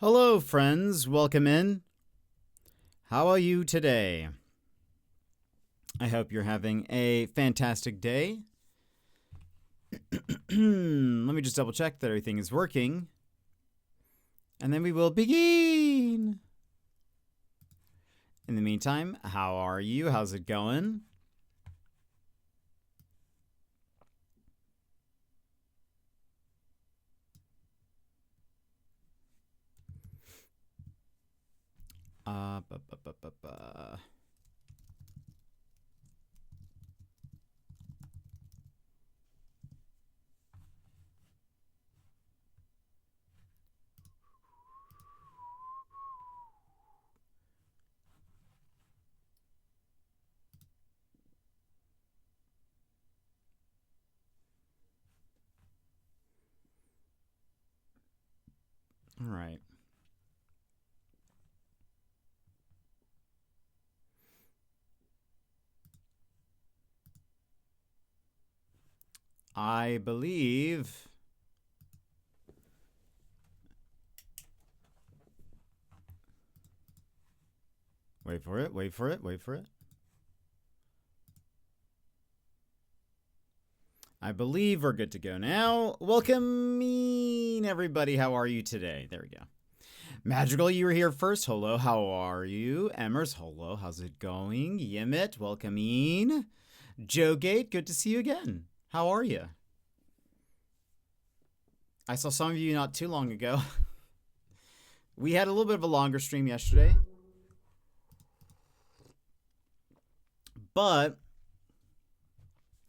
Hello, friends. Welcome in. How are you today? I hope you're having a fantastic day. Let me just double check that everything is working. And then we will begin. In the meantime, how are you? How's it going? Ba, ba, ba, ba, ba. All right. I believe wait for it, wait for it, wait for it. I believe we're good to go now. Welcome in, everybody. How are you today? There we go. Magical, you were here first. Hello, how are you? Emmers, hello, how's it going? Yimit, welcome in. Joe Gate, good to see you again. How are you? I saw some of you not too long ago. We had a little bit of a longer stream yesterday. But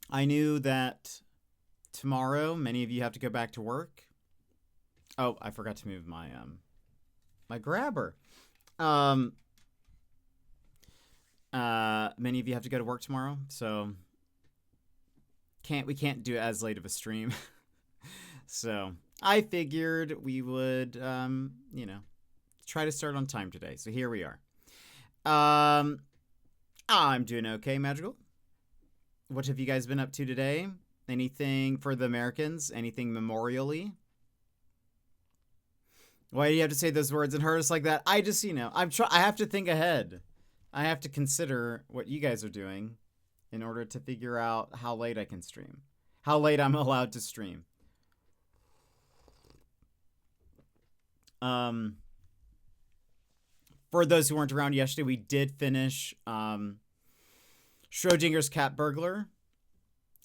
I knew that tomorrow many of you have to go back to work. Oh, I forgot to move my my grabber. Many of you have to go to work tomorrow, so we can't do as late of a stream. So I figured we would you know, try to start on time today. So here we are. I'm doing okay, Magical. What have you guys been up to today? Anything for the Americans? Anything memorially? Why do you have to say those words and hurt us like that? I just, you know, I have to think ahead. I have to consider what you guys are doing in order to figure out how late I can stream. How late I'm allowed to stream. For those who weren't around yesterday, we did finish Schrodinger's Cat Burglar.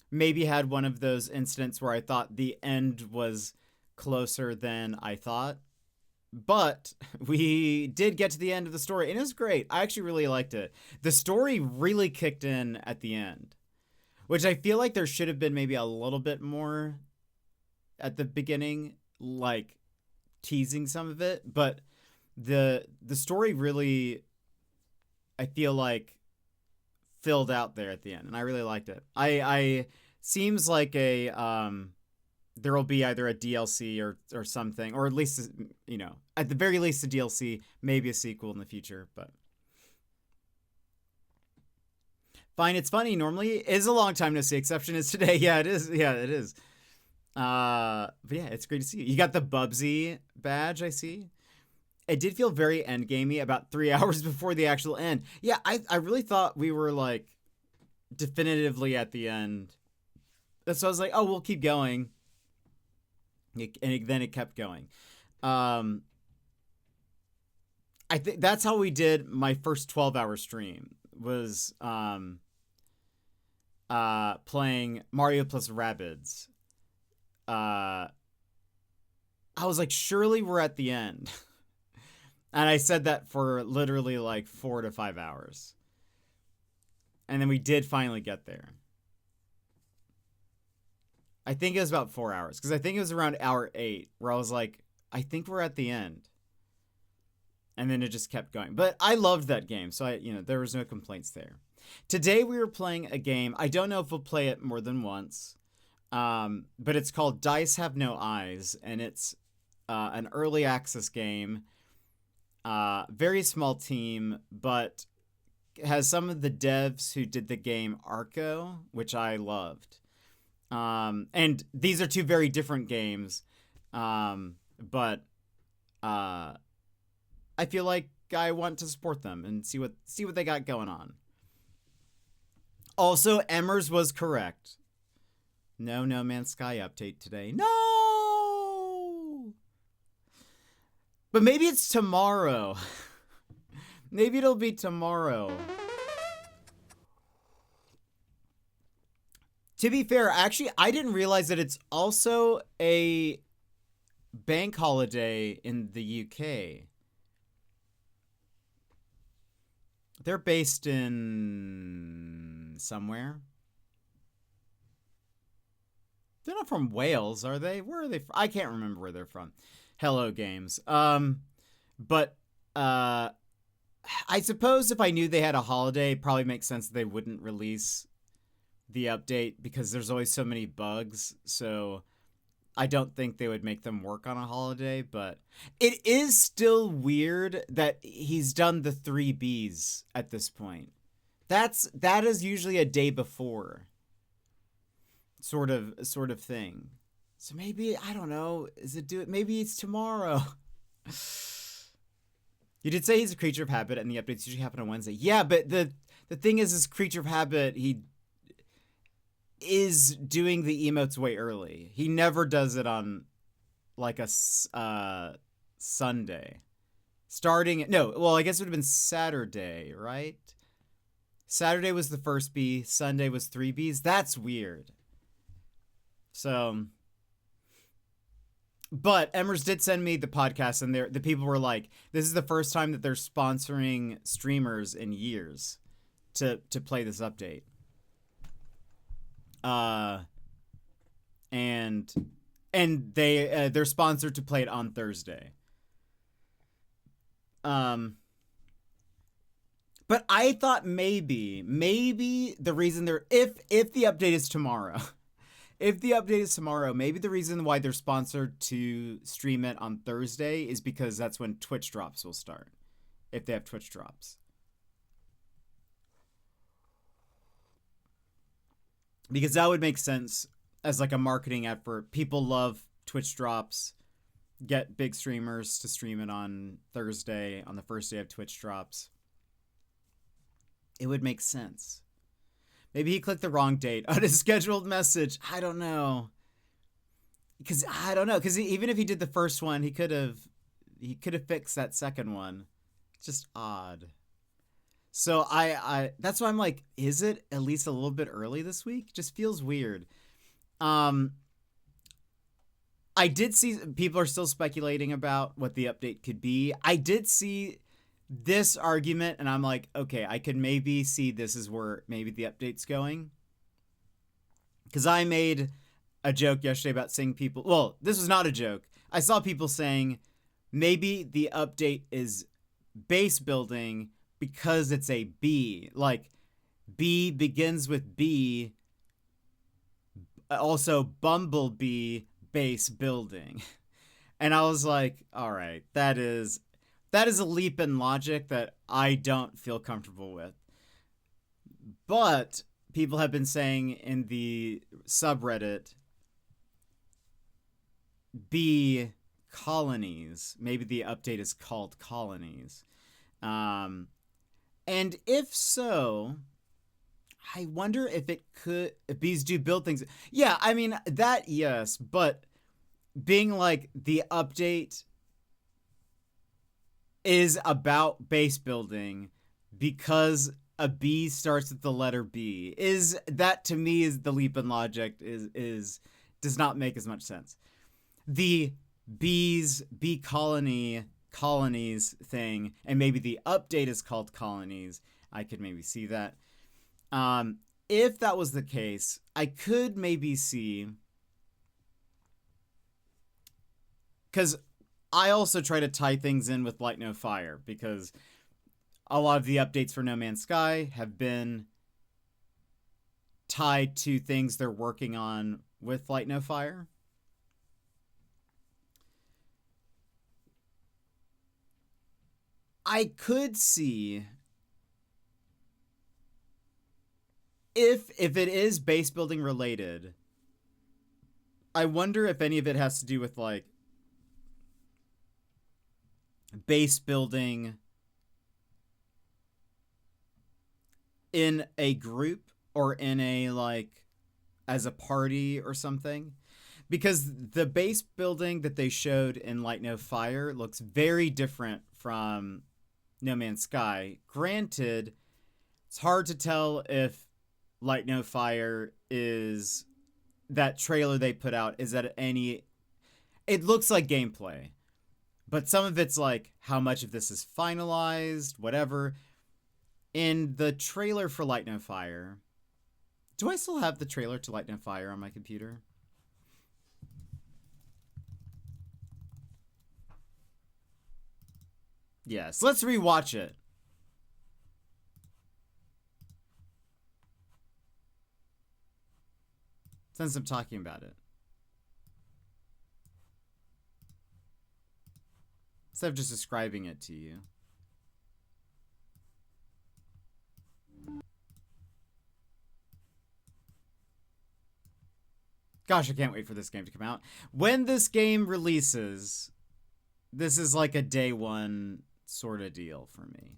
Maybe had one of those incidents where I thought the end was closer than I thought. But we did get to the end of the story, and it was great. I actually really liked it. The story really kicked in at the end, which I feel like there should have been maybe a little bit more at the beginning, like teasing some of it. But the story really, I feel like, filled out there at the end, and I really liked it. I seems like a there will be either a DLC or something, or at least, you know, at the very least a DLC, maybe a sequel in the future. But fine, it's funny. Normally it is a long time no see. Exception is today. Yeah, it is. Yeah, it is. But yeah, it's great to see you. You got the Bubsy badge, I see. It did feel very endgamey about 3 hours before the actual end. Yeah, I really thought we were like definitively at the end. So I was like, oh, we'll keep going. And then it kept going. I think that's how we did my first 12-hour stream, was playing Mario plus Rabbids. I was like, surely we're at the end. And I said that for literally like 4 to 5 hours. And then we did finally get there. I think it was about 4 hours, because I think it was around hour 8 where I was like, I think we're at the end. And then it just kept going. But I loved that game, so there was no complaints there. Today we were playing a game. I don't know if we'll play it more than once, but it's called Dice Have No Eyes, and it's an early access game. Very small team, but has some of the devs who did the game Arco, which I loved. And these are two very different games, but I feel like I want to support them and see what they got going on. Also, Emmers was correct. No No Man's Sky update today. No! But maybe it's tomorrow. Maybe it'll be tomorrow. To be fair, actually, I didn't realize that it's also a bank holiday in the UK. They're based in somewhere. They're not from Wales, are they? Where are they from? I can't remember where they're from. Hello Games. But I suppose if I knew they had a holiday, it probably makes sense that they wouldn't release the update because there's always so many bugs. So I don't think they would make them work on a holiday, but it is still weird that he's done the 3 Bs at this point. That is usually a day before. Sort of thing. So maybe, I don't know, maybe it's tomorrow. You did say he's a creature of habit and the updates usually happen on Wednesday. Yeah, but the thing is creature of habit, he is doing the emotes way early. He never does it on like a Sunday. I guess it would have been Saturday, right? Saturday was the first B, Sunday was 3 Bs. That's weird. So, but Emmers did send me the podcast, and the people were like, this is the first time that they're sponsoring streamers in years to play this update. And they're sponsored to play it on Thursday. But I thought maybe the reason if the update is tomorrow, maybe the reason why they're sponsored to stream it on Thursday is because that's when Twitch drops will start. If they have Twitch drops. Because that would make sense as like a marketing effort. People love Twitch drops. Get big streamers to stream it on Thursday, on the first day of Twitch drops. It would make sense. Maybe he clicked the wrong date on his scheduled message. I don't know. Because even if he did the first one, he could have fixed that second one. It's just odd. So I that's why I'm like, is it at least a little bit early this week? Just feels weird. I did see people are still speculating about what the update could be. I did see this argument, and I'm like, okay, I could maybe see this is where maybe the update's going. Because I made a joke yesterday about seeing people... Well, this was not a joke. I saw people saying maybe the update is base building because it's a B. Like, B begins with B. Also, Bumblebee base building. And I was like, all right, that is a leap in logic that I don't feel comfortable with. But people have been saying in the subreddit, B colonies. Maybe the update is called colonies. And if so, I wonder if bees do build things. Yeah, I mean, that, yes, but being like the update is about base building because a B starts with the letter B. Is that, to me, is the leap in logic does not make as much sense. The bee colonies thing, and maybe the update is called colonies. I could maybe see that. If that was the case, I could maybe see, because I also try to tie things in with Light No Fire, because a lot of the updates for No Man's Sky have been tied to things they're working on with Light No Fire. I could see if it is base building related, I wonder if any of it has to do with like base building in a group or in a, like, as a party or something. Because the base building that they showed in Light No Fire looks very different from No Man's Sky. Granted, it's hard to tell if Light No Fire is that trailer they put out is that any. It looks like gameplay, but some of it's like how much of this is finalized, whatever. In the trailer for Light No Fire, do I still have the trailer to Light No Fire on my computer? Yes, let's rewatch it. Since I'm talking about it. Instead of just describing it to you. Gosh, I can't wait for this game to come out. When this game releases, this is like a day one sort of deal for me.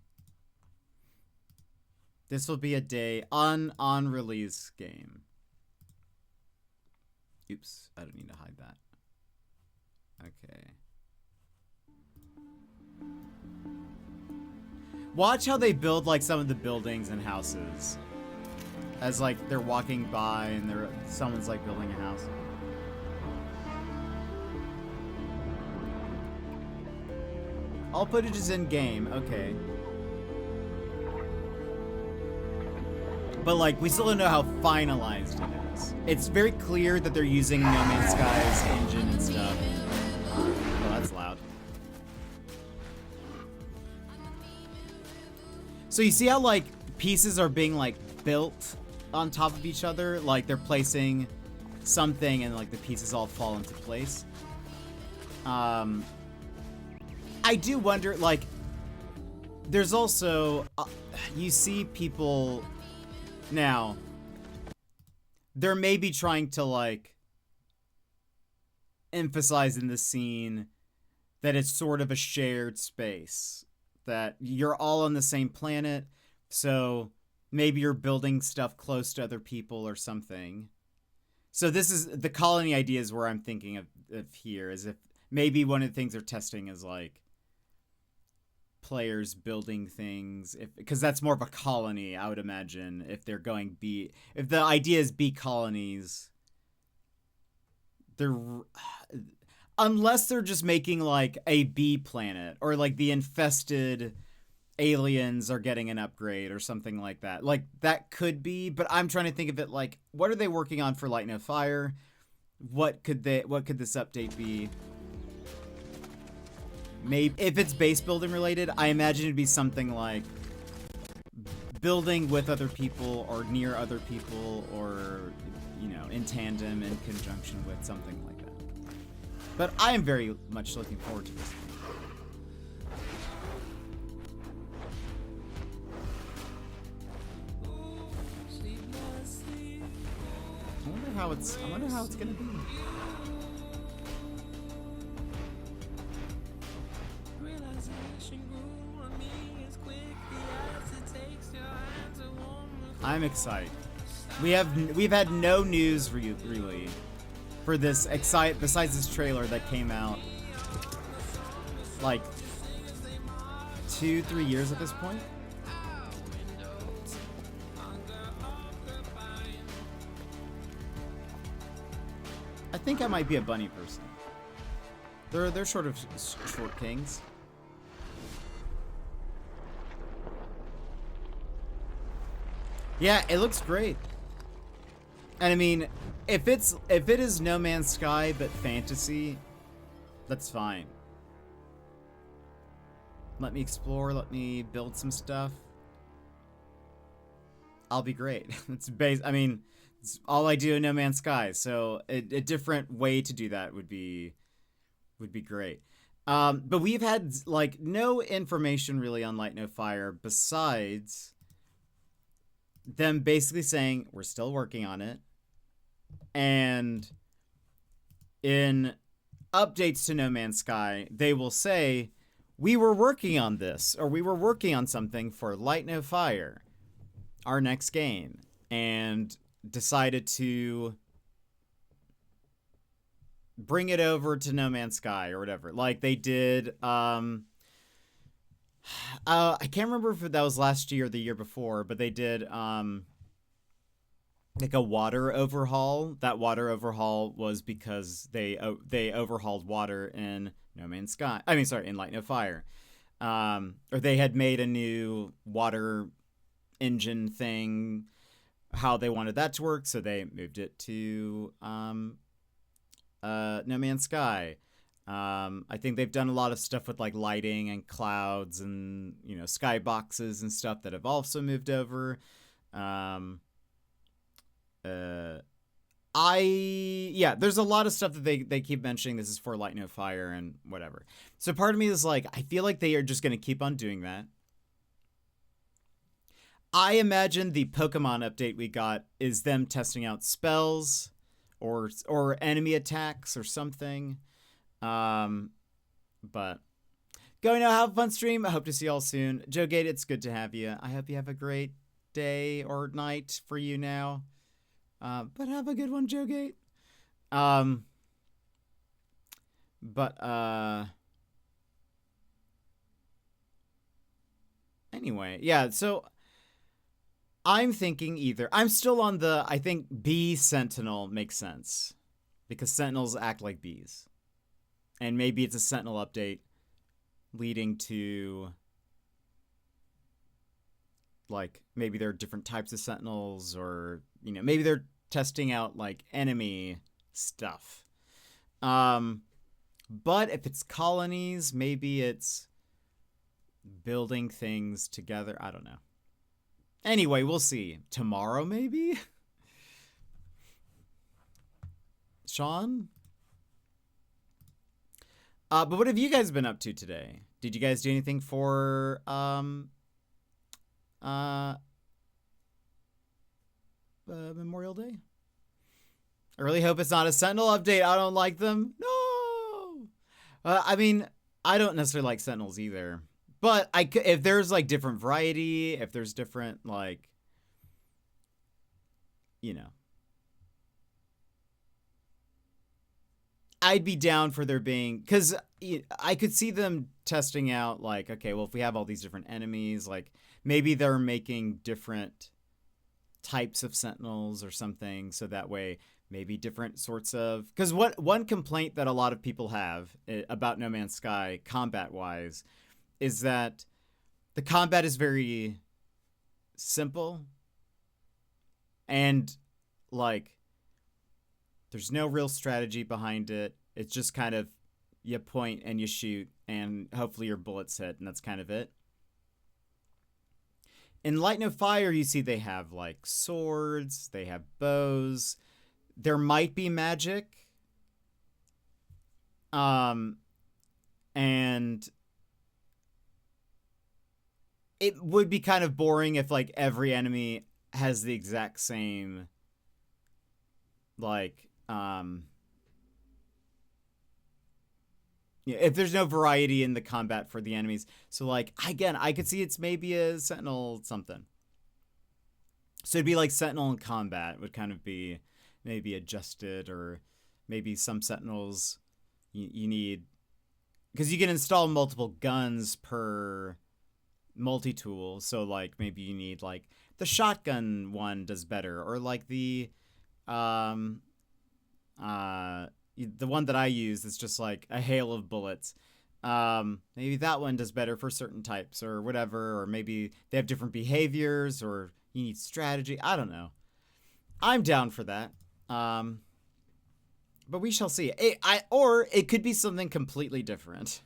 This will be a day on release game. Oops, I don't need to hide that. Okay. Watch how they build like some of the buildings and houses. As like they're walking by and someone's like building a house. All footage is in game, okay. But like we still don't know how finalized it is. It's very clear that they're using No Man's Sky's engine and stuff. Oh, that's loud. So you see how like pieces are being like built on top of each other? Like they're placing something and like the pieces all fall into place. I do wonder, like, there's also, you see people now, they're maybe trying to like emphasize in the scene that it's sort of a shared space, that you're all on the same planet, so maybe you're building stuff close to other people or something. So this is the colony ideas where I'm thinking of here, is if maybe one of the things they're testing is like players building things, because that's more of a colony, I would imagine. If they're going if the idea is bee colonies, they're, unless they're just making like a bee planet, or like the infested aliens are getting an upgrade or something like that. Like that could be, but I'm trying to think of it like, what are they working on for Light No Fire? What could this update be? Maybe if it's base building related, I imagine it'd be something like building with other people or near other people, or, you know, in tandem, in conjunction with something like that. But I am very much looking forward to this. I wonder how it's gonna be. I'm excited. We've had no news really for this besides this trailer that came out like 2-3 years at this point. I think I might be a bunny person. They're sort of short kings. Yeah, it looks great. And I mean, if it is No Man's Sky but fantasy, that's fine. Let me explore, let me build some stuff. I'll be great. It's all I do in No Man's Sky, so a different way to do that would be great. But we've had like no information really on Light No Fire besides them basically saying we're still working on it, and in updates to No Man's Sky they will say we were working on this, or we were working on something for Light No Fire, our next game, and decided to bring it over to No Man's Sky or whatever. Like they did, I can't remember if that was last year or the year before, but they did, like a water overhaul. That water overhaul was because they overhauled water in No Man's Sky. I mean, sorry, in Light No Fire. Or they had made a new water engine thing, how they wanted that to work, so they moved it to No Man's Sky. I think they've done a lot of stuff with like lighting and clouds and, you know, skyboxes and stuff that have also moved over. There's a lot of stuff that they keep mentioning. This is for Light No Fire and whatever. So part of me is like, I feel like they are just going to keep on doing that. I imagine the Pokemon update we got is them testing out spells or enemy attacks or something. But going to have a fun stream. I hope to see y'all soon. Joe Gate, it's good to have you. I hope you have a great day or night for you now. But have a good one, Joe Gate. Anyway, yeah, so I'm thinking I'm still on I think bee sentinel makes sense because sentinels act like bees. And maybe it's a sentinel update leading to, like, maybe there are different types of sentinels, or, you know, maybe they're testing out like enemy stuff. But if it's colonies, maybe it's building things together. I don't know. Anyway, we'll see. Tomorrow, maybe? Sean? But what have you guys been up to today? Did you guys do anything for, Memorial Day? I really hope it's not a Sentinel update. I don't like them. No! I mean, I don't necessarily like Sentinels either. But if there's, like, different variety, if there's different, like, you know. I'd be down for there being, because I could see them testing out, like, okay, well, if we have all these different enemies, like, maybe they're making different types of sentinels or something, so that way maybe different sorts of, because one complaint that a lot of people have about No Man's Sky combat-wise is that the combat is very simple and, like, there's no real strategy behind it. It's just kind of you point and you shoot and hopefully your bullets hit, and that's kind of it. In Light No Fire, you see they have, like, swords, they have bows, there might be magic. And it would be kind of boring if, like, every enemy has the exact same, like, yeah, if there's no variety in the combat for the enemies. So, like, again, I could see it's maybe a Sentinel something. So it'd be like Sentinel in combat would kind of be maybe adjusted, or maybe some Sentinels you need, because you can install multiple guns per multi-tool. So, like, maybe you need, like, the shotgun one does better, or like the one that I use is just like a hail of bullets. Maybe that one does better for certain types or whatever, or maybe they have different behaviors, or you need strategy. I don't know. I'm down for that. But we shall see. Or it could be something completely different,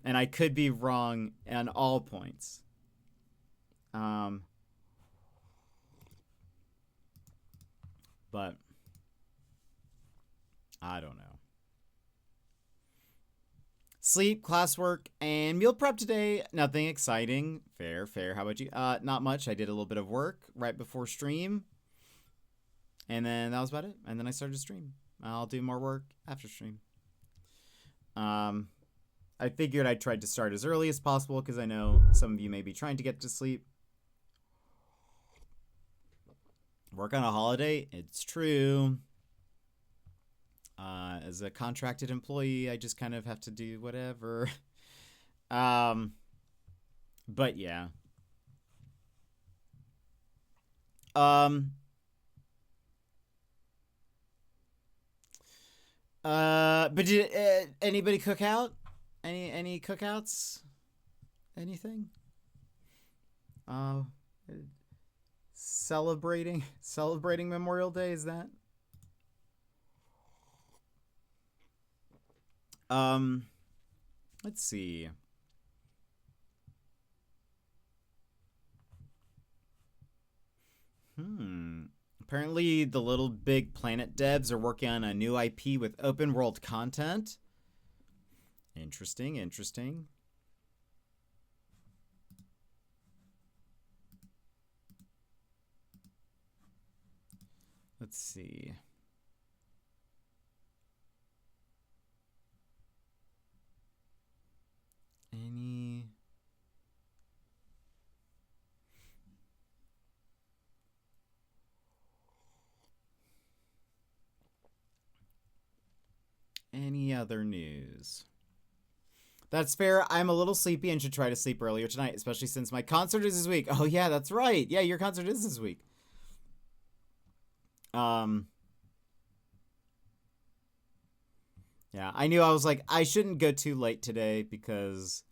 and I could be wrong on all points. But I don't know. Sleep, classwork, and meal prep today. Nothing exciting. Fair. How about you? Not much. I did a little bit of work right before stream, and then that was about it. And then I started to stream. I'll do more work after stream. I figured I tried to start as early as possible because I know some of you may be trying to get to sleep. Work on a holiday? It's true. As a contracted employee, I just kind of have to do whatever. But yeah. But did anybody cook out? Any cookouts? Anything? Celebrating Memorial Day, is that? Let's see. Apparently the Little Big Planet devs are working on a new IP with open world content. Interesting. Let's see. Any other news? That's fair. I'm a little sleepy and should try to sleep earlier tonight, especially since my concert is this week. Oh yeah, that's right. Yeah, your concert is this week. Yeah, I knew I was like, I shouldn't go too late today because,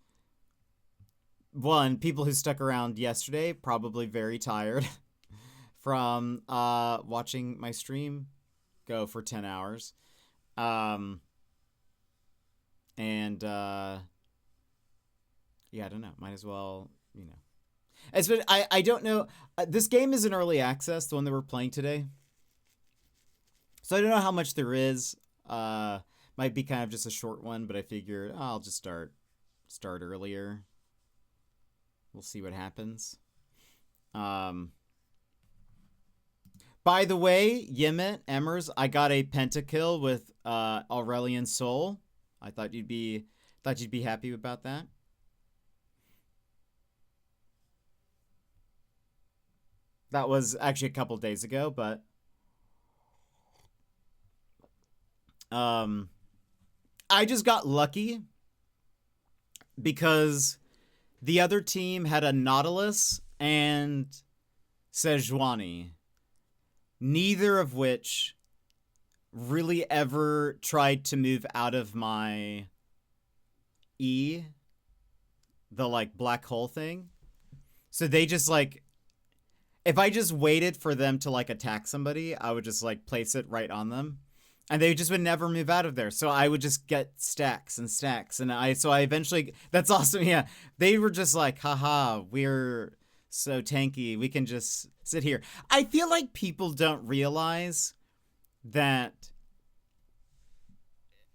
one, people who stuck around yesterday probably very tired from watching my stream go for 10 hours. Yeah, I don't know. Might as well, you know. I don't know. This game is in early access, the one that we're playing today. So I don't know how much there is. Might be kind of just a short one, but I figured I'll just start earlier. We'll see what happens. By the way, Yimit, Emmers, I got a pentakill with Aurelian Soul. I thought you'd be happy about that. That was actually a couple days ago, but I just got lucky because the other team had a Nautilus and Sejuani, neither of which really ever tried to move out of my E, the like black hole thing. So they just like, if I just waited for them to like attack somebody, I would just like place it right on them. And they just would never move out of there. So I would just get stacks and stacks. And I eventually, that's awesome. Yeah. They were just like, haha, we're so tanky. We can just sit here. I feel like people don't realize that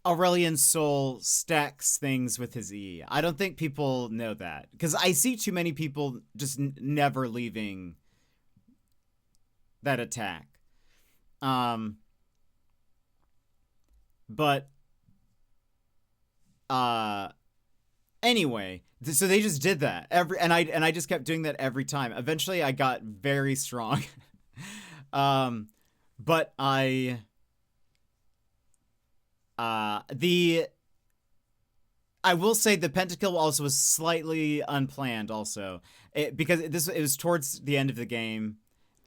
Aurelian Soul stacks things with his E. I don't think people know that. Because I see too many people just never leaving that attack. But anyway, so they just did that and I just kept doing that every time. Eventually I got very strong. But I will say the pentakill also was slightly unplanned also. Because it was towards the end of the game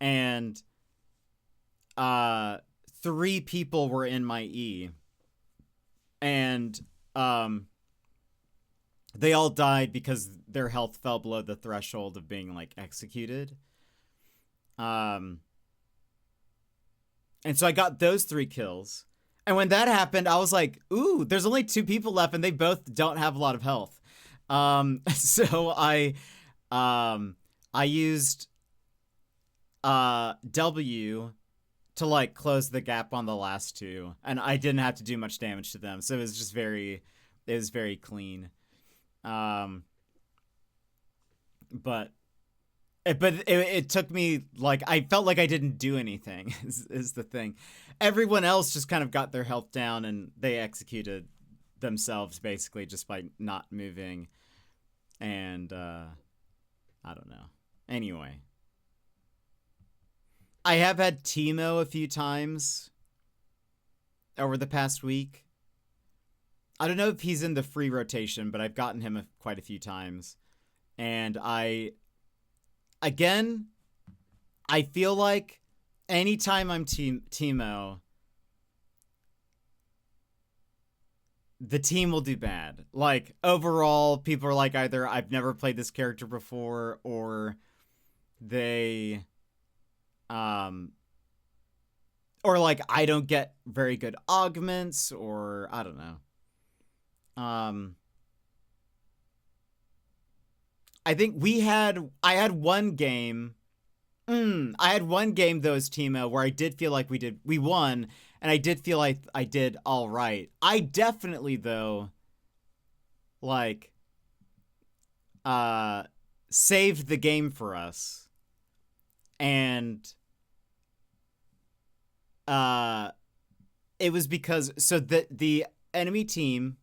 and 3 people were in my E. And they all died because their health fell below the threshold of being like executed. And so I got those 3 kills. And when that happened, I was like, ooh, there's only 2 people left and they both don't have a lot of health. So I used W to like close the gap on the last 2, and I didn't have to do much damage to them, so it was just very clean. But it took me, like, I felt like I didn't do anything is the thing. Everyone else just kind of got their health down and they executed themselves basically just by not moving. And I don't know. Anyway, I have had Timo a few times over the past week. I don't know if he's in the free rotation, but I've gotten him quite a few times. And again, I feel like anytime I'm Timo, the team will do bad. Like, overall, people are like, either I've never played this character before, or they, or like, I don't get very good augments, or I don't know. I think I had one game. I had one game though as Timo where I did feel like we won, and I did feel like I did all right. I definitely though, like, saved the game for us, and it was because the enemy team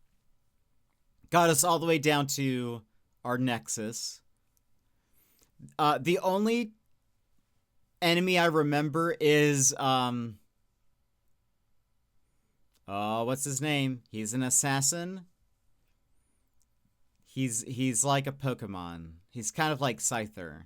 got us all the way down to our Nexus. The only enemy I remember is what's his name? He's an assassin. He's like a Pokemon. He's kind of like Scyther.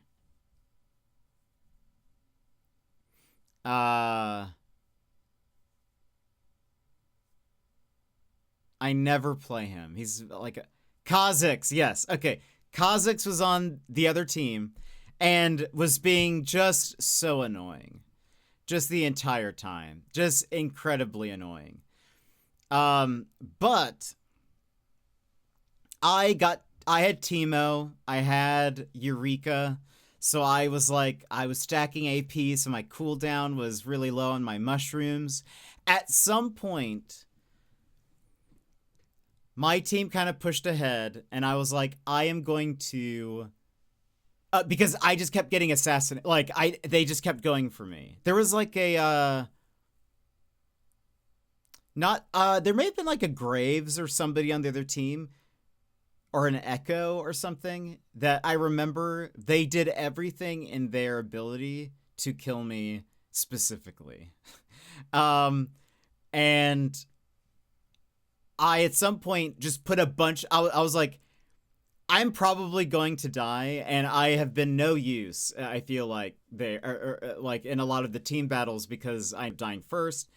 I never play him. He's like Kha'Zix. Yes. Okay. Kha'Zix was on the other team and was being just so annoying. Just the entire time. Just incredibly annoying. But I had Timo, I had Eureka, so I was stacking AP, so my cooldown was really low on my mushrooms. At some point, my team kind of pushed ahead, and I was like, I am going to... because I just kept getting assassinated. Like, they just kept going for me. There was like a... there may have been like a Graves or somebody on the other team, or an Echo or something, that I remember they did everything in their ability to kill me specifically. And I, at some point, just put a bunch... I was like, I'm probably going to die, and I have been no use, I feel like, like, in a lot of the team battles, because I'm dying first.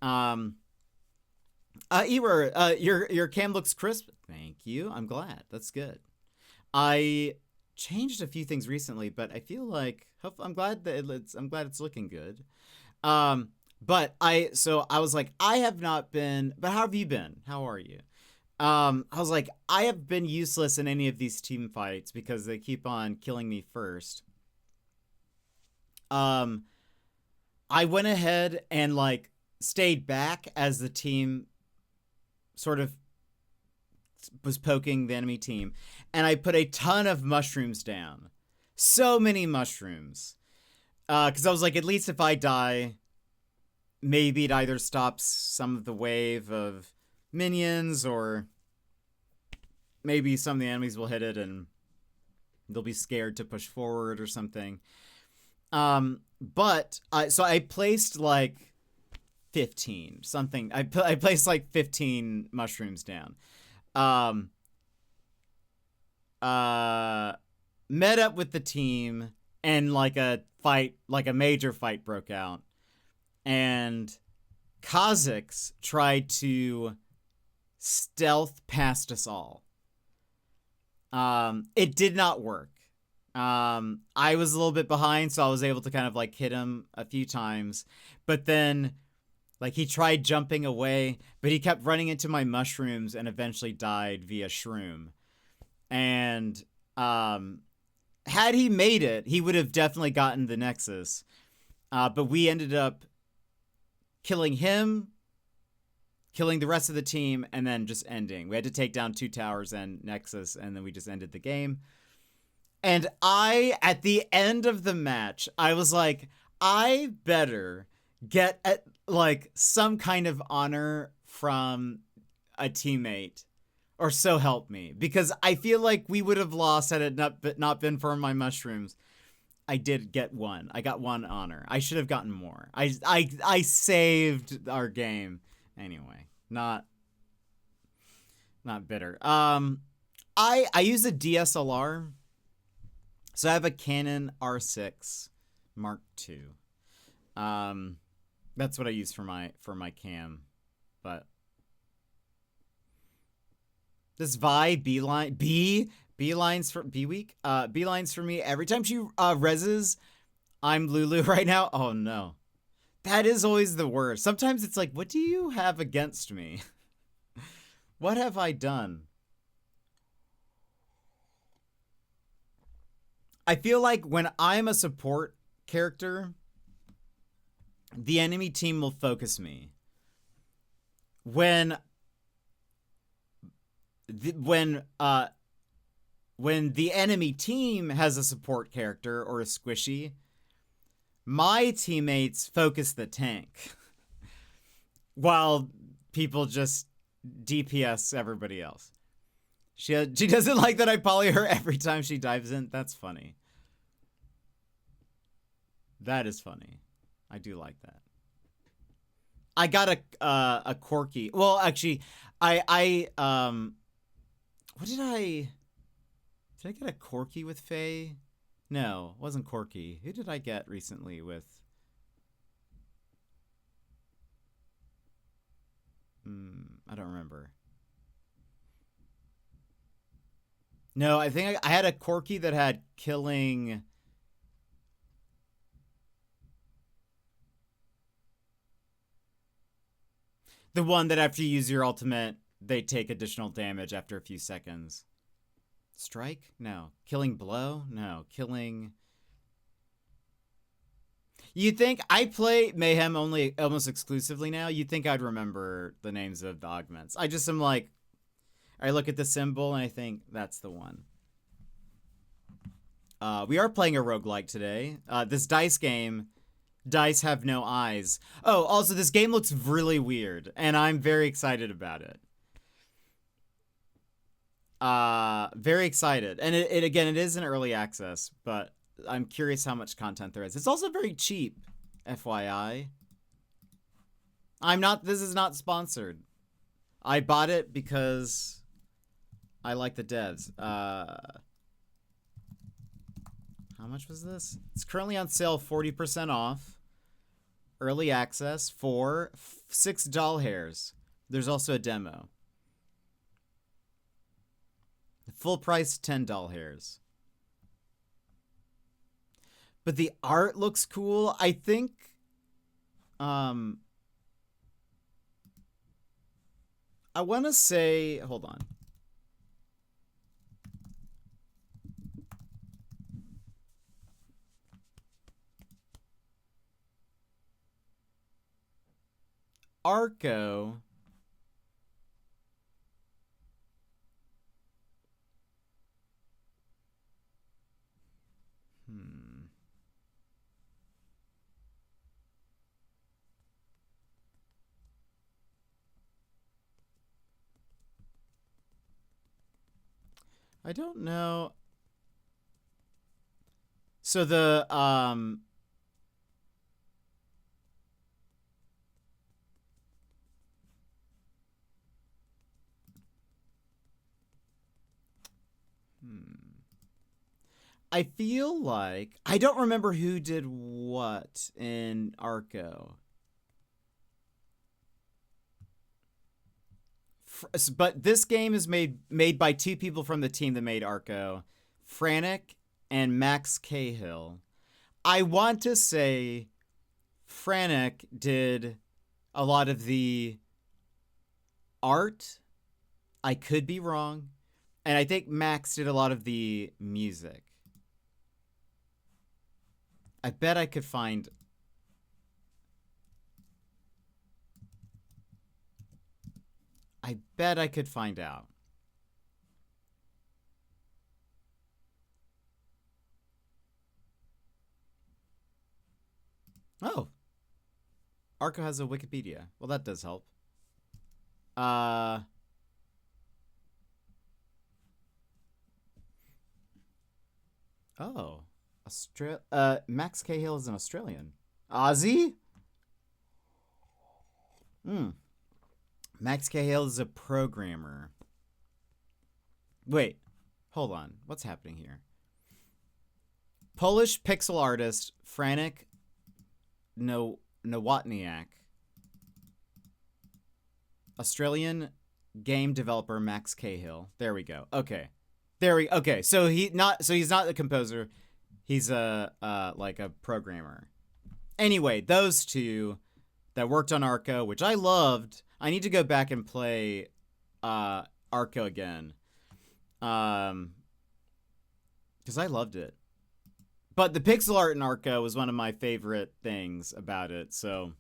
Ewer, your cam looks crisp. Thank you. I'm glad. That's good. I changed a few things recently, but I feel like I'm glad it's looking good. But I was like, I have not been, but how have you been? How are you? I was like, I have been useless in any of these team fights because they keep on killing me first. I went ahead and like stayed back as the team sort of was poking the enemy team, and I put a ton of mushrooms down. So many mushrooms. Because I was like, at least if I die, maybe it either stops some of the wave of minions, or maybe some of the enemies will hit it and they'll be scared to push forward or something. But so I placed like 15 something. I placed like 15 mushrooms down. Met up with the team, and like a major fight broke out, and Kha'Zix tried to stealth past us all. It did not work. I was a little bit behind, so I was able to kind of like hit him a few times, but then like he tried jumping away, but he kept running into my mushrooms and eventually died via shroom. And had he made it, he would have definitely gotten the Nexus. But we ended up killing him, killing the rest of the team, and then just ending. We had to take down 2 towers and Nexus, and then we just ended the game. And at the end of the match, I was like, I better get like some kind of honor from a teammate. Or so help me. Because I feel like we would have lost had it not been for my mushrooms. I did get one. I got one honor. I should have gotten more. I saved our game. Anyway, not bitter. I use a DSLR. So I have a Canon R6 Mark II. That's what I use for my cam. But this Vi beelines for beeweek. Beelines for me every time she reses. I'm Lulu right now. Oh no. That is always the worst. Sometimes it's like, what do you have against me? What have I done? I feel like when I'm a support character, the enemy team will focus me. When the enemy team has a support character or a squishy, my teammates focus the tank while people just DPS everybody else. She doesn't like that I poly her every time she dives in. That's funny. That is funny. I do like that. I got a Corky. Well, actually, what did I get a Corky with Faye? No, it wasn't Corky. Who did I get recently with? I don't remember. No, I think I had a Corky that had killing. The one that after you use your ultimate, they take additional damage after a few seconds. Strike? No. Killing blow? No. Killing. You'd think I play Mayhem only almost exclusively now. You'd think I'd remember the names of the augments. I just am like, I look at the symbol and I think that's the one. We are playing a roguelike today. This dice game, dice have no eyes. Oh, also this game looks really weird and I'm very excited about it. Very excited. And it again, it is an early access, but I'm curious how much content there is. It's also very cheap, FYI. This is not sponsored. I bought it because I like the devs. How much was this? It's currently on sale, 40% off. Early access for 6 doll hairs. There's also a demo. Full price, 10 doll hairs. But the art looks cool. I think I want to say, hold on. Arco. I don't know. So the I feel like I don't remember who did what in Arco. But this game is made by 2 people from the team that made Arco, Frantic and Max Cahill. I want to say Frantic did a lot of the art. I could be wrong. And I think Max did a lot of the music. I bet I could find... I bet I could find out. Oh. Arco has a Wikipedia. Well, that does help. Oh. Max Cahill is an Australian. Aussie? Hmm. Max Cahill is a programmer. Wait. Hold on. What's happening here? Polish pixel artist Franek Nowotniak. Australian game developer Max Cahill. There we go. Okay. Okay. So he's not the composer. He's like a programmer. Anyway, those two that worked on Arco, which I loved. I need to go back and play Arco again. Because I loved it. But the pixel art in Arco was one of my favorite things about it. So,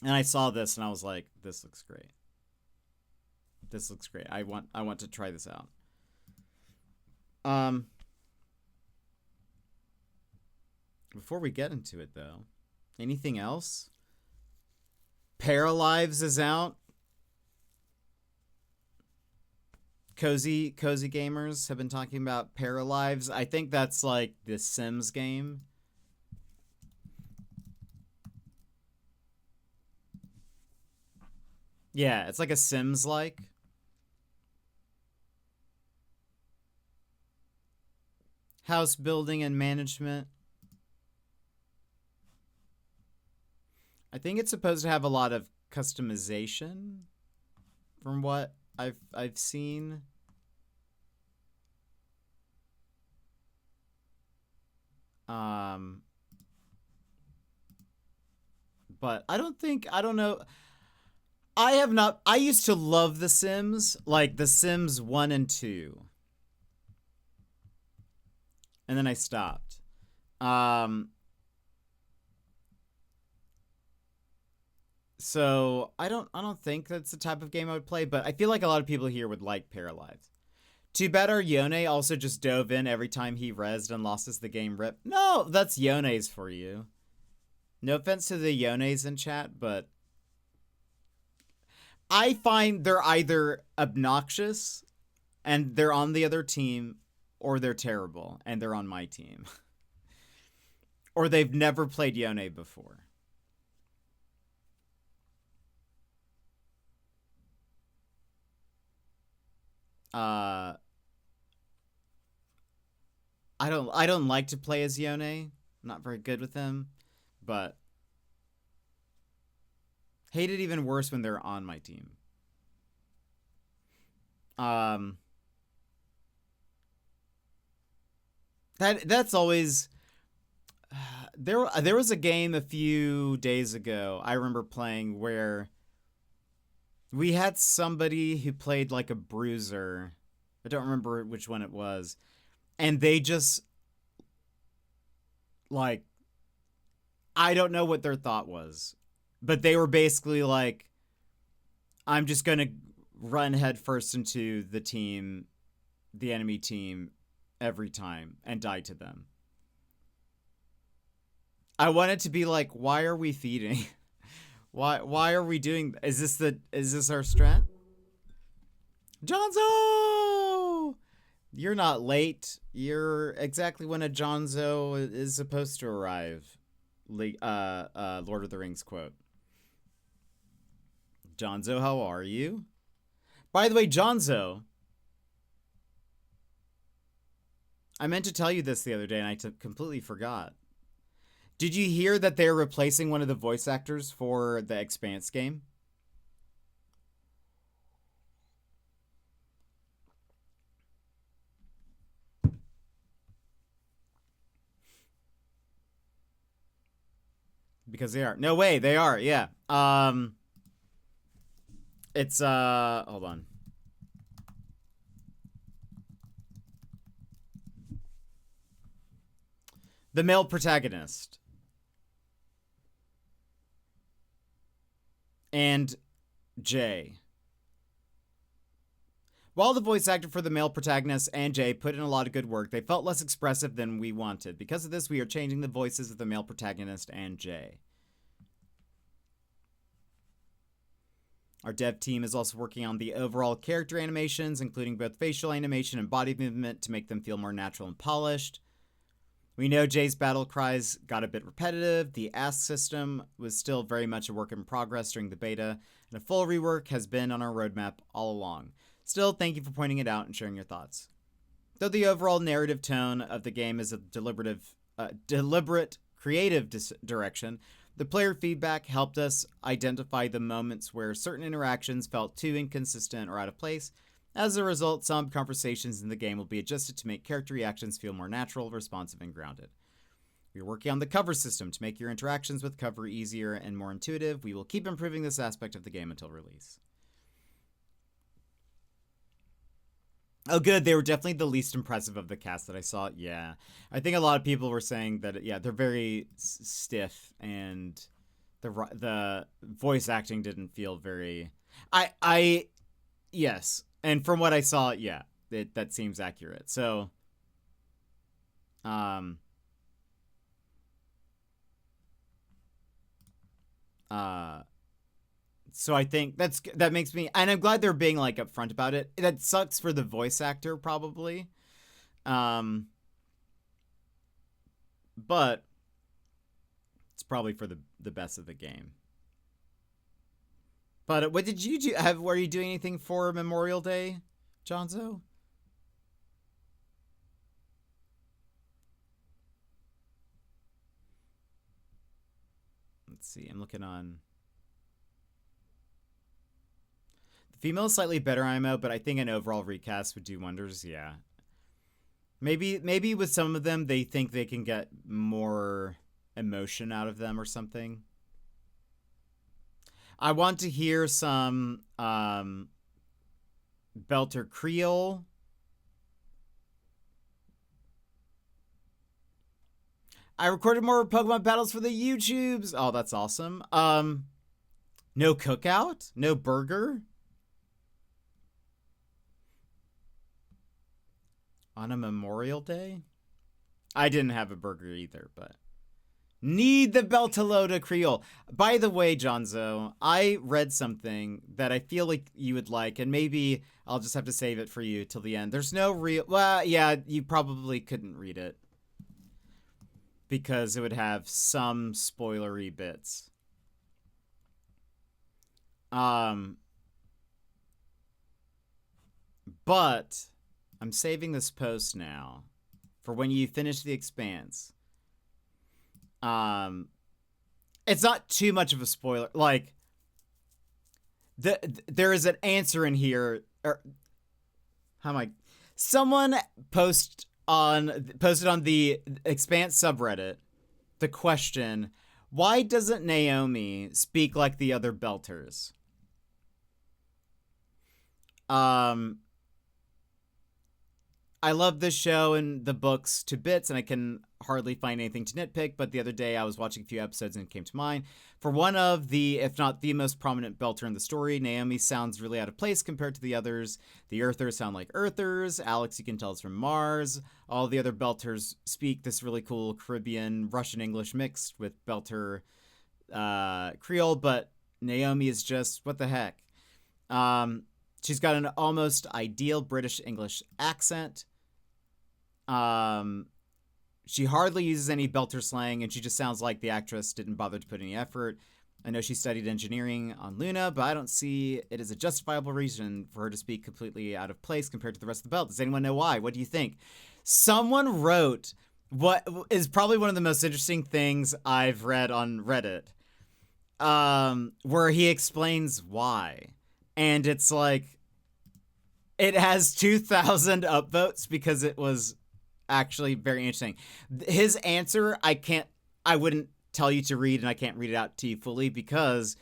and I saw this and I was like, this looks great. This looks great. I want to try this out. Before we get into it though, anything else? Paralives is out. Cozy gamers have been talking about Paralives. I think that's like the Sims game. Yeah, it's like a Sims like. House building and management. I think it's supposed to have a lot of customization from what I've seen. But I don't know. I used to love The Sims, like The Sims 1 and 2. And then I stopped. So I don't think that's the type of game I would play, but I feel like a lot of people here would like Paralives. Too bad our Yone also just dove in every time he rezzed and lost us the game rip. No, that's Yone's for you. No offense to the Yones in chat, but I find they're either obnoxious and they're on the other team, or they're terrible and they're on my team. Or they've never played Yone before. I don't like to play as Yone. I'm not very good with him, but hate it even worse when they're on my team. That's always there was a game a few days ago I remember playing where we had somebody who played like a bruiser. I don't remember which one it was. And they just, like, I don't know what their thought was. But they were basically like, I'm just going to run headfirst into the team, the enemy team, every time and die to them. I wanted to be like, why are we feeding? Why are we doing? Is this our strat? Jonzo! You're not late. You're exactly when a Jonzo is supposed to arrive. Lord of the Rings quote. Jonzo, how are you? By the way, Jonzo, I meant to tell you this the other day and I completely forgot. Did you hear that they're replacing one of the voice actors for the Expanse game? Because they are. No way, they are. Yeah. It's hold on. The male protagonist. And Jay. While the voice actor for the male protagonist and Jay put in a lot of good work, they felt less expressive than we wanted. Because of this, we are changing the voices of the male protagonist and Jay. Our dev team is also working on the overall character animations, including both facial animation and body movement, to make them feel more natural and polished. We know Jay's battle cries got a bit repetitive. The Ask system was still very much a work in progress during the beta, and a full rework has been on our roadmap all along. Still, thank you for pointing it out and sharing your thoughts. Though the overall narrative tone of the game is a deliberate creative direction, the player feedback helped us identify the moments where certain interactions felt too inconsistent or out of place. As a result, some conversations in the game will be adjusted to make character reactions feel more natural, responsive, and grounded. We are working on the cover system to make your interactions with cover easier and more intuitive. We will keep improving this aspect of the game until release. Oh, good. They were definitely the least impressive of the cast that I saw. Yeah. I think a lot of people were saying that, yeah, they're very stiff, and the voice acting didn't feel very... Yes. And from what I saw, yeah, that seems accurate. So, so I think that makes me, and I'm glad they're being like upfront about it. That sucks for the voice actor probably, but it's probably for the best of the game. But what did you do? Were you doing anything for Memorial Day, Jonzo? Let's see. I'm looking on. The female is slightly better IMO, but I think an overall recast would do wonders. Yeah. Maybe with some of them, they think they can get more emotion out of them or something. I want to hear some Belter Creole. I recorded more Pokemon battles for the YouTubes. Oh, that's awesome. No cookout? No burger? On a Memorial Day? I didn't have a burger either, but... Need the Beltalowda Creole. By the way, Jonzo, I read something that I feel like you would like, and maybe I'll just have to save it for you till the end. There's no real... Well, yeah, you probably couldn't read it, because it would have some spoilery bits. But I'm saving this post now for when you finish The Expanse. It's not too much of a spoiler. Like, there is an answer in here. Or how am I? Someone posted on the Expanse subreddit the question, why doesn't Naomi speak like the other Belters? I love this show and the books to bits, and I can hardly find anything to nitpick, but the other day I was watching a few episodes and it came to mind. For one of the, if not the most prominent Belter in the story, Naomi sounds really out of place compared to the others. The Earthers sound like Earthers. Alex, you can tell, is from Mars. All the other Belters speak this really cool Caribbean, Russian English mixed with Belter Creole, but Naomi is just, what the heck? She's got an almost ideal British English accent. She hardly uses any Belter slang, and she just sounds like the actress didn't bother to put any effort. I know she studied engineering on Luna, but I don't see it as a justifiable reason for her to speak completely out of place compared to the rest of the belt. Does anyone know why? What do you think? Someone wrote what is probably one of the most interesting things I've read on Reddit, where he explains why. And it's like, it has 2,000 upvotes because it was actually very interesting. His answer, I wouldn't tell you to read, and I can't read it out to you fully because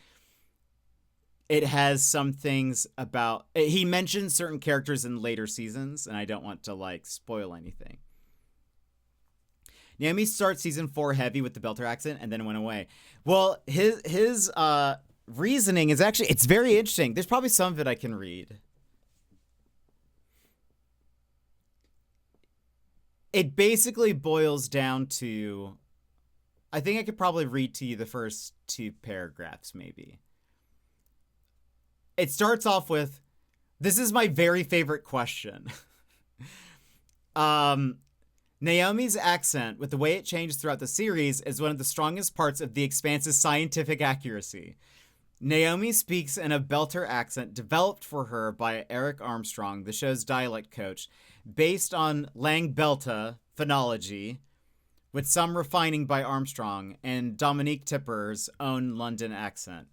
it has some things about, he mentions certain characters in later seasons, and I don't want to like spoil anything. Naomi starts season 4 heavy with the Belter accent and then went away. Well, his reasoning is actually, it's very interesting. There's probably some of it I can read. It basically boils down to, I think I could probably read to you the first 2 paragraphs, maybe. it starts off with, this is my very favorite question. Naomi's accent, with the way it changed throughout the series, is one of the strongest parts of The Expanse's scientific accuracy. Naomi speaks in a Belter accent developed for her by Eric Armstrong, the show's dialect coach, based on Lang Belta phonology, with some refining by Armstrong and Dominique Tipper's own London accent.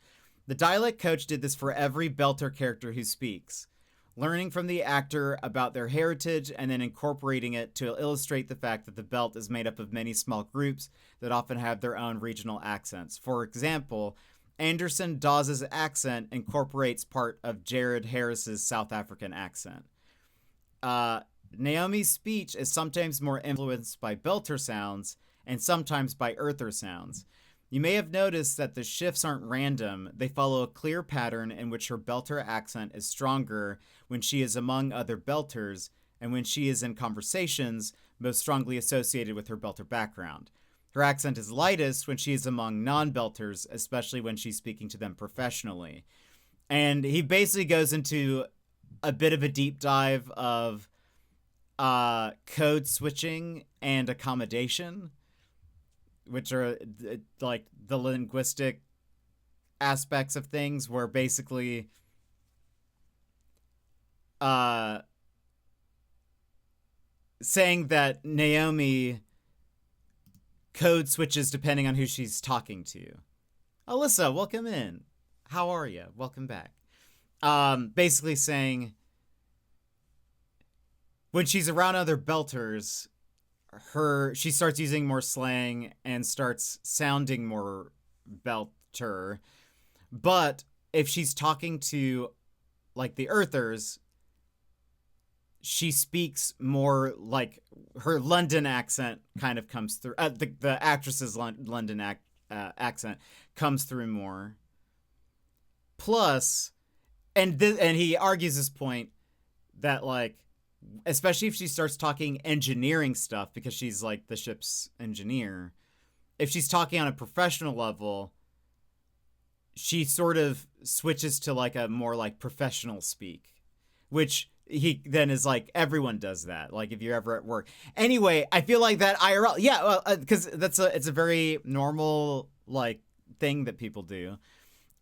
The dialect coach did this for every Belter character who speaks, learning from the actor about their heritage and then incorporating it to illustrate the fact that the belt is made up of many small groups that often have their own regional accents. For example, Anderson Dawes' accent incorporates part of Jared Harris's South African accent. Naomi's speech is sometimes more influenced by Belter sounds and sometimes by Earther sounds. You may have noticed that the shifts aren't random. They follow a clear pattern in which her Belter accent is stronger when she is among other Belters, and when she is in conversations, most strongly associated with her Belter background. Her accent is lightest when she is among non-Belters, especially when she's speaking to them professionally. And he basically goes into a bit of a deep dive of code switching and accommodation, which are like the linguistic aspects of things, where basically saying that Naomi code switches depending on who she's talking to. Alyssa, welcome in. How are you? Welcome back. Basically saying when she's around other Belters, she starts using more slang and starts sounding more Belter. But if she's talking to like the Earthers, she speaks more like her London accent kind of comes through. The actress's London accent comes through more. Plus, and he argues this point that, like, especially if she starts talking engineering stuff, because she's like the ship's engineer, if she's talking on a professional level, she sort of switches to like a more like professional speak, which he then is like, everyone does that. Like if you're ever at work. Anyway, I feel like that IRL, yeah, well, because it's a very normal like thing that people do.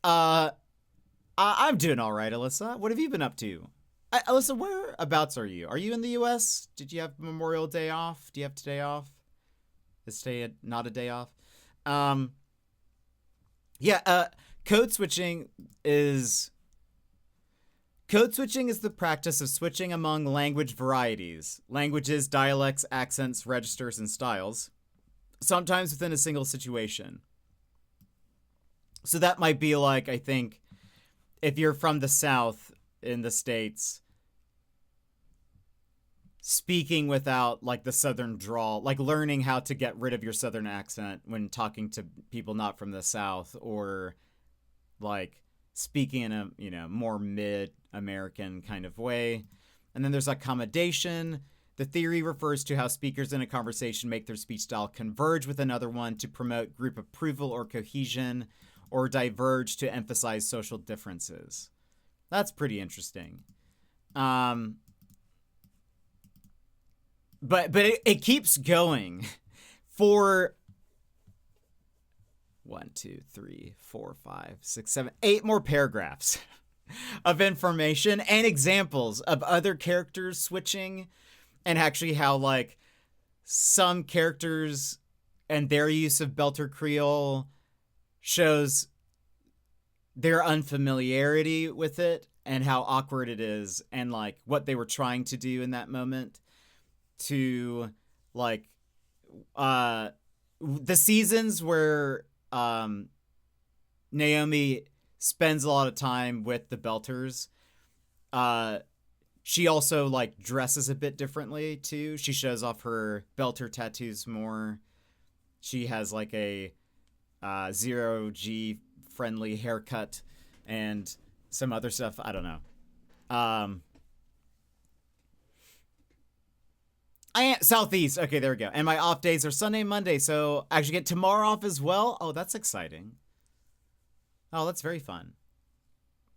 I'm doing all right, Alyssa. What have you been up to? Alyssa, whereabouts are you? Are you in the U.S.? Did you have Memorial Day off? Do you have today off? Is today not a day off? Code switching is the practice of switching among language varieties, languages, dialects, accents, registers, and styles, sometimes within a single situation. So that might be like, I think, if you're from the South in the States, speaking without like the Southern drawl, like learning how to get rid of your Southern accent when talking to people not from the South, or like speaking in a, more mid-American kind of way. And then there's accommodation. The theory refers to how speakers in a conversation make their speech style converge with another one to promote group approval or cohesion, or diverge to emphasize social differences. That's pretty interesting. But it keeps going for 1, 2, 3, 4, 5, 6, 7, 8 more paragraphs of information and examples of other characters switching, and actually how like some characters and their use of Belter Creole shows their unfamiliarity with it and how awkward it is, and like what they were trying to do in that moment to like the seasons where Naomi spends a lot of time with the Belters. She also like dresses a bit differently too. She shows off her Belter tattoos more. She has like a 0G friendly haircut and some other stuff. I don't know. I am Southeast. Okay, there we go. And my off days are Sunday and Monday, so I actually get tomorrow off as well. Oh, that's exciting. Oh, that's very fun.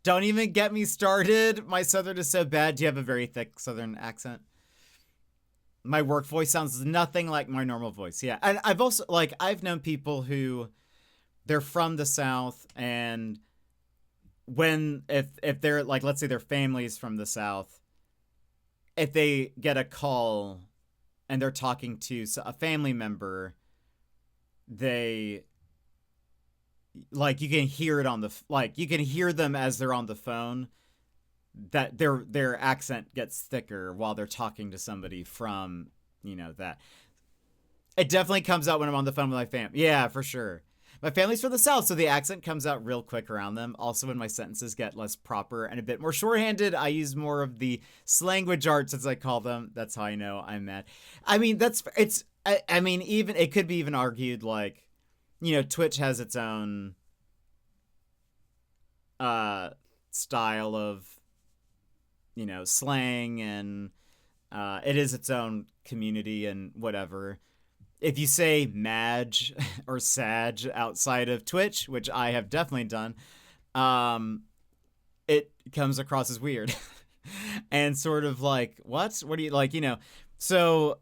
Don't even get me started. My Southern is so bad. Do you have a very thick Southern accent? My work voice sounds nothing like my normal voice. Yeah. And I've also, like, I've known people who they're from the South, and when, if they're, like, let's say their family's from the South, if they get a call and they're talking to a family member, they, like, you can hear it on the, like, you can hear them as they're on the phone, that their accent gets thicker while they're talking to somebody from, you know, that. It definitely comes out when I'm on the phone with my fam. Yeah, for sure. My family's from the South, so the accent comes out real quick around them. Also, when my sentences get less proper and a bit more shorthanded, I use more of the slanguage arts, as I call them. That's how I know I'm mad. I mean, I mean, even, it could be even argued, like, you know, Twitch has its own style of, you know, slang, and it is its own community and whatever. If you say Madge or Sag outside of Twitch, which I have definitely done, it comes across as weird. And sort of like, what do you, like, you know? So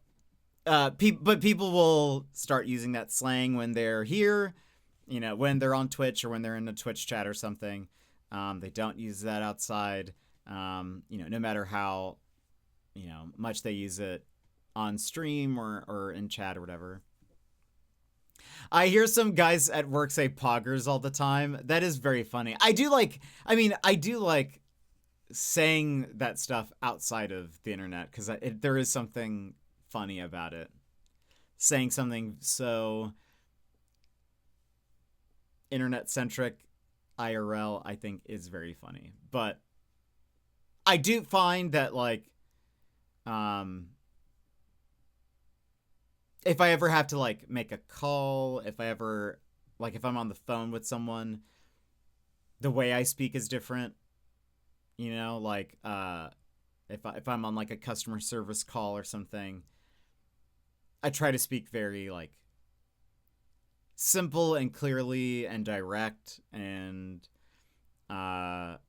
but people will start using that slang when they're here, you know, when they're on Twitch or when they're in a Twitch chat or something. They don't use that outside, you know, no matter how, you know, much they use it on stream or in chat or whatever. I hear some guys at work say poggers all the time. That is very funny. I do like saying that stuff outside of the internet, because there is something funny about it. Saying something so internet centric IRL, I think, is very funny. But I do find that, like, if I ever have to, like, make a call, if I'm on the phone with someone, the way I speak is different. You know, like, if I'm on, like, a customer service call or something, I try to speak very, like, simple and clearly and direct, and but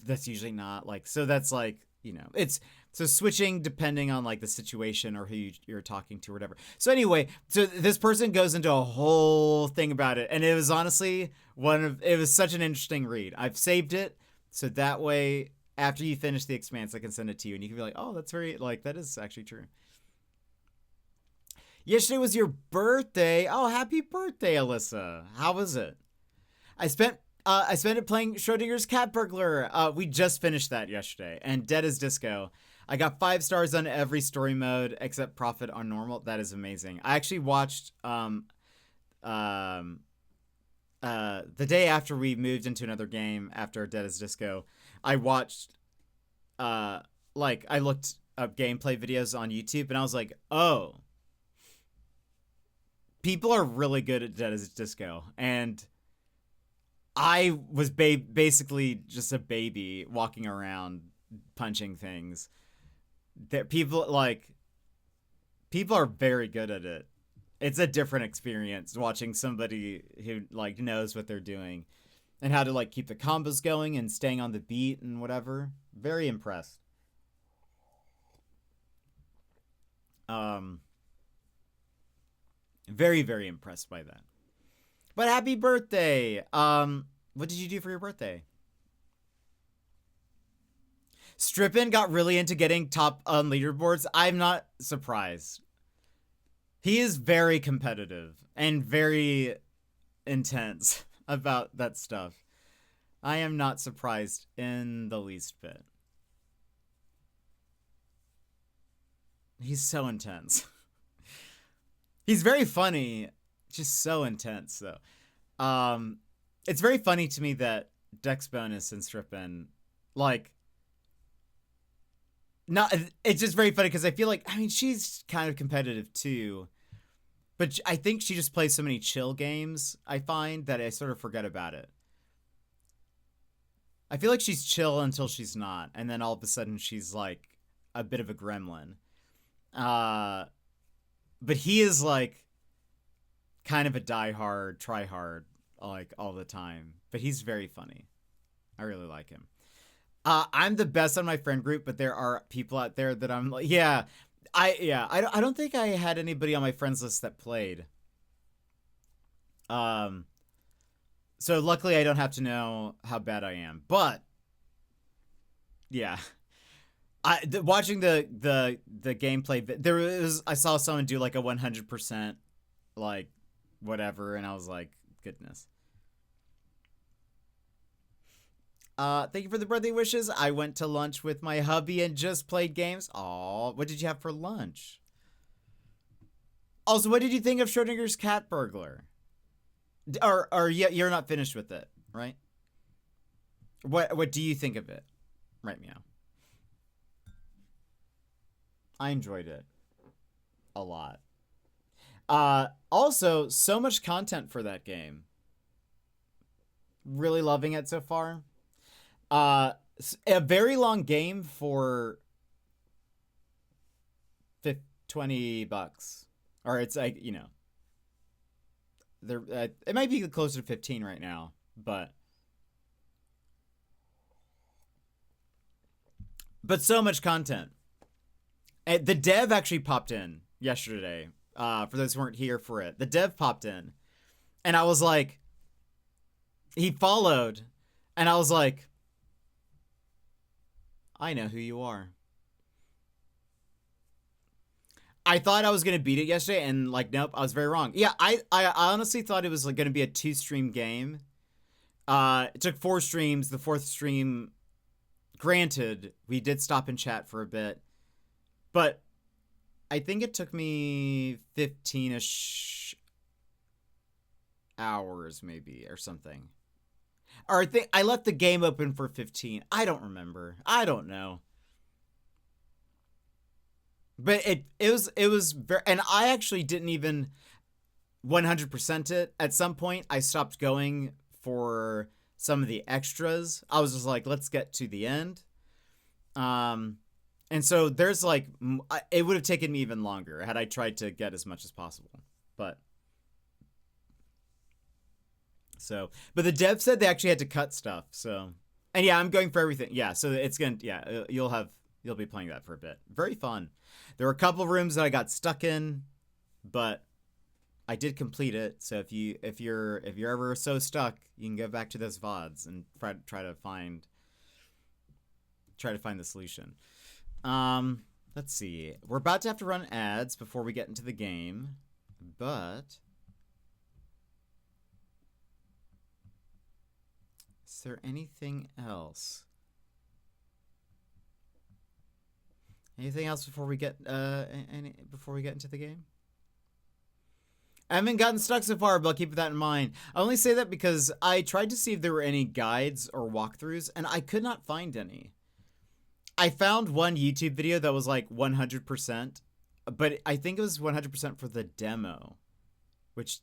that's usually not, like, so that's, like, you know, it's, so switching depending on, like, the situation or who you're talking to or whatever. So anyway, so this person goes into a whole thing about it, and it was honestly it was such an interesting read. I've saved it, so that way after you finish The Expanse, I can send it to you, and you can be like, oh, that's very, like, that is actually true. Yesterday was your birthday. Oh, happy birthday, Alyssa. How was it? I spent it playing Schrodinger's Cat Burglar. We just finished that yesterday. And Dead as Disco. I got 5 stars on every story mode except Profit on normal. That is amazing. I actually watched the day after we moved into another game after Dead as Disco. I watched like, I looked up gameplay videos on YouTube, and I was like, oh, people are really good at Dead as Disco, and I was basically just a baby walking around punching things. That people are very good at it. It's a different experience watching somebody who, like, knows what they're doing and how to, like, keep the combos going and staying on the beat and whatever. Very impressed. Very, very impressed by that. But happy birthday. What did you do for your birthday? Strippin got really into getting top on leaderboards. I'm not surprised. He is very competitive and very intense about that stuff. I am not surprised in the least bit. He's so intense. He's very funny, just so intense, though. It's very funny to me that Dex Bonus and Strippin, like, not, it's just very funny because I feel like, I mean, she's kind of competitive too, but I think she just plays so many chill games, I find, that I sort of forget about it. I feel like she's chill until she's not, and then all of a sudden she's, like, a bit of a gremlin. But he is, like, kind of a die-hard, try-hard, like, all the time. But he's very funny. I really like him. I'm the best on my friend group, but there are people out there that I'm like, yeah, I don't think I had anybody on my friends list that played. So luckily I don't have to know how bad I am, but yeah. Watching the gameplay, I saw someone do like a 100% like whatever, and I was like, goodness. Thank you for the birthday wishes. I went to lunch with my hubby and just played games. Aw, what did you have for lunch? Also, what did you think of Schrodinger's cat burglar? Or you're not finished with it, right? What do you think of it? Right, meow. I enjoyed it a lot. Also, so much content for that game. Really loving it so far. A very long game for $20, or it's like, you know, there it might be closer to 15 right now, but so much content. And the dev actually popped in yesterday. For those who weren't here for it, the dev popped in, and I was like, he followed, and I was like, I know who you are. I thought I was gonna beat it yesterday, and like, nope, I was very wrong. Yeah, I honestly thought it was like gonna be a 2-stream game. It took 4 streams. The 4th stream, granted, we did stop and chat for a bit, but I think it took me 15-ish hours, maybe, or something. Or I think I left the game open for 15. I don't remember. I don't know. But it was very, and I actually didn't even 100% it. At some point, I stopped going for some of the extras. I was just like, let's get to the end. And so there's like, it would have taken me even longer had I tried to get as much as possible. But the dev said they actually had to cut stuff. So, and yeah, I'm going for everything. Yeah, so it's gonna, yeah, you'll be playing that for a bit. Very fun. There were a couple of rooms that I got stuck in, but I did complete it. So if you're ever so stuck, you can go back to those VODs and try to find the solution. Let's see. We're about to have to run ads before we get into the game, but is there anything else? Anything else before we get into the game? I haven't gotten stuck so far, but I'll keep that in mind. I only say that because I tried to see if there were any guides or walkthroughs, and I could not find any. I found one YouTube video that was like 100%, but I think it was 100% for the demo, which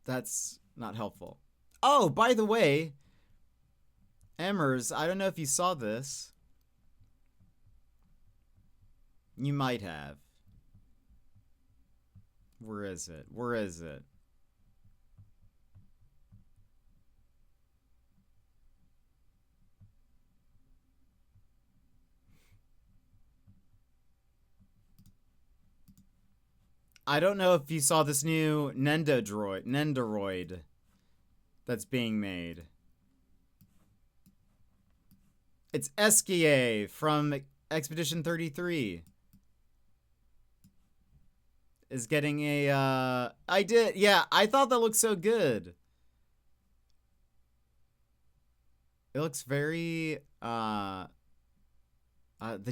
that's not helpful. Oh, by the way, Emmers, I don't know if you saw this. You might have. Where is it? Where is it? I don't know if you saw this new Nendoroid that's being made. It's Eskia from Expedition 33. Is getting a, yeah, I thought that looked so good. It looks very, the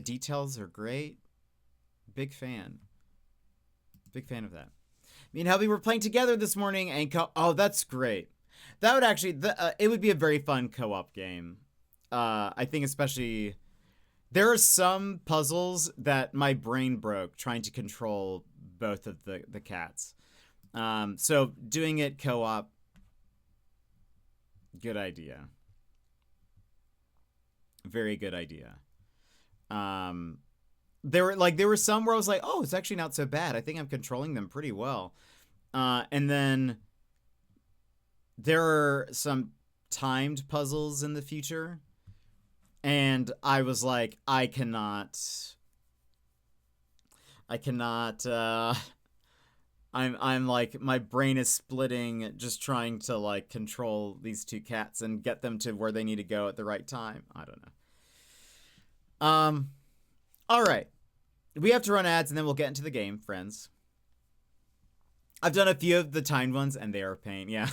details are great. Big fan. Big fan of that. Me and hubby were playing together this morning and oh, that's great. That would actually, it would be a very fun co-op game. I think especially, there are some puzzles that my brain broke trying to control both of the cats. So doing it co-op, good idea. Very good idea. There were some where I was like, oh, it's actually not so bad. I think I'm controlling them pretty well. And then there are some timed puzzles in the future. And I was like, I cannot, I'm like, my brain is splitting just trying to like control these two cats and get them to where they need to go at the right time. I don't know. All right. We have to run ads and then we'll get into the game, friends. I've done a few of the timed ones and they are a pain. Yeah.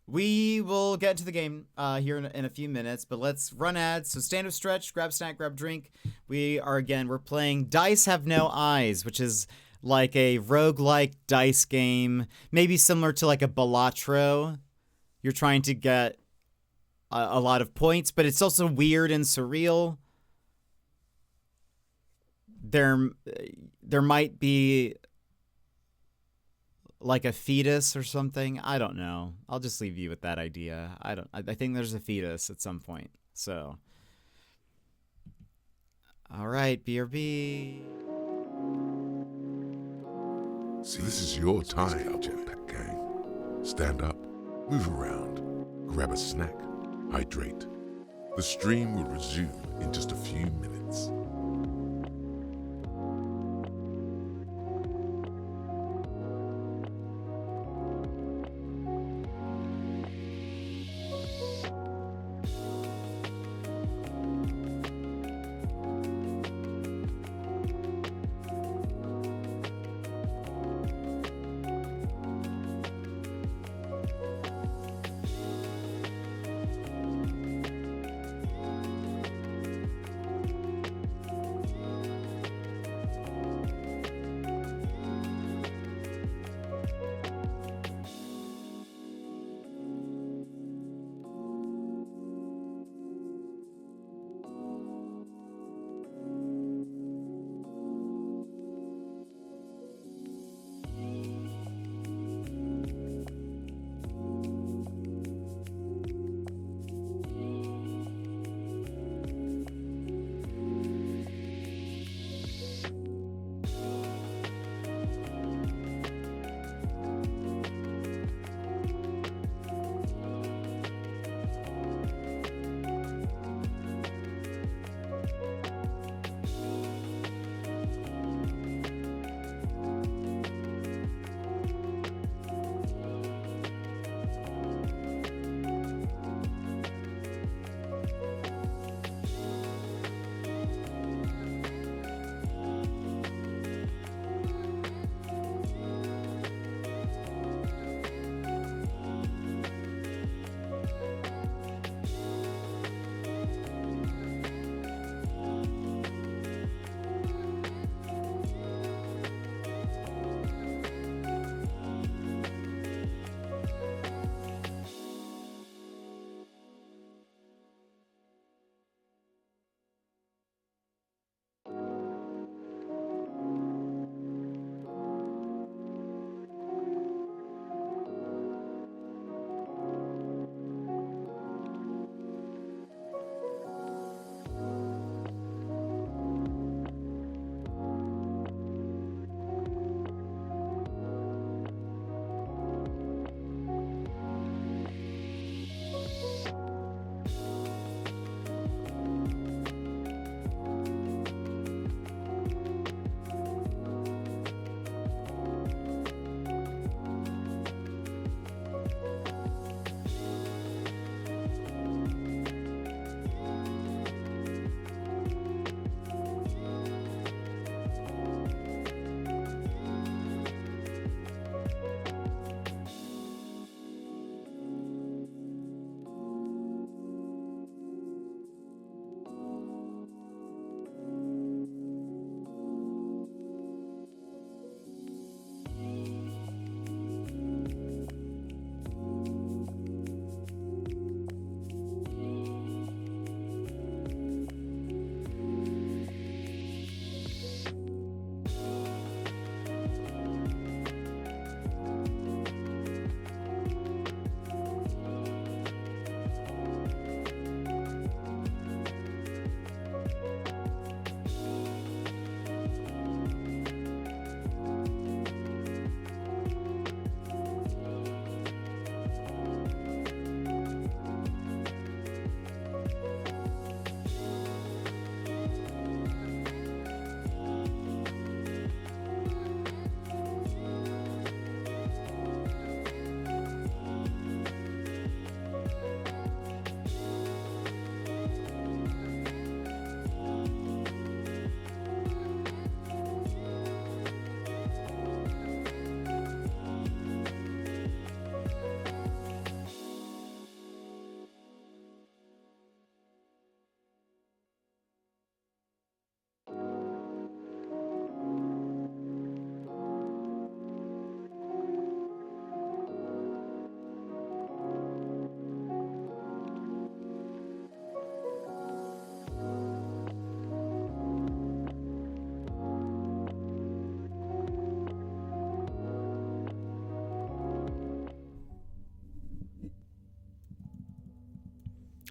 We will get to the game here in a few minutes, but let's run ads. So stand up, stretch, grab snack, grab drink. We're playing Dice Have No Eyes, which is like a roguelike dice game, maybe similar to like a Balatro. You're trying to get a lot of points, but it's also weird and surreal. There might be like a fetus or something. I don't know. I'll just leave you with that idea. I think there's a fetus at some point. So, all right, BRB. See, this is your time, Jetpack Gang. Stand up, move around, grab a snack, hydrate. The stream will resume in just a few minutes.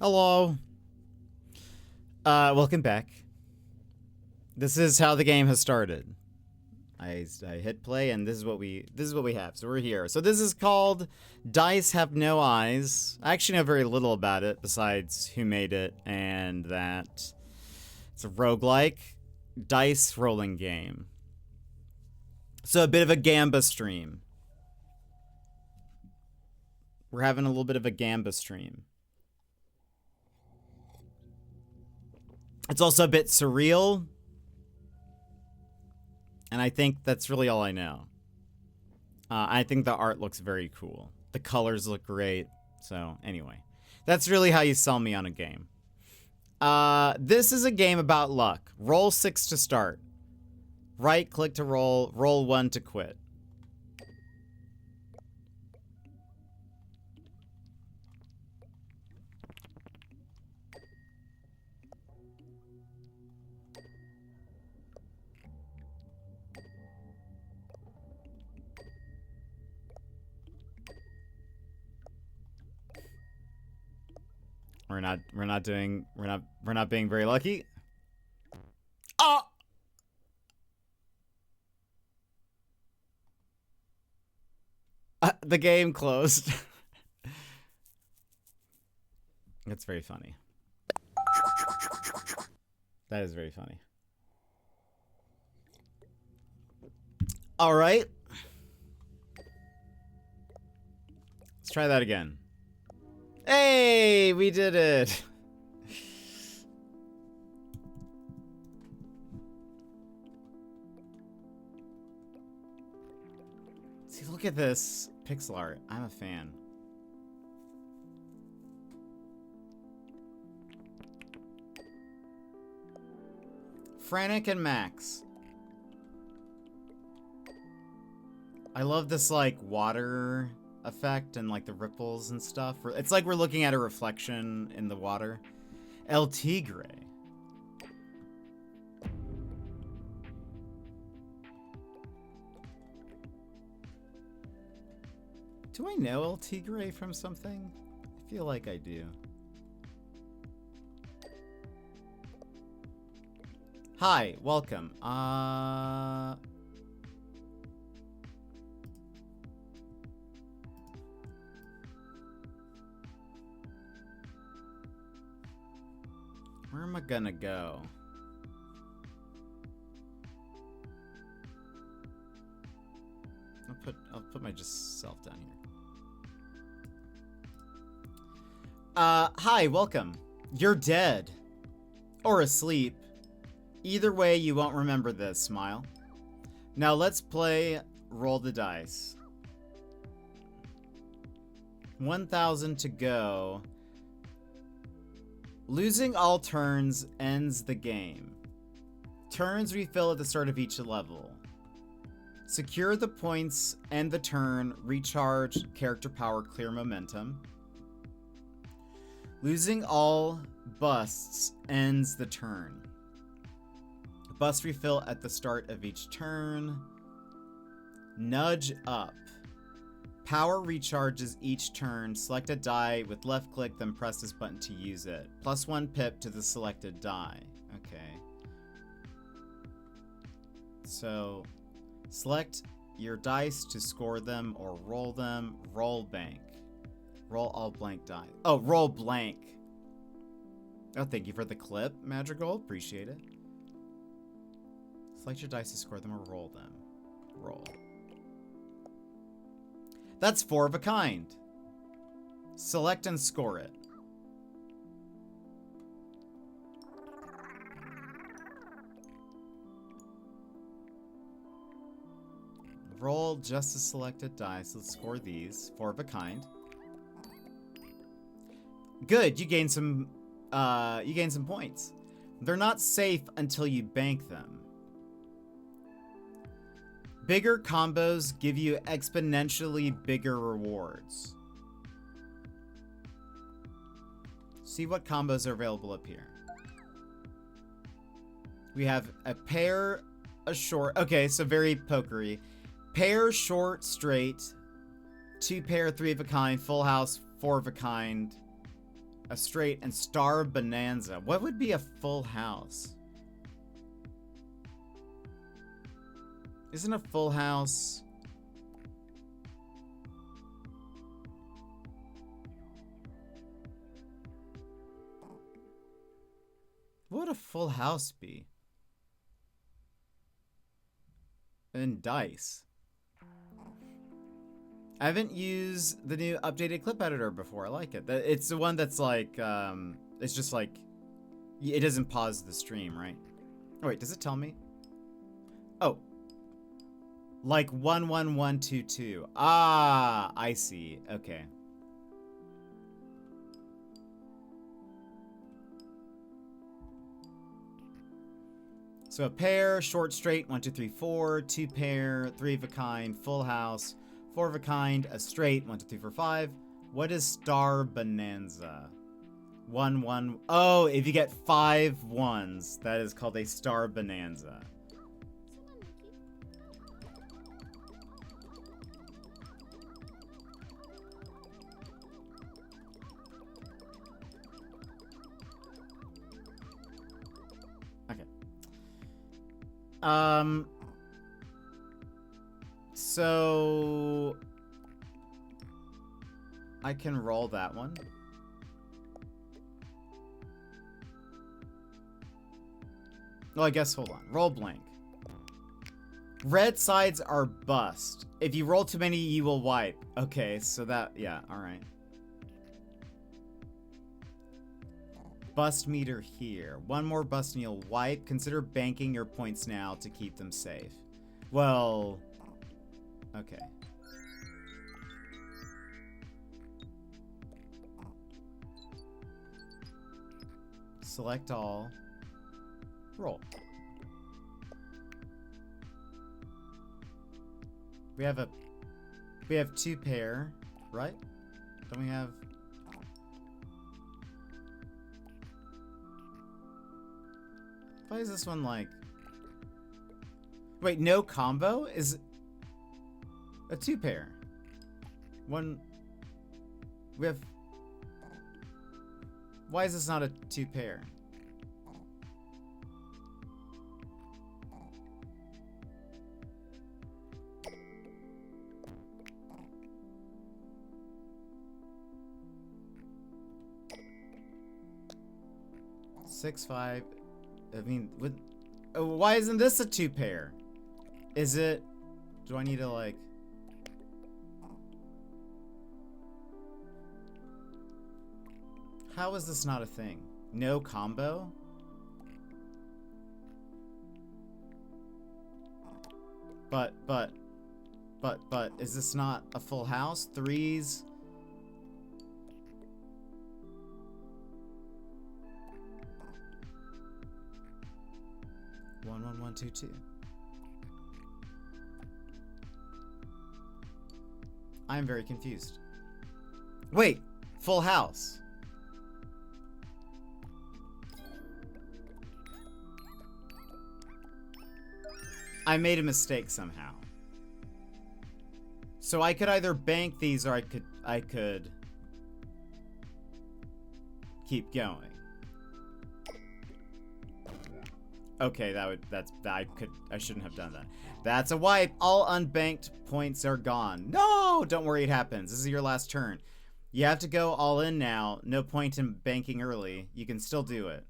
Hello. Welcome back. This is how the game has started. I hit play and this is what we have. So we're here. So this is called Dice Have No Eyes. I actually know very little about it besides who made it and that it's a roguelike dice rolling game. So a bit of a Gamba stream. We're having a little bit of a Gamba stream. It's also a bit surreal. And I think that's really all I know. I think the art looks very cool. The colors look great. So anyway, that's really how you sell me on a game. This is a game about luck. Roll 6 to start. Right click to roll. Roll 1 to quit. We're not being very lucky. Oh! The game closed. That's very funny. That is very funny. All right. Let's try that again. Hey, we did it. See, look at this pixel art. I'm a fan. Frantic and Max. I love this, like, water effect and, like, the ripples and stuff. It's like we're looking at a reflection in the water. El Tigre. Do I know El Tigre from something? I feel like I do. Hi, welcome. Where am I gonna go? I'll put my just self down here. Hi, welcome. You're dead. Or asleep. Either way, you won't remember this, smile. Now let's play Roll the Dice. 1,000 to go. Losing all turns ends the game. Turns refill at the start of each level. Secure the points, end the turn, recharge, character power, clear momentum. Losing all busts ends the turn. Bust refill at the start of each turn. Nudge up. Power recharges each turn. Select a die with left click, then press this button to use it. +1 pip to the selected die. Okay. So, select your dice to score them or roll them. Roll bank. Roll all blank die. Oh, roll blank. Oh, thank you for the clip, Madrigal. Appreciate it. Select your dice to score them or roll them. Roll. That's 4 of a kind. Select and score it. Roll just a selected dice. Let's score these. 4 of a kind. Good, you gain some points. They're not safe until you bank them. Bigger combos give you exponentially bigger rewards. See what combos are available up here. We have a pair, a short. Okay, so very pokery. Pair, short, straight. 2 pair, 3 of a kind. Full house, 4 of a kind. a straight, and star bonanza. What would be a full house? Isn't a full house... What would a full house be? And dice. I haven't used the new updated clip editor before. I like it. It's the one that's like, it's just like, it doesn't pause the stream, right? Oh wait, does it tell me? Oh. Like 11122. Ah, I see. Okay. So a pair, short, straight, 1, 2, 3, 4, 2 pair, 3 of a kind, full house, 4 of a kind, a straight, 1, 2, 3, 4, 5. What is star bonanza? 1, 1. Oh, if you get 5 ones, that is called a star bonanza. So I can roll that one. Well, I guess, hold on. Roll blank. Red sides are bust. If you roll too many, you will wipe. Okay, so that, yeah, alright. Bust meter here. One more bust and you'll wipe. Consider banking your points now to keep them safe. Well, okay. Select all. Roll. We have 2 pair, right? Don't we have... Why is this one like... Wait, no combo? Is a 2 pair. One... We have... Why is this not a 2 pair? Six, 5... I mean, why isn't this a 2 pair? Is it... Do I need to, like... How is this not a thing? No combo? But, is this not a full house? 3s... 1, 1, 1, 2, 2. I'm very confused. Wait, full house. I made a mistake somehow. So I could either bank these or I could keep going. Okay, I shouldn't have done that. That's a wipe. All unbanked points are gone. No, don't worry, it happens. This is your last turn. You have to go all in now. No point in banking early. You can still do it.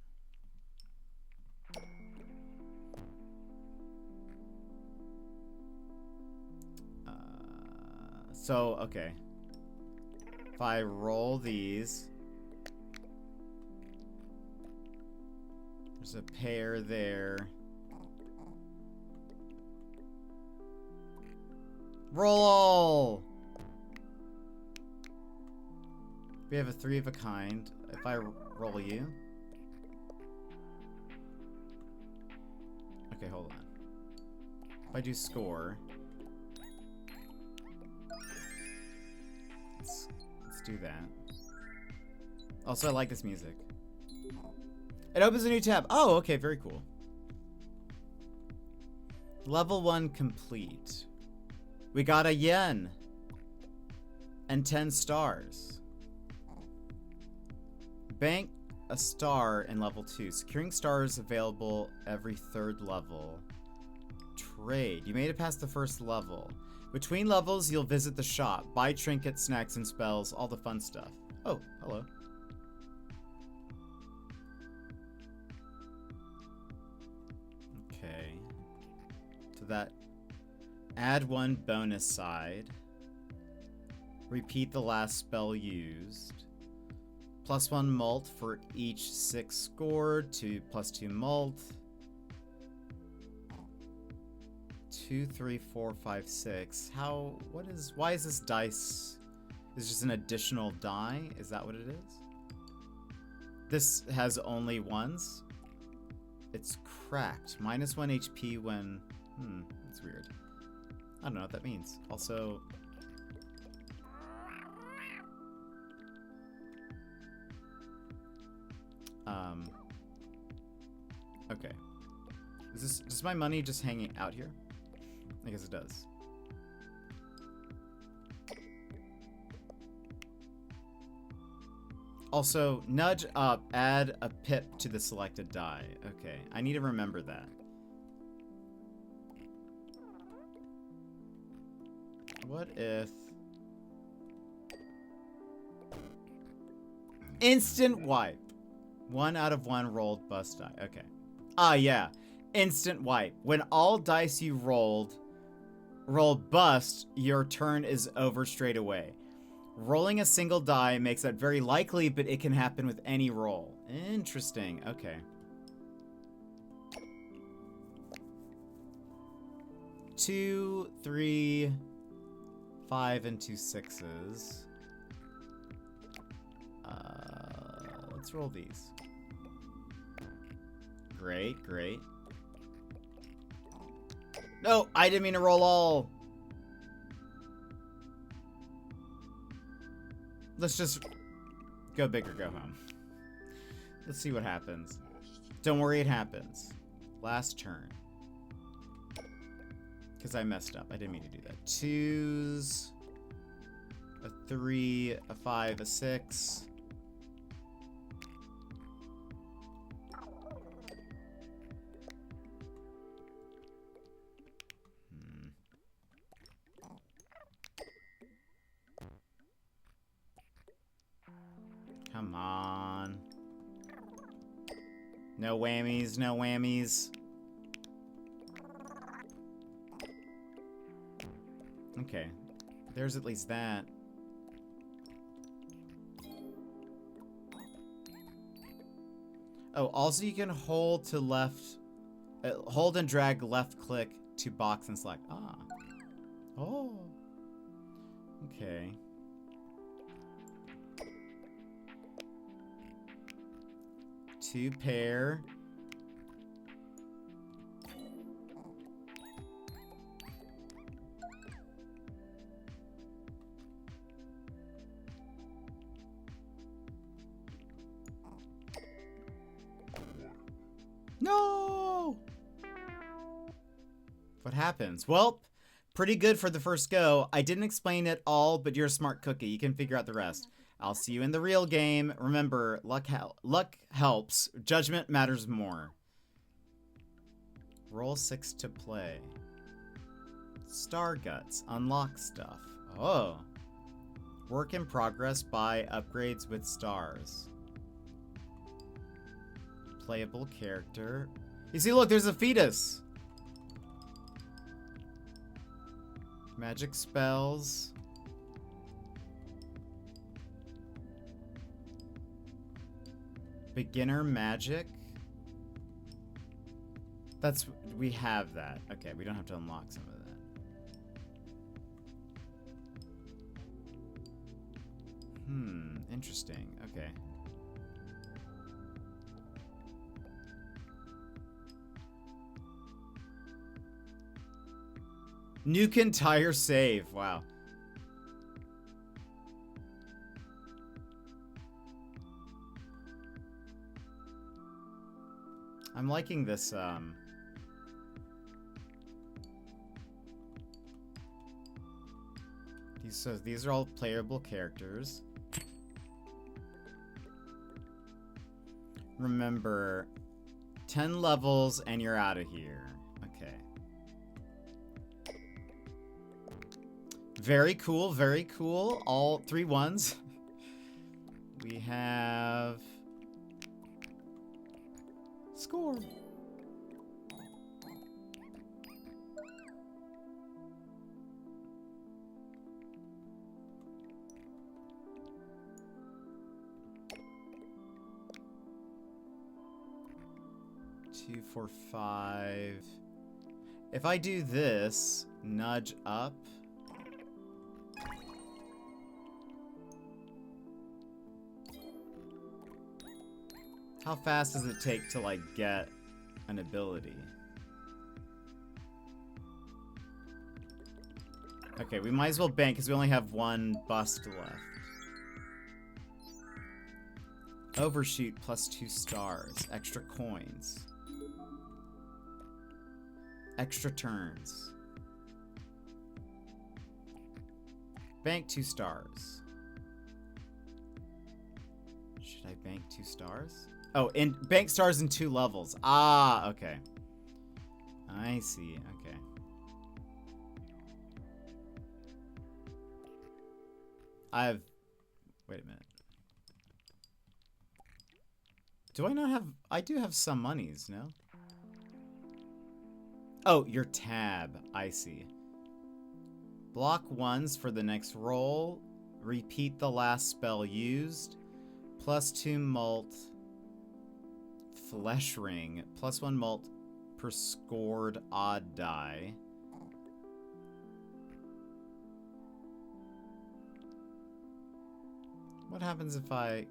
So, okay. If I roll these... There's a pair there. Roll! We have a 3 of a kind. If I roll you... Okay, hold on. If I do score... Let's do that. Also, I like this music. It opens a new tab. Oh, okay, very cool. Level 1 complete. We got a yen. And 10 stars. Bank a star in level 2. Securing stars available every 3rd level. Trade. You made it past the 1st level. Between levels, you'll visit the shop. Buy trinkets, snacks, and spells. All the fun stuff. Oh, hello. Okay. To that. Add 1 bonus side. Repeat the last spell used. +1 mult for each 6 scored. +2 mult. 2, 3, 4, 5, 6. Why is this dice? Is just an additional die? Is that what it is? This has only ones? It's cracked. -1 HP when... that's weird. I don't know what that means. Also... okay. Is my money just hanging out here? I guess it does. Also, nudge up, add a pip to the selected die. Okay, I need to remember that. What if... instant wipe. 1 out of 1 rolled bust die. Okay. Ah, yeah. Instant wipe. When all dice you roll bust, your turn is over straight away. Rolling a single die makes that very likely, but it can happen with any roll. Interesting. Okay. 2, 3, 5, and 2 6s. Let's roll these. Great, great. No, I didn't mean to roll all. Let's just go big or go home. Let's see what happens. Don't worry, it happens. Last turn. Because I messed up. I didn't mean to do that. 2s. A 3, a 5, a 6. Come on. No whammies, no whammies. Okay. There's at least that. Oh, also you can hold to left... hold and drag left click to box and select. Ah. Oh. Okay. Two pair. No! What happens? Well, pretty good for the first go. I didn't explain it all, but you're a smart cookie. You can figure out the rest. I'll see you in the real game. Remember, luck helps. Judgment matters more. Roll 6 to play. Star Guts. Unlock stuff. Oh. Work in progress. Buy upgrades with stars. Playable character. You see, look, there's a fetus. Magic spells. Beginner magic. We have that. Okay, we don't have to unlock some of that. Interesting. Okay. Nuke entire save. Wow. I'm liking this, these are all playable characters. remember 10 levels and you're out of here. Okay. Very cool, very cool. All 3 ones. We have... Score. Two, 4, 5. If I do this, nudge up. How fast does it take to, like, get an ability? Okay, we might as well bank because we only have 1 bust left. Overshoot plus 2 stars. Extra coins. Extra turns. Bank 2 stars. Should I bank 2 stars? Oh, and bank stars in 2 levels. Ah, okay. I see, okay. Wait a minute. Do I not have... I do have some monies, no? Oh, your tab. I see. Block 1s for the next roll. Repeat the last spell used. Plus 2 mult. Flesh ring. Plus 1 mult per scored odd die. What happens if I...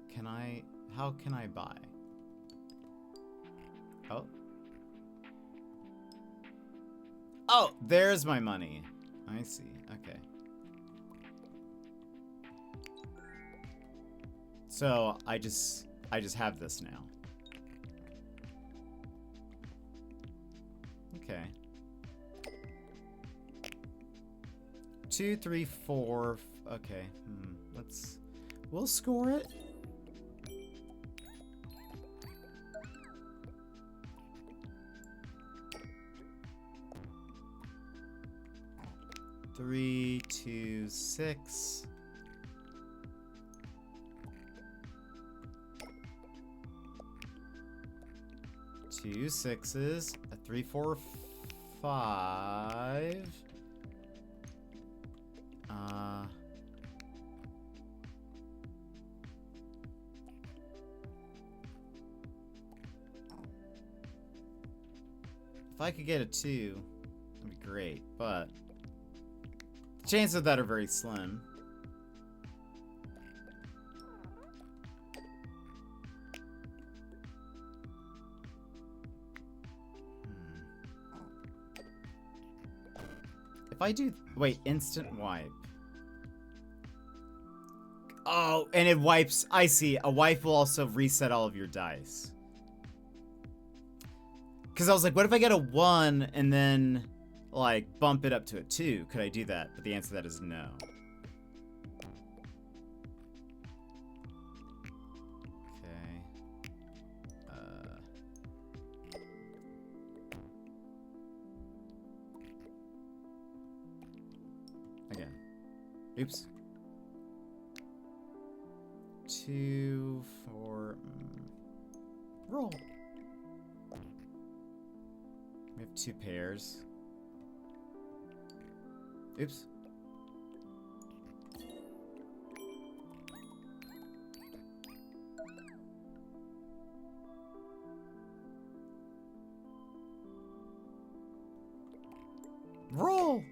How can I buy? Oh. Oh, there's my money. I see. Okay. So, I just have this now. Okay. 2, 3, 4. Okay. We'll score it. Three, 2, 6. Two 6s. A 3, 4, 5. If I could get a 2, that'd be great, but the chances of that are very slim. If I do... Wait, instant wipe. Oh, and it wipes... I see. A wipe will also reset all of your dice. Because I was like, what if I get a 1 and then, like, bump it up to a 2? Could I do that? But the answer to that is no. Again. Oops. 2, 4. Roll. We have 2 pairs. Oops. Roll!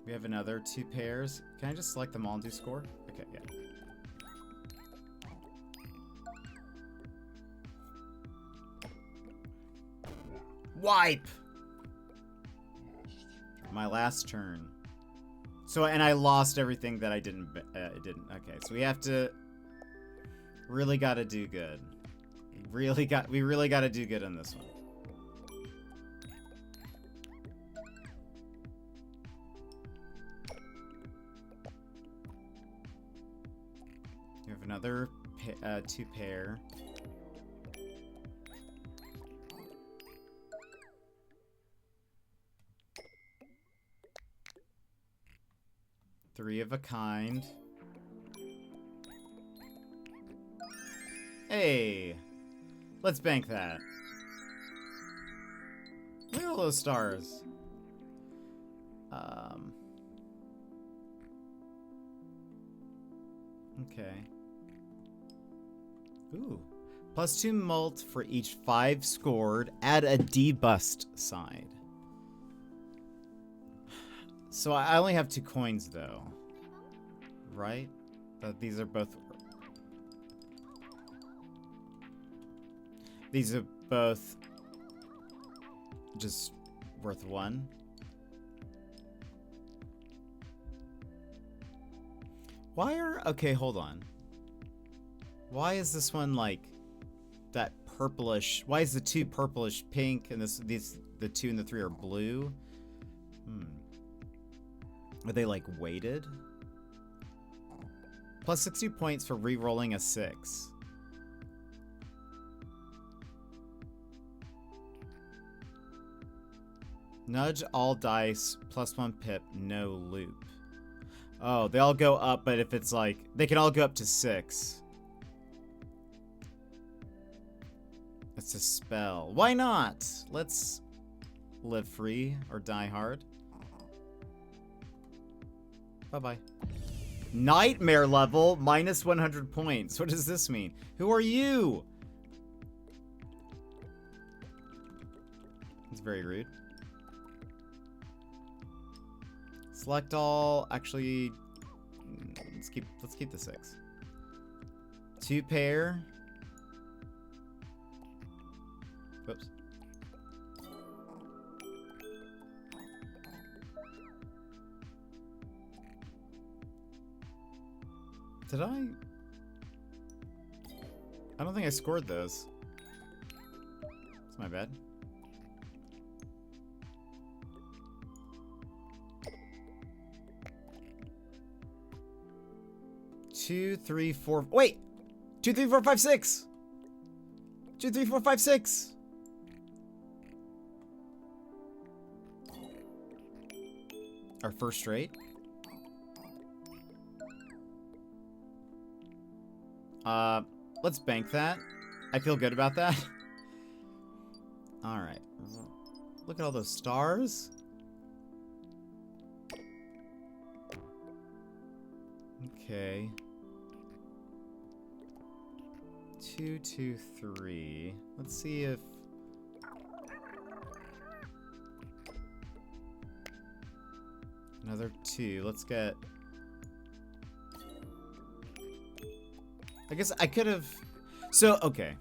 We have another 2 pairs. Can I just select them all and do score? Okay, yeah. Wipe! My last turn. So, and I lost everything that I didn't. Okay, so we have to... Really gotta do good. We really gotta do good on this one. We have another two pair. Three of a kind. Hey, let's bank that. Look at all those stars. Okay. Ooh. +2 mult for each 5 scored. Add a debust side. So I only have 2 coins though. Right? These are both... These are both just worth 1. Why are... Okay, hold on. Why is this one like that purplish... Why is the 2 purplish pink and the 2 and the 3 are blue? Are they like weighted? Plus 60 points for re-rolling a 6. Nudge all dice, +1 pip, no loop. Oh, they all go up, but if it's like... They can all go up to 6. It's a spell. Why not? Let's live free or die hard. Bye-bye. Nightmare level, minus 100 points. What does this mean? Who are you? It's very rude. Select all. Actually, let's keep the 6. 2 pair. Whoops. Did I don't think I scored those. It's my bad. Two, 3, 4. Wait! 2, 3, 4, 5, 6! 2, 3, 4, 5, 6! Our first straight. Let's bank that. I feel good about that. Alright. Look at all those stars. Okay. 2, 2, 3. Let's see if... Another 2. Let's get... I guess I could have... So, okay.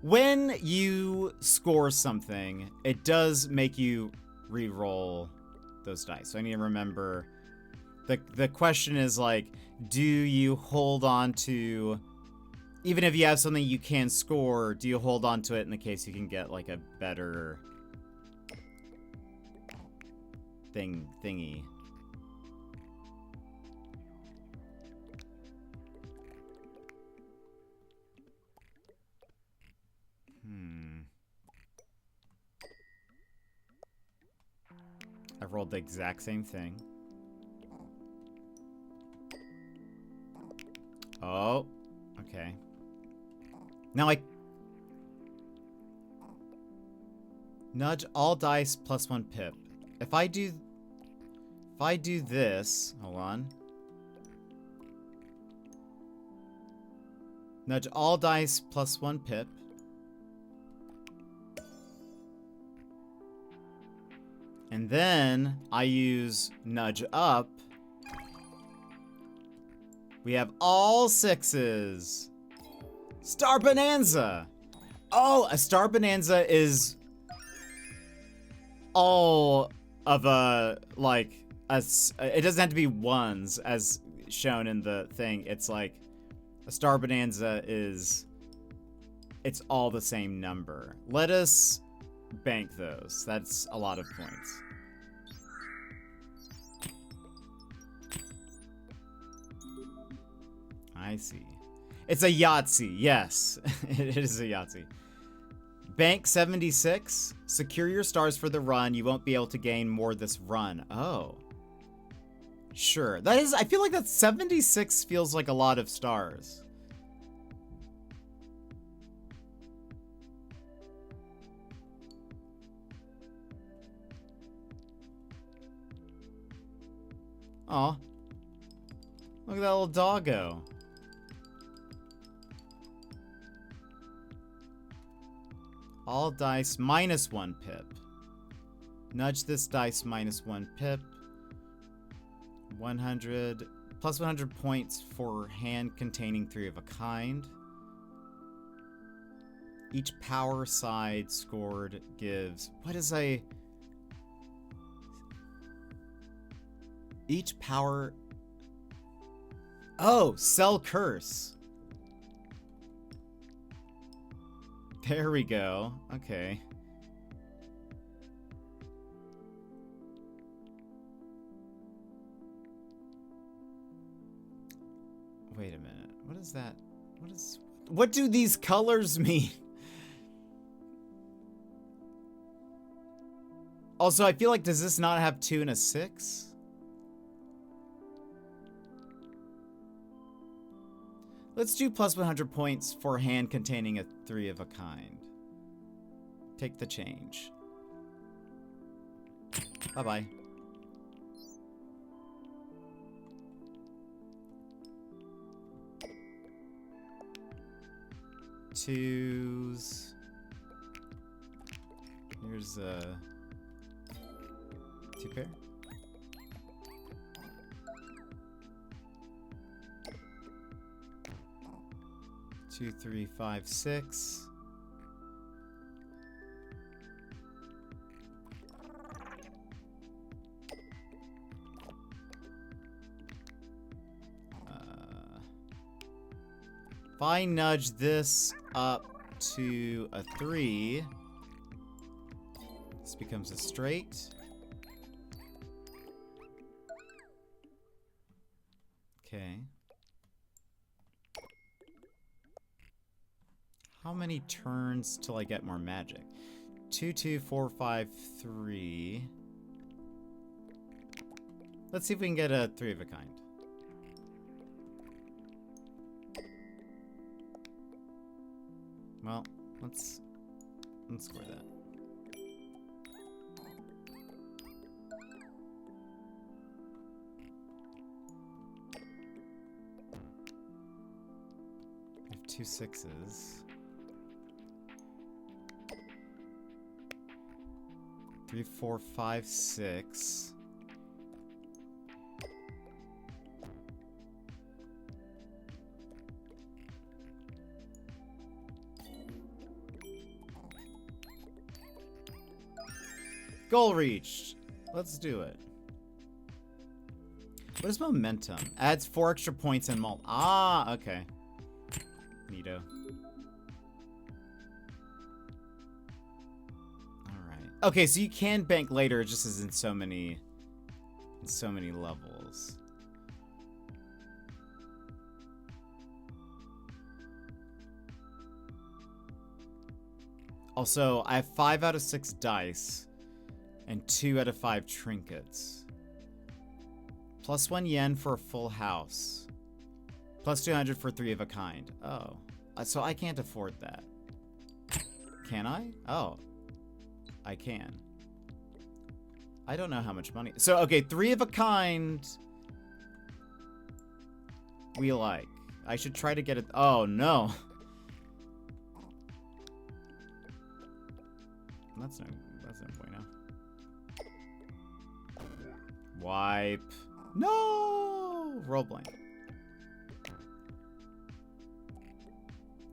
When you score something, it does make you re-roll those dice. So I need to remember... The question is, like, do you hold on to... Even if you have something you can score, do you hold on to it in the case you can get, like, a better... thingy? I've rolled the exact same thing. Oh, okay. Now nudge all dice +1 pip. If I do this, hold on. Nudge all dice +1 pip. And then I use nudge up. We have all 6s. Star Bonanza. Oh, a Star Bonanza is all of a, like, it doesn't have to be 1s as shown in the thing. It's like a Star Bonanza is, it's all the same number. Let us bank those. That's a lot of points. I see. It's a Yahtzee, yes. It is a Yahtzee. Bank 76. Secure your stars for the run. You won't be able to gain more this run. Oh. Sure. That is, I feel like that 76 feels like a lot of stars. Aw. Look at that little doggo. All dice -1 pip. Nudge this dice -1 pip. 100 plus 100 points for hand containing 3 of a kind. Each power side scored gives, what is a, each power, oh, sell curse. There we go. Okay. Wait a minute. What is that? What do these colors mean? Also, I feel like, does this not have 2 and a 6? Let's do plus 100 points for hand containing a 3 of a kind. Take the change. Bye-bye. Twos. Here's a 2 pair. Two, 3, 5, 6. If I nudge this up to a 3, this becomes a straight. Okay. How many turns till I get more magic? 2, 2, 4, 5, 3. Let's see if we can get a 3 of a kind. Well, let's score that. We have 2 6s. 3, 4, 5, 6. Goal reached. Let's do it. What is momentum? Adds 4 extra points and mult. Ah, okay. Neato. Alright. Okay, so you can bank later, it just is in so many levels. Also, I have 5 out of 6 dice and 2 out of 5 trinkets. Plus 1 yen for a full house. Plus 200 for 3 of a kind. Oh. So I can't afford that. Can I? Oh. I can. I don't know how much money. So, okay, 3 of a kind. We like. I should try to get it. Oh, no. That's no bueno. Wipe. No! Roll blank.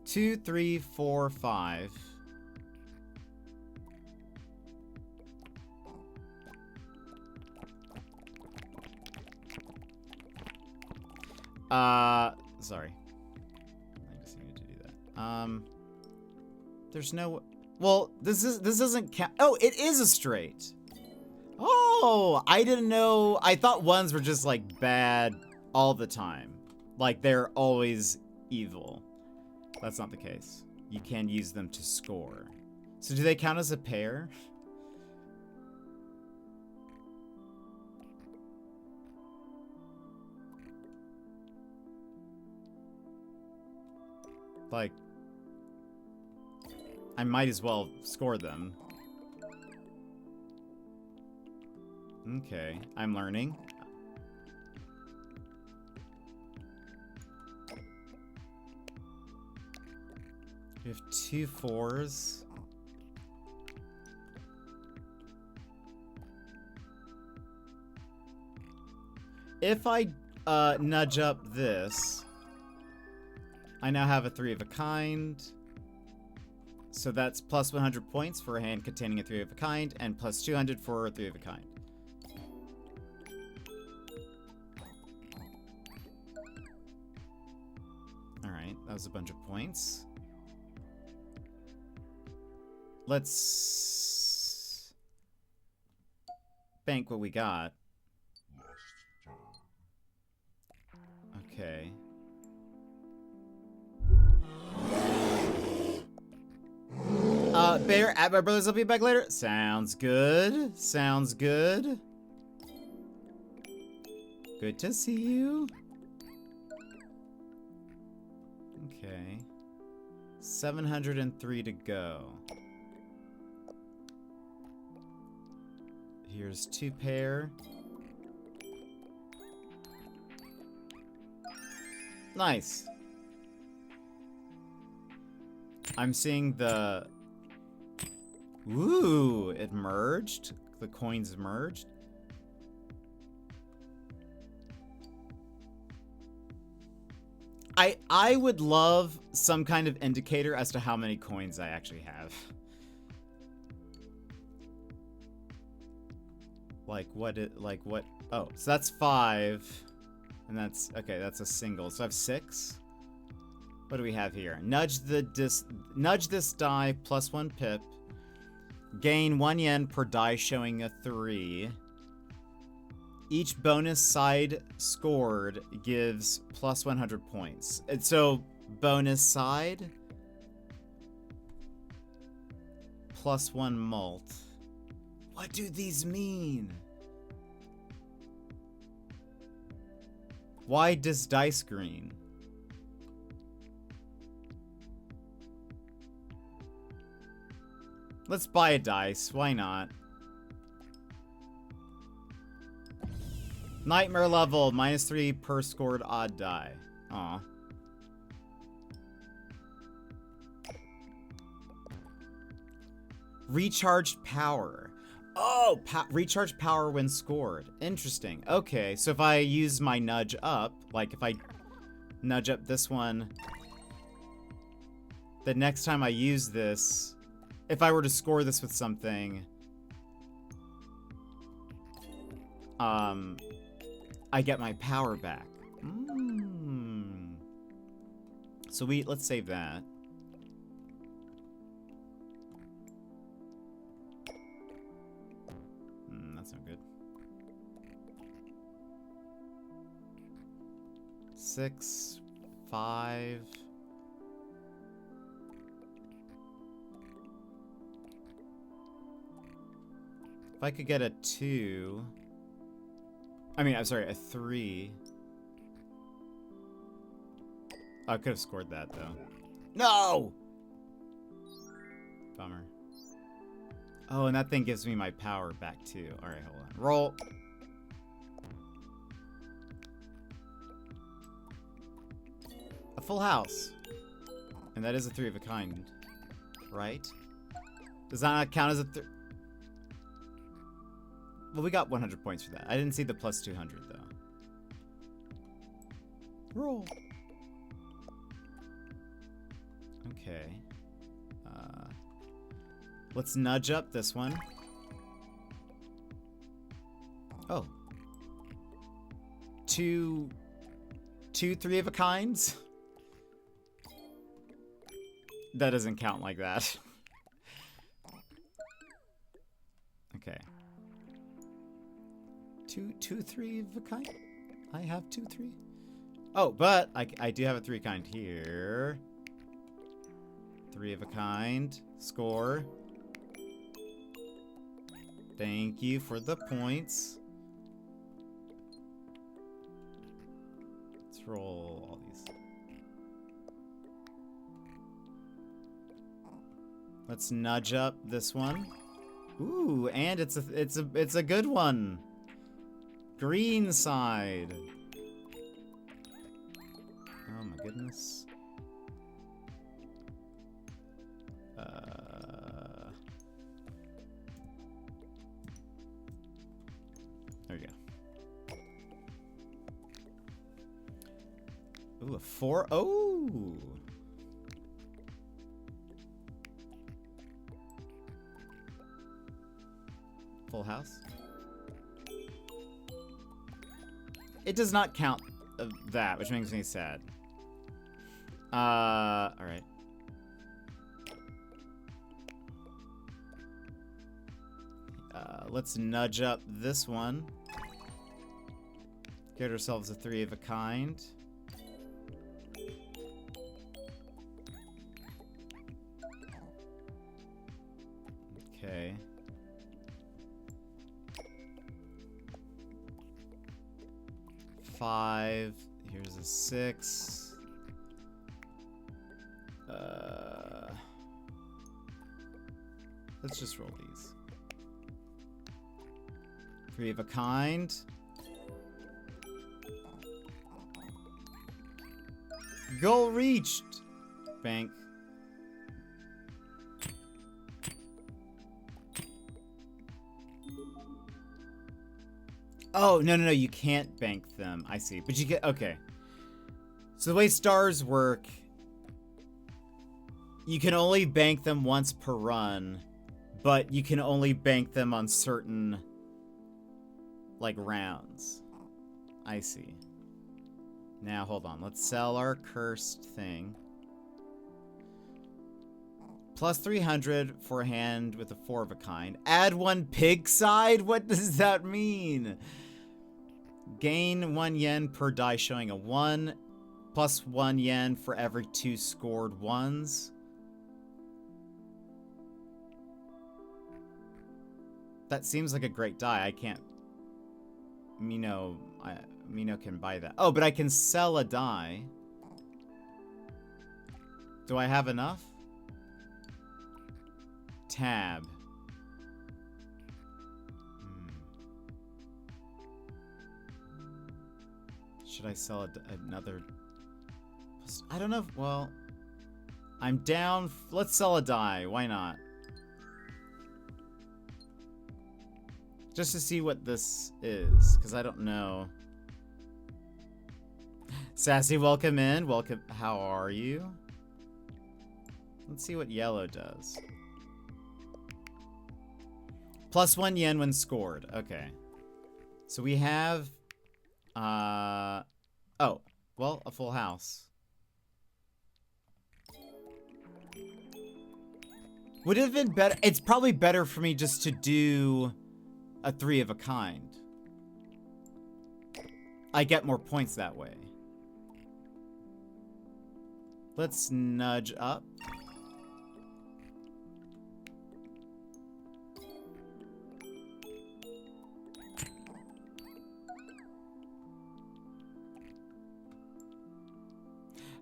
2, 3, 4, 5. Sorry. I just needed to do that. There's no. Well, this doesn't count. Oh, it is a straight. Oh, I didn't know. I thought ones were just like bad all the time. Like they're always evil. That's not the case. You can use them to score. So do they count as a pair? Like, I might as well score them. Okay, I'm learning. We have 2 4s. If I nudge up this, I now have a 3 of a kind. So that's plus 100 points for a hand containing a 3 of a kind, and plus 200 for a 3 of a kind. Alright, that was a bunch of points. Let's bank what we got. Okay. Bear, at my brothers, I'll be back later. Sounds good. Sounds good. Good to see you. Okay. 703 to go. Here's 2 pair. Nice. I'm seeing the... Ooh, it merged. The coins merged. I would love some kind of indicator as to how many coins I actually have. Like what? Oh, so that's 5, and that's okay. That's a single. So I have 6. What do we have here? Nudge this die plus 1 pip. Gain 1 yen per die showing a 3. Each bonus side scored gives plus 100 points. And so bonus side plus 1 mult. What do these mean? Why does dice green? Let's buy a dice. Why not? Nightmare level, -3 per scored odd die. Aw. Recharged power. Oh, recharged power when scored. Interesting. Okay, so if I use my nudge up, like if I nudge up this one, the next time I use this, if I were to score this with something, I get my power back. So let's save that. That's not good. 6, 5. If I could get a 2. I'm sorry, a 3. I could have scored that, though. No! Bummer. Oh, and that thing gives me my power back, too. Alright, hold on. Roll. A full house. And that is a 3 of a kind, right? Does that not count as a 3? Well, we got 100 points for that. I didn't see the plus 200, though. Roll. Okay. Let's nudge up this one. Oh. 2 3 of a kinds? That doesn't count like that. Okay. 2 3 of a kind? I have 2 3. Oh, but I do have a 3 kind here. 3 of a kind. Score. Thank you for the points. Let's roll all these. Let's nudge up this one. Ooh, and it's a good one. Green side. Oh my goodness. There we go. Ooh, a 4. Oh. Full house. It does not count that, which makes me sad. All right. Let's nudge up this one. Get ourselves a 3 of a kind. Okay. Five. Here's a 6. Let's just roll these. 3 of a kind. Goal reached. Bank. Oh, no, you can't bank them. I see. But you get, okay. So the way stars work, you can only bank them once per run, but you can only bank them on certain, like, rounds. I see. Now, hold on. Let's sell our cursed thing. Plus 300 for a hand with a 4 of a kind. Add 1 pig side? What does that mean? Gain 1 yen per die showing a 1. Plus 1 yen for every 2 scored 1s. That seems like a great die. I can't... Mino can buy that. Oh, but I can sell a die. Do I have enough? Tab. Should I sell another? I don't know if, well, I'm down. Let's sell a die. Why not? Just to see what this is, because I don't know. Sassy, welcome in. Welcome. How are you? Let's see what yellow does. Plus 1 yen when scored. Okay. So we have... Oh. Well, a full house. Would it have been better... It's probably better for me just to do a 3 of a kind. I get more points that way. Let's nudge up.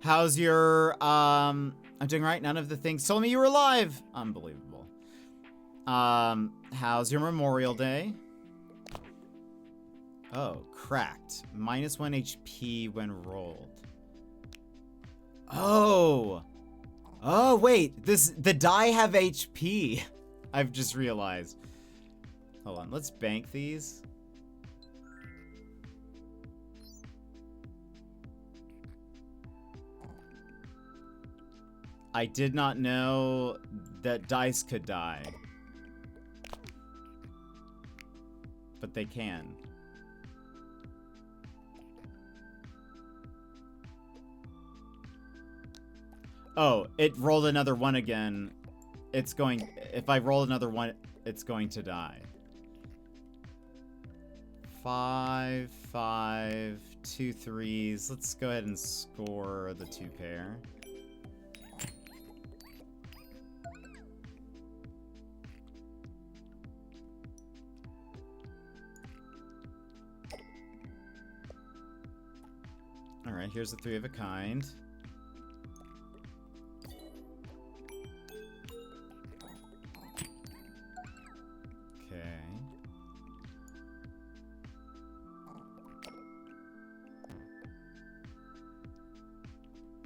How's your, I'm doing right. None of the things told me you were alive. Unbelievable. How's your Memorial Day? Oh, cracked. -1 HP when rolled. Oh. Oh, wait. The die have HP. I've just realized. Hold on. Let's bank these. I did not know that dice could die. But they can. Oh, it rolled another 1 again. It's going... If I roll another 1, it's going to die. 5, 5, 2 3s. Let's go ahead and score the 2 pair. All right, here's the 3 of a kind. Okay.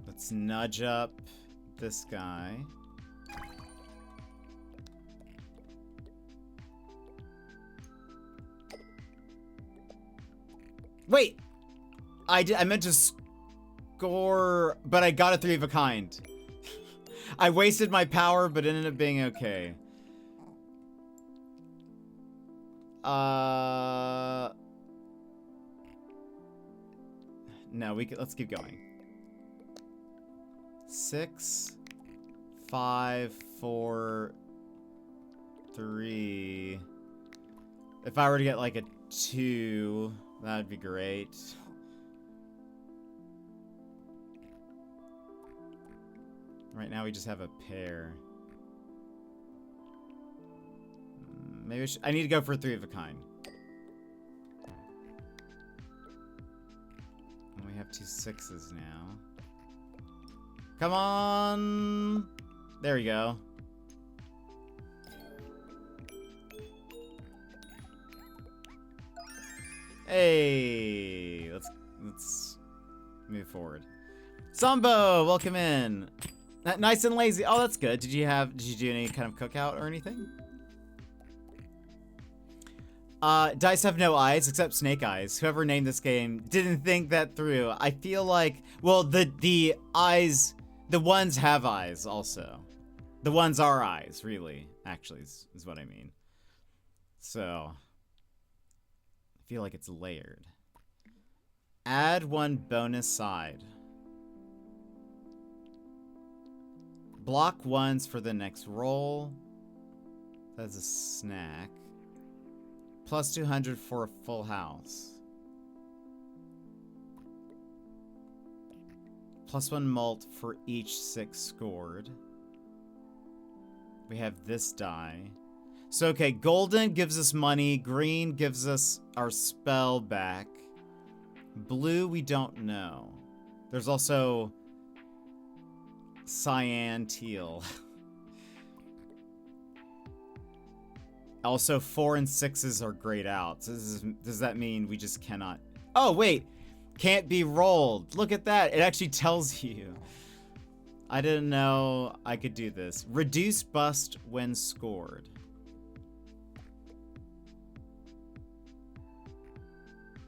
Let's nudge up this guy. Wait! I meant to score, but I got a 3 of a kind. I wasted my power, but it ended up being okay. No, let's keep going. 6, 5, 4, 3. If I were to get like a 2, that'd be great. Right now we just have a pair. Maybe I need to go for a 3 of a kind. And we have 2 6s now. Come on! There we go. Hey! Let's move forward. Sambo, welcome in. Nice and lazy. Oh, that's good. Did you do any kind of cookout or anything? Dice have no eyes except snake eyes. Whoever named this game didn't think that through. I feel like, well, the eyes, the ones have eyes also. The ones are eyes, really, actually, is what I mean. So, I feel like it's layered. Add 1 bonus side. Block 1s for the next roll. That's a snack. Plus 200 for a full house. Plus 1 malt for each 6 scored. We have this die. So, okay, golden gives us money. Green gives us our spell back. Blue, we don't know. There's also cyan teal. Also, 4 and 6s are grayed out. So does that mean we just cannot... Oh, wait! Can't be rolled. Look at that. It actually tells you. I didn't know I could do this. Reduce bust when scored.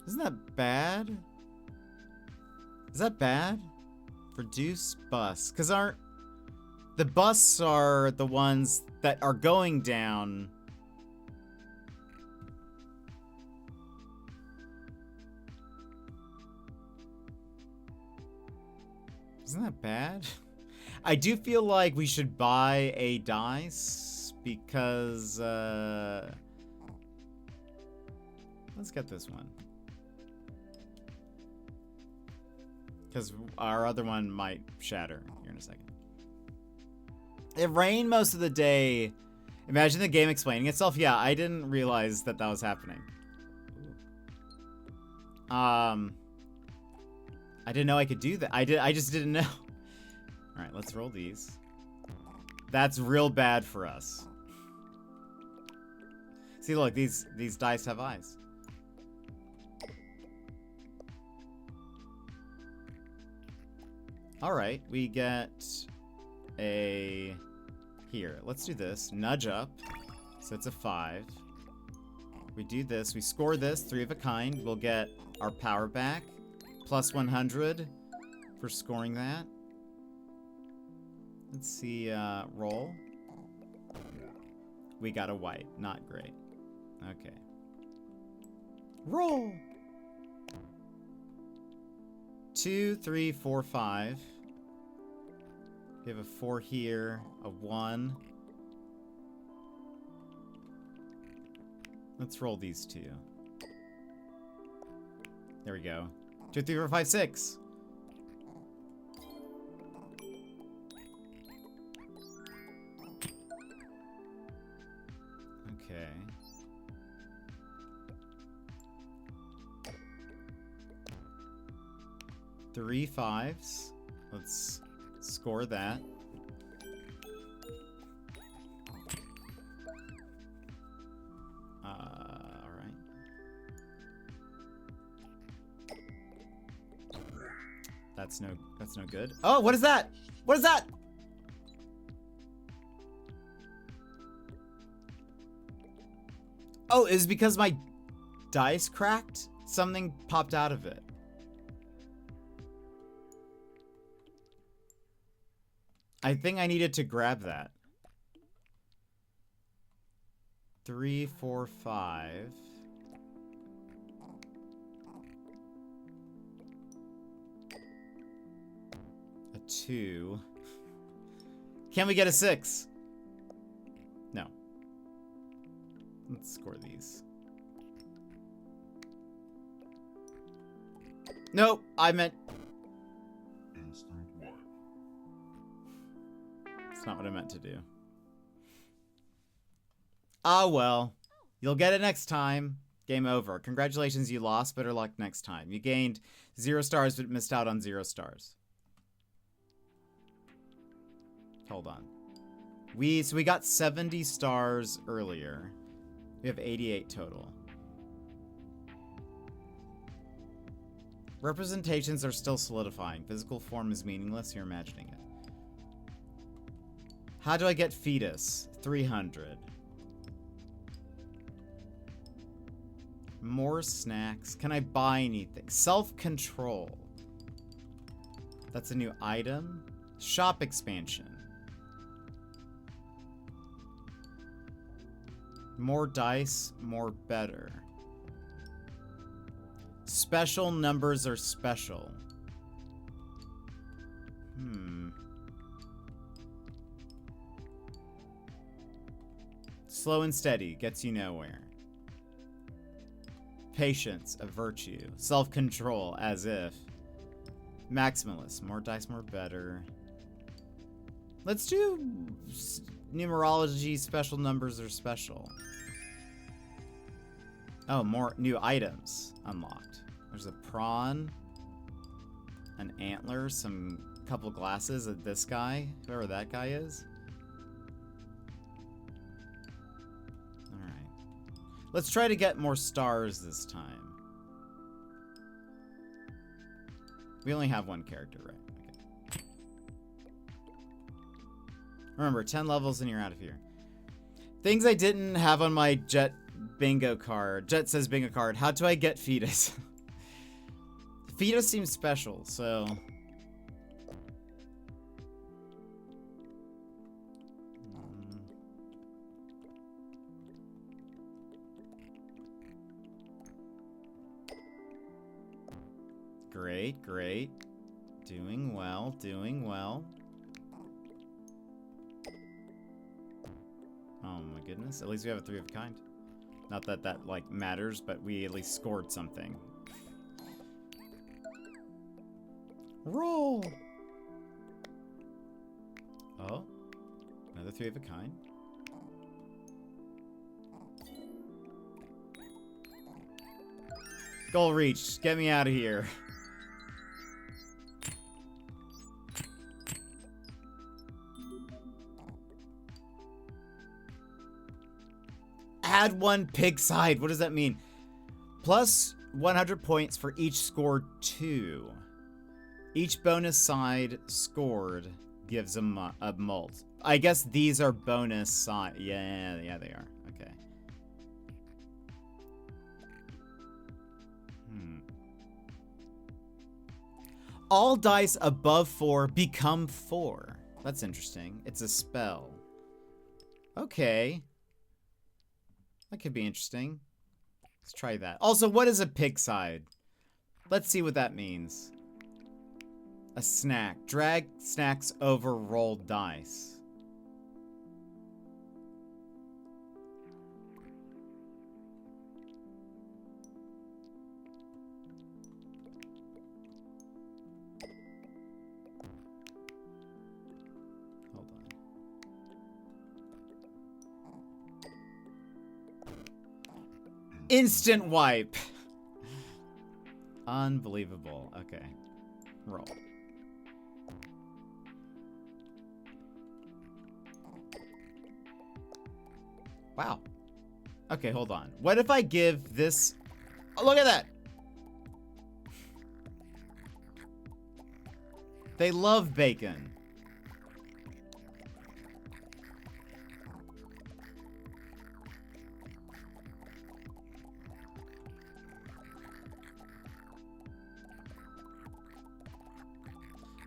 Isn't that bad? Is that bad? Reduce busts. Because the busts are the ones that are going down. Isn't that bad? I do feel like we should buy a dice because let's get this one. Because our other one might shatter here in a second. It rained most of the day. Imagine the game explaining itself. Yeah, I didn't realize that was happening. I didn't know I could do that. I just didn't know. All right, let's roll these. That's real bad for us. See, look, these dice have eyes. All right, we get a... Here, let's do this. Nudge up. So it's a 5. We do this. We score this. 3 of a kind. We'll get our power back. Plus 100 for scoring that. Let's see, roll. We got a white. Not great. Okay. Roll! 2, 3, 4, 5. We have a 4 here, a 1. Let's roll these 2. There we go. 2, 3, 4, 5, 6. Okay. Three 5s. Let's score that. All right. That's no good. Oh, what is that? What is that? Oh, is because my dice cracked? Something popped out of it. I think I needed to grab that. 3, 4, 5. A 2. Can we get a 6? No. Let's score these. Nope, I meant... That's not what I meant to do. Ah, well. You'll get it next time. Game over. Congratulations, you lost. Better luck next time. You gained 0 stars, but missed out on 0 stars. Hold on. So we got 70 stars earlier. We have 88 total. Representations are still solidifying. Physical form is meaningless. You're imagining it. How do I get fetus? 300. More snacks. Can I buy anything? Self-control. That's a new item. Shop expansion. More dice, more better. Special numbers are special. Slow and steady gets you nowhere. Patience, a virtue. Self-control, as if. Maximalist, more dice, more better. Let's do numerology, special numbers are special. Oh, more new items unlocked. There's a prawn, an antler, some couple glasses of this guy, whoever that guy is. Alright. Let's try to get more stars this time. We only have one character, right? Okay. Remember, 10 levels and you're out of here. Things I didn't have on my Jet bingo card. Jet says bingo card. How do I get fetus? Fetus seems special, so... Great, great. Doing well, doing well. Oh my goodness. At least we have a 3 of a kind. Not that that, like, matters, but we at least scored something. Roll! Oh. Another 3 of a kind. Goal reached. Get me out of here. Add 1 pig side. What does that mean? Plus 100 points for each scored 2. Each bonus side scored gives a mult. I guess these are bonus side. Yeah, they are. Okay. All dice above 4 become 4. That's interesting. It's a spell. Okay. That could be interesting. Let's try that. Also, what is a pig side? Let's see what that means. A snack. Drag snacks over rolled dice. Instant wipe. Unbelievable. Okay. Roll. Wow. Okay, hold on. What if I give this... Oh, look at that! They love bacon.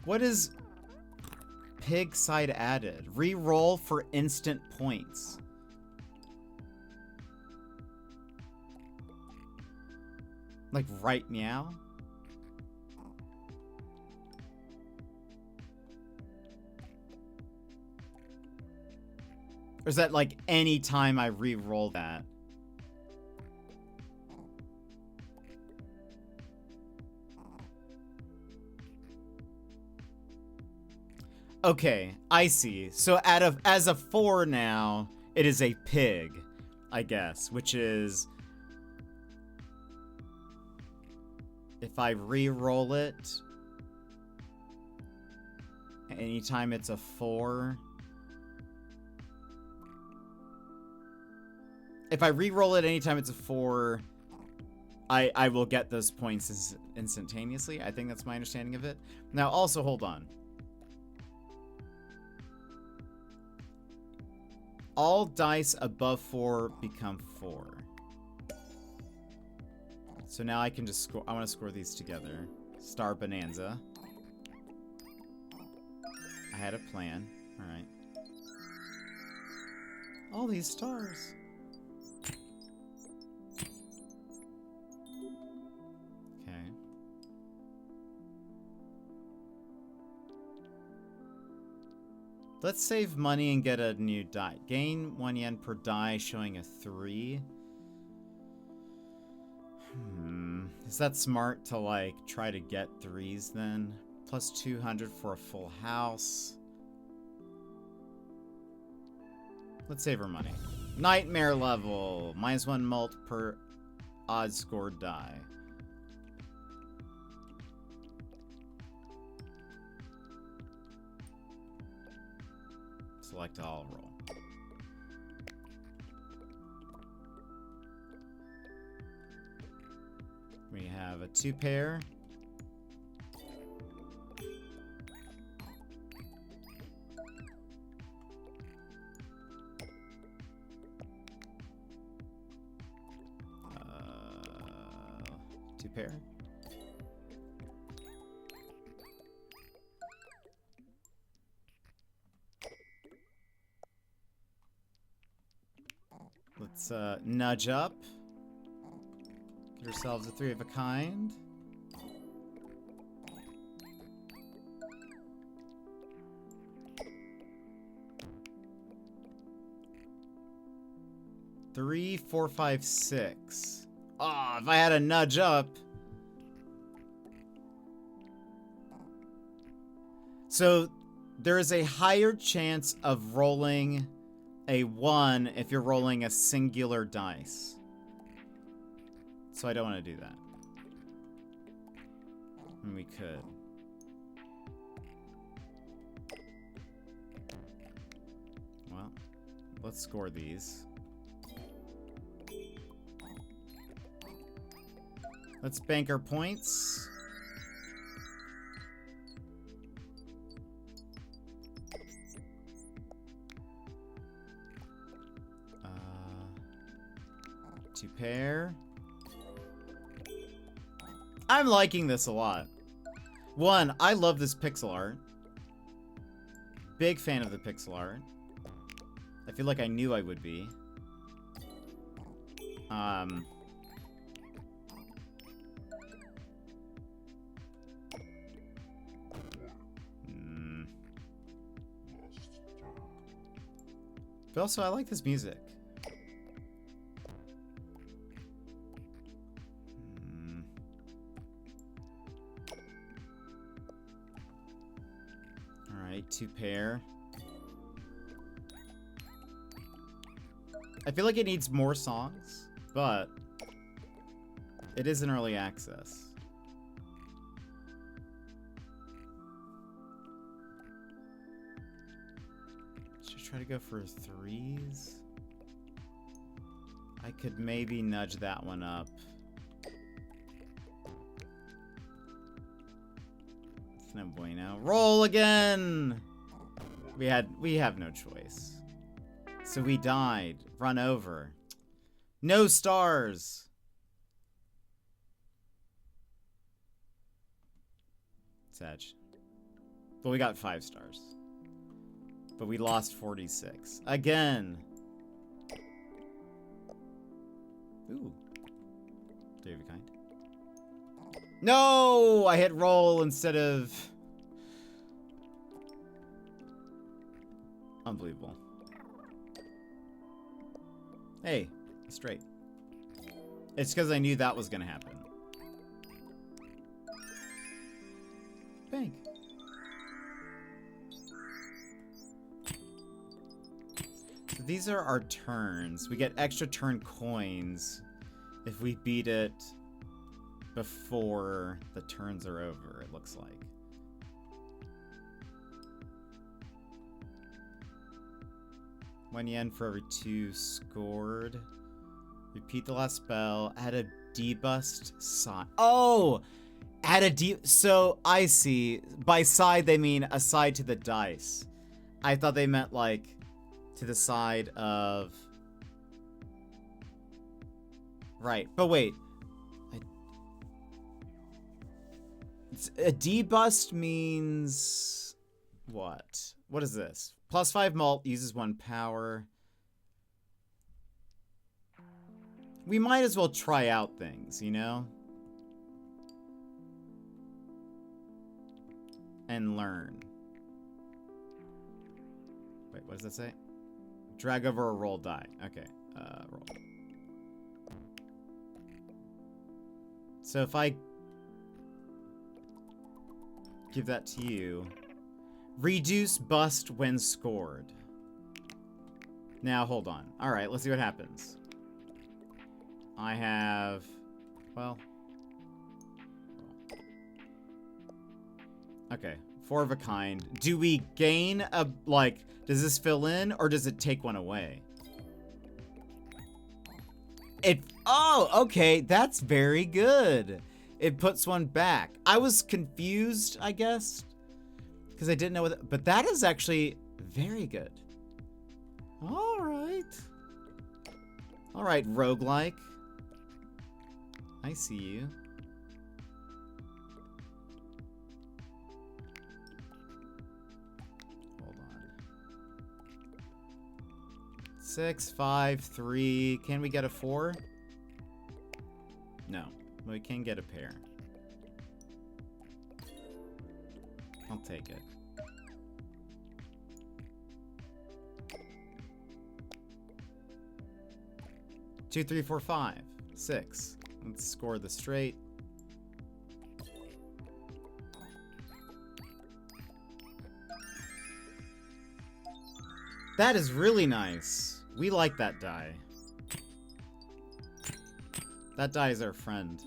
What is pig side added? Re-roll for instant points. Like right meow? Or is that like any time I re-roll that? Okay, I see. So as a 4 now, it is a pig, I guess, which is... If I re-roll it, anytime it's a 4... If I re-roll it anytime it's a 4, I will get those points instantaneously. I think that's my understanding of it. Now, also, hold on. All dice above 4 become 4. So now I can just score. I want to score these together. Star Bonanza. I had a plan. All right. All these stars. Okay. Let's save money and get a new die. Gain 1 yen per die, showing a 3. Is that smart to, like, try to get 3s then? Plus 200 for a full house. Let's save our money. Nightmare level. -1 mult per odd scored die. Select all, roll. We have a 2 pair. Two pair. Let's nudge up. Get ourselves a 3 of a kind. Three, 4, 5, 6. Oh, if I had a nudge up. So there is a higher chance of rolling a 1 if you're rolling a singular dice. So I don't want to do that. And we could. Well, let's score these. Let's bank our points. Two pair. I'm liking this a lot. 1, I love this pixel art. Big fan of the pixel art. I feel like I knew I would be. But also, I like this music. Alright, 2 pair. I feel like it needs more songs, but It is an early access. Should I try to go for 3s? I could maybe nudge that one up. It's no bueno. Roll again! We have no choice. So we died. Run over. No stars! Sad. But we got 5 stars. But we lost 46. Again! Ooh. Three of a kind. No! I hit roll instead of... Unbelievable. Hey, straight. It's because I knew that was going to happen. Bank. So these are our turns. We get extra turn coins if we beat it before the turns are over, it looks like. $1 for every 2 scored. Repeat the last spell. Add a debust side. Oh! Add a so, I see. By side, they mean a side to the dice. I thought they meant, like, to the side of... Right. But wait. A debust means... What? What is this? +5 mult, uses 1 power. We might as well try out things, you know? And learn. Wait, what does that say? Drag over or roll die. Okay, roll. So if I give that to you... Reduce bust when scored. Now, hold on. Alright, let's see what happens. I have... Well... Okay, 4 of a kind. Do we gain a... Like, does this fill in, or does it take one away? It... Oh, okay, that's very good. It puts one back. I was confused, I guess. Because I didn't know what... But that is actually very good. Alright. Alright, roguelike. I see you. Hold on. 6, 5, 3. Can we get a 4? No. We can get a pair. I'll take it. 2, 3, 4, 5, 6. Let's score the straight. That is really nice. We like that die. That die is our friend.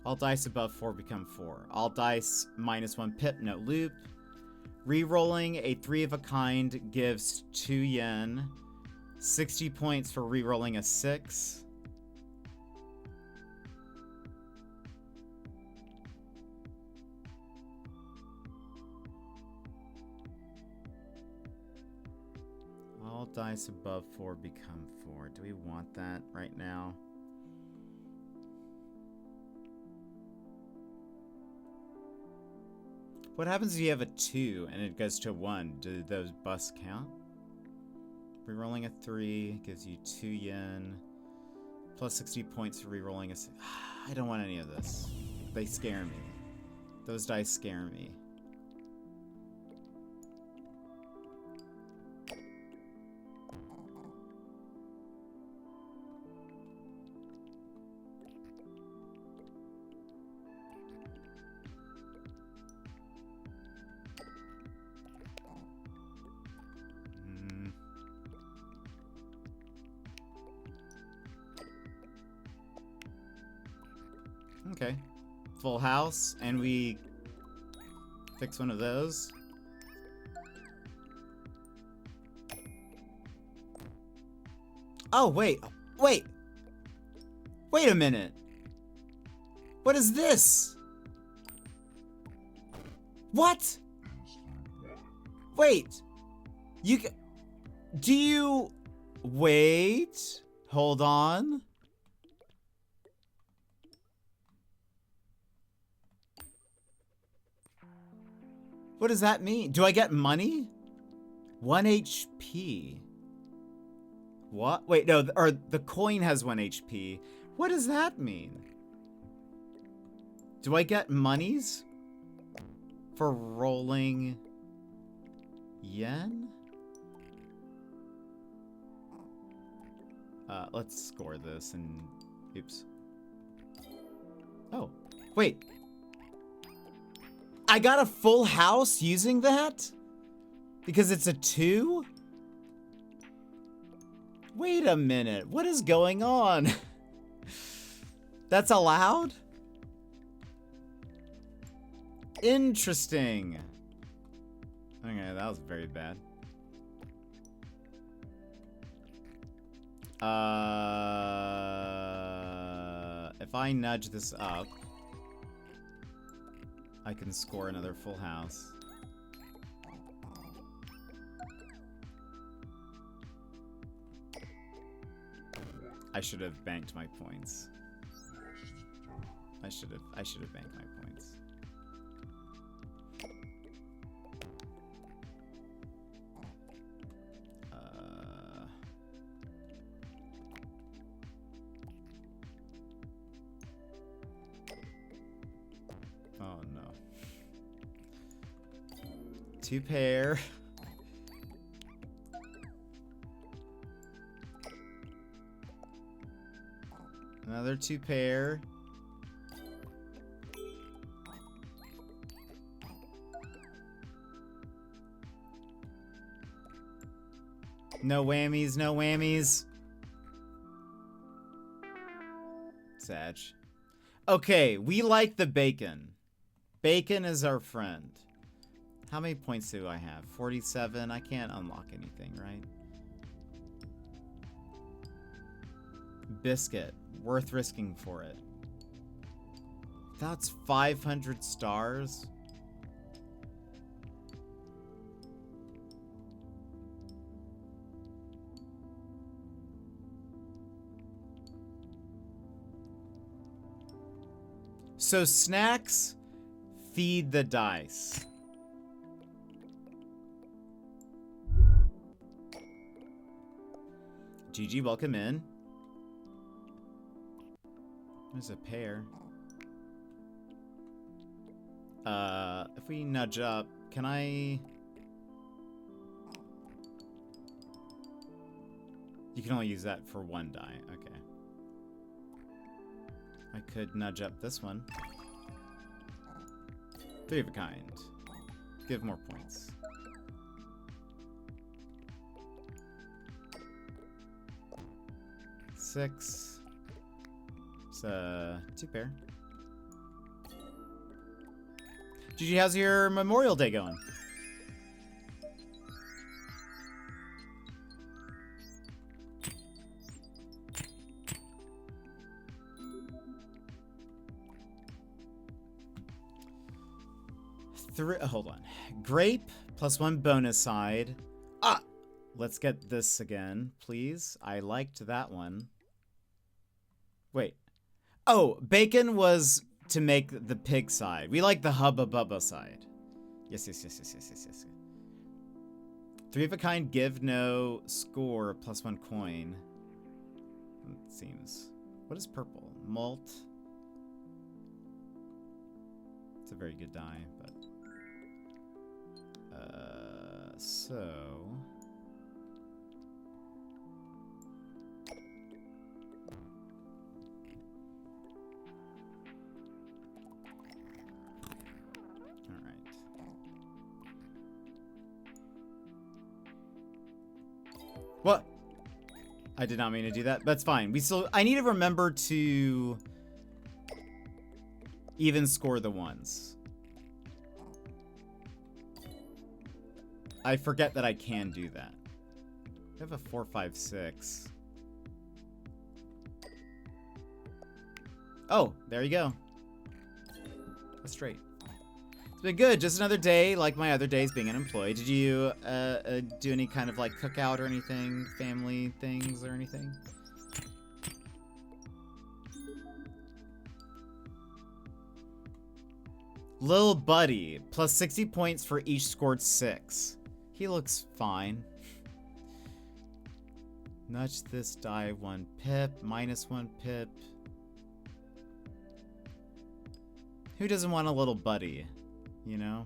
All dice above 4 become 4. All dice -1 pip, no loop. Rerolling a 3 of a kind gives 2 yen. 60 points for rerolling a 6. All dice above 4 become 4. Do we want that right now? What happens if you have a 2 and it goes to 1? Do those busts count? Rerolling a 3 gives you 2 yen. Plus 60 points for rerolling a 6. I don't want any of this. They scare me. Those dice scare me. Okay. Full house, and we fix one of those. Oh, wait. Wait. Wait a minute. What is this? What? Wait. Do you... Wait. Hold on. What does that mean? Do I get money? 1 HP. What? Wait, no, or the coin has 1 HP. What does that mean? Do I get monies for rolling yen? Let's score this and... Oops. Oh, wait. I got a full house using that? Because it's a 2? Wait a minute. What is going on? That's allowed? Interesting. Okay, that was very bad. If I nudge this up, I can score another full house. I should have banked my points. I should have banked my points. Oh no. 2 pair. Another 2 pair. No whammies, no whammies. Sag. Okay, we like the bacon. Bacon is our friend. How many points do I have? 47. I can't unlock anything, right? Biscuit. Worth risking for it. That's 500 stars. So snacks feed the dice. GG, welcome in. There's a pair. If we nudge up, can I... You can only use that for 1 die, okay. I could nudge up this one. 3 of a kind. Give more points. Six. It's 2 pair. GG, how's your Memorial Day going? Hold on. Grape plus 1 bonus side. Ah! Let's get this again, please. I liked that one. Wait. Oh, bacon was to make the pig side. We like the Hubba Bubba side. Yes. 3 of a kind, give no, score plus 1 coin. It seems. What is purple? Malt. It's a very good die, but... so... Alright. What? I did not mean to do that. That's fine. I need to remember to even score the ones. I forget that I can do that. I have a 4, 5, 6. Oh, there you go. That's straight. It's been good. Just another day, like my other days being unemployed. Did you do any kind of like cookout or anything? Family things or anything? Lil Buddy, plus 60 points for each scored 6. He looks fine. Nudge this die 1 pip, minus 1 pip. Who doesn't want a little buddy, you know?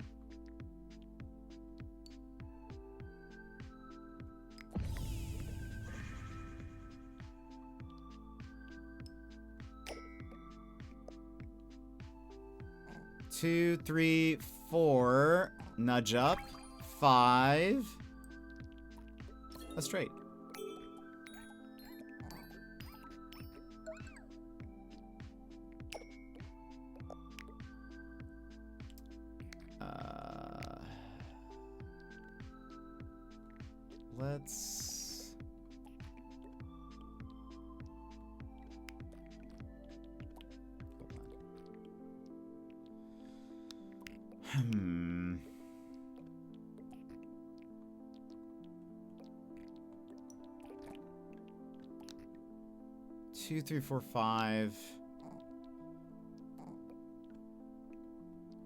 Two, 3, 4. Nudge up. 5. A straight. Let's... Hold on. 2, 3, 4, 5.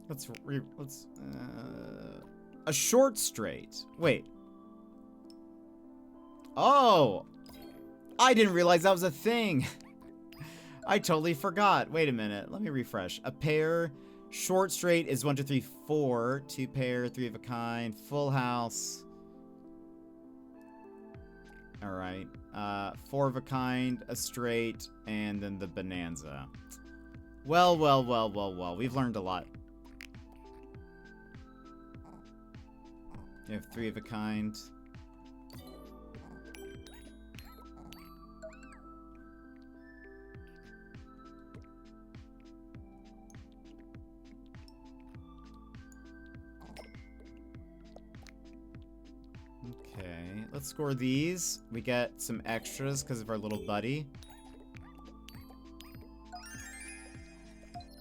Let's a short straight. Wait. Oh! I didn't realize that was a thing. I totally forgot. Wait a minute. Let me refresh. A pair. Short straight is 1, 2, 3, 4. 2 pair, 3 of a kind. Full house. Alright. 4 of a kind, a straight, and then the bonanza. Well. We've learned a lot. You have 3 of a kind. Okay, let's score these. We get some extras because of our little buddy.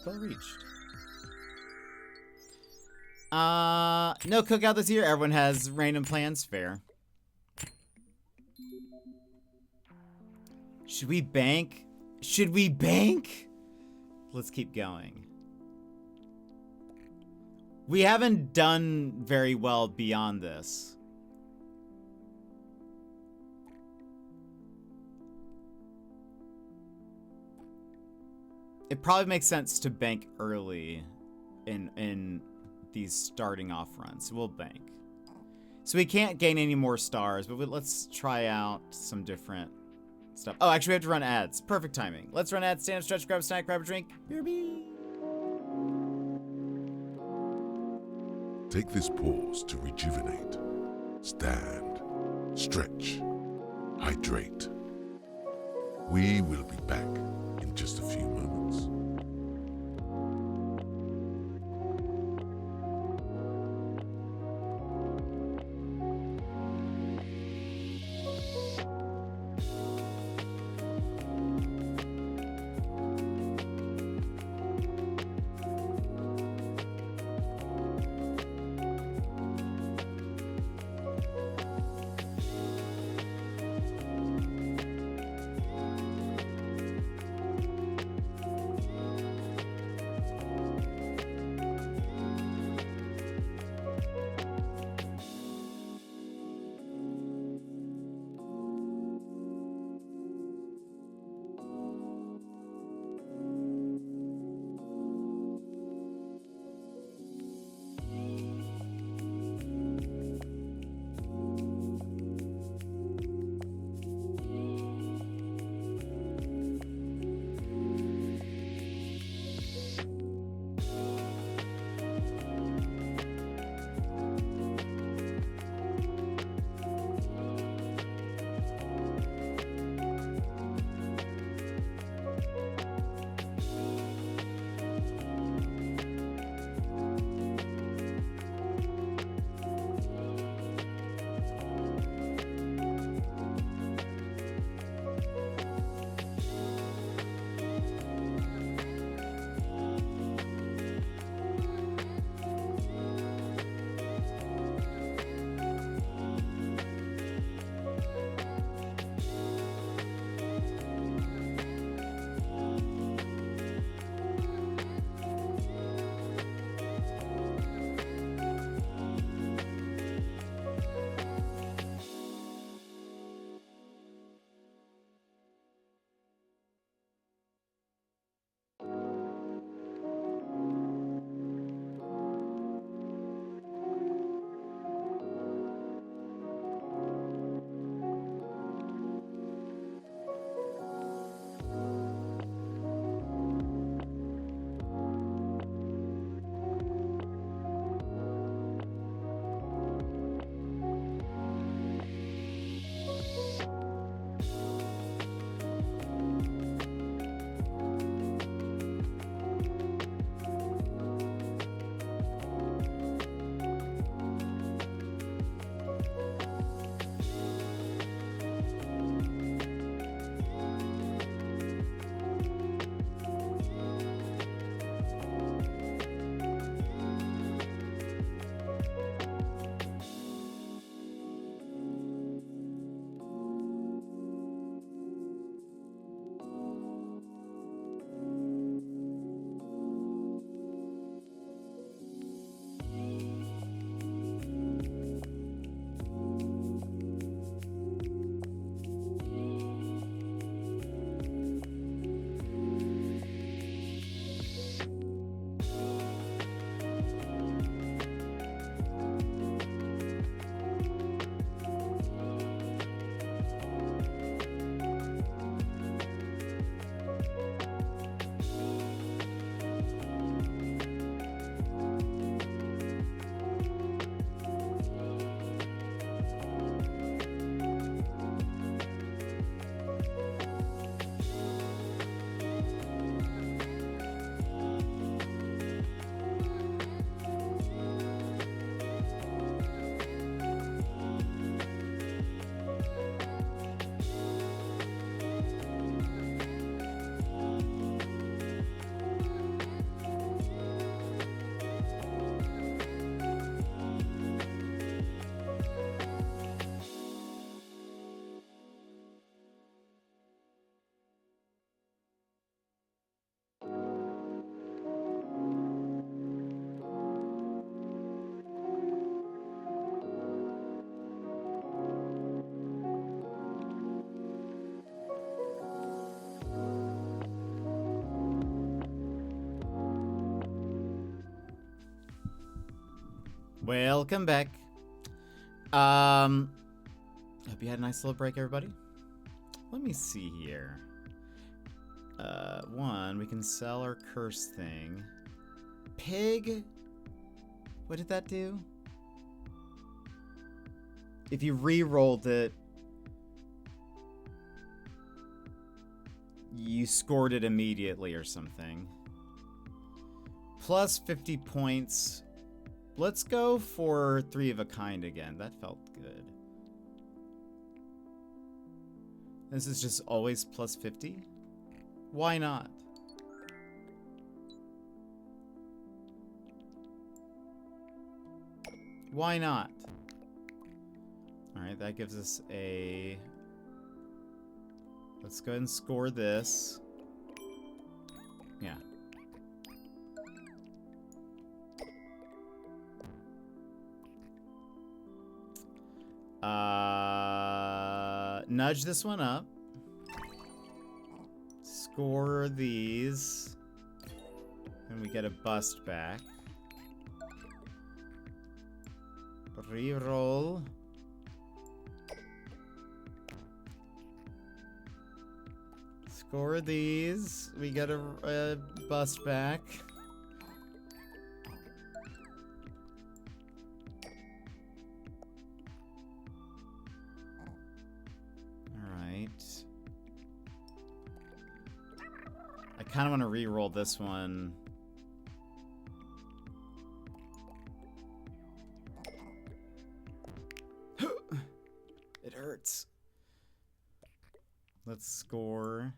Well reached. No cookout this year. Everyone has random plans. Fair. Should we bank? Should we bank? Let's keep going. We haven't done very well beyond this. It probably makes sense to bank early in these starting off runs. So we'll bank. So we can't gain any more stars, but let's try out some different stuff. Oh, actually we have to run ads. Perfect timing. Let's run ads, stand up, stretch, grab a snack, grab a drink. BRB. Take this pause to rejuvenate. Stand, stretch, hydrate. We will be back in just a few moments. Welcome back. Hope you had a nice little break, everybody. Let me see here. One, we can sell our curse thing. Pig? What did that do? If you re-rolled it, you scored it immediately or something. Plus 50 points. Let's go for 3 of a kind again. That felt good. This is just always plus 50? Why not? Why not? Alright, that gives us a... Let's go ahead and score this. Yeah. Nudge this one up. Score these. And we get a bust back. Reroll. Score these. We get a bust back. Alright. I kind of want to re-roll this one. It hurts. Let's score.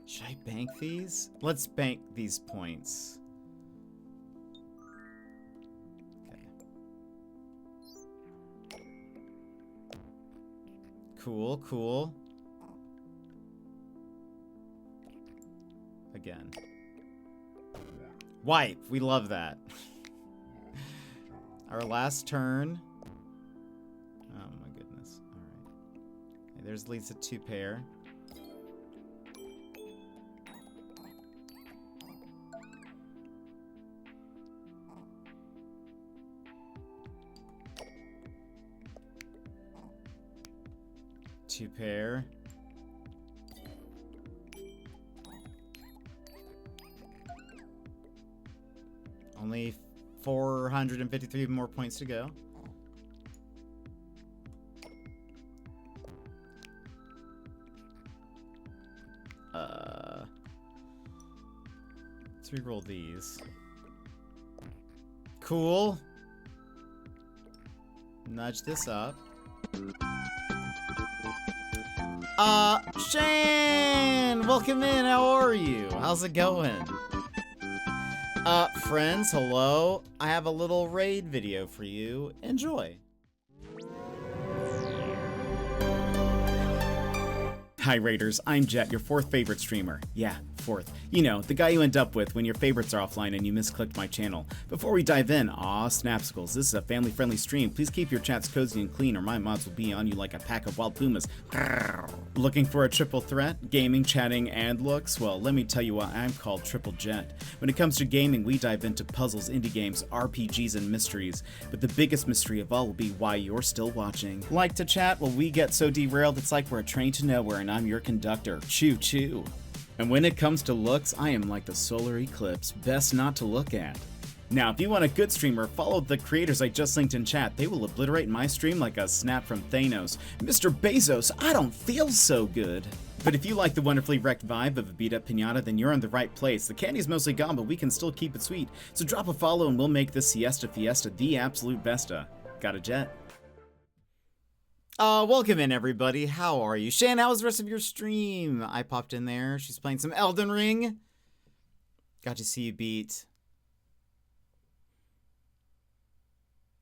Should I bank these? Let's bank these points. Okay. Cool, cool. Again. Wipe! We love that. Our last turn. Oh my goodness. Alright. Okay, there's Lisa 2 pair. Two pair. Only 453 more points to go. Let's re-roll these. Cool. Nudge this up. Shane! Welcome in, how are you? How's it going? Friends, hello. I have a little raid video for you. Enjoy. Hi Raiders, I'm Jet, your 4th favorite streamer. Yeah, 4th. You know, the guy you end up with when your favorites are offline and you misclicked my channel. Before we dive in, aw, Snapsicles, this is a family-friendly stream. Please keep your chats cozy and clean or my mods will be on you like a pack of wild pumas. Looking for a triple threat? Gaming, chatting, and looks? Well, let me tell you why I'm called Triple Jet. When it comes to gaming, we dive into puzzles, indie games, RPGs, and mysteries. But the biggest mystery of all will be why you're still watching. Like to chat? Well, we get so derailed it's like we're a train to nowhere and I'm your conductor. Choo choo. And when it comes to looks, I am like the solar eclipse, best not to look at. Now, if you want a good streamer, follow the creators I just linked in chat. They will obliterate my stream like a snap from Thanos. Mr. Bezos, I don't feel so good. But if you like the wonderfully wrecked vibe of a beat-up pinata, then you're in the right place. The candy's mostly gone, but we can still keep it sweet. So drop a follow and we'll make this Siesta Fiesta the absolute besta. Got a jet? Welcome in, everybody. How are you? Shan, how was the rest of your stream? I popped in there. She's playing some Elden Ring. Got to see you beat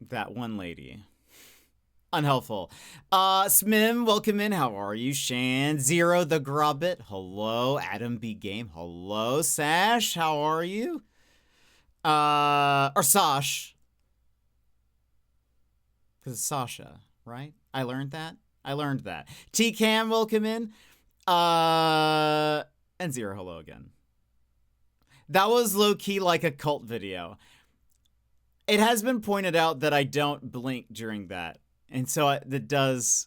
that one lady. Unhelpful. Smim, welcome in. How are you? Shan, Zero the Grubbit. Hello. Adam B Game. Hello. Sash, how are you? Or Sash. Because it's Sasha, right? I learned that. T-Cam, welcome in. And Zero, hello again. That was low-key like a cult video. It has been pointed out that I don't blink during that. And so that does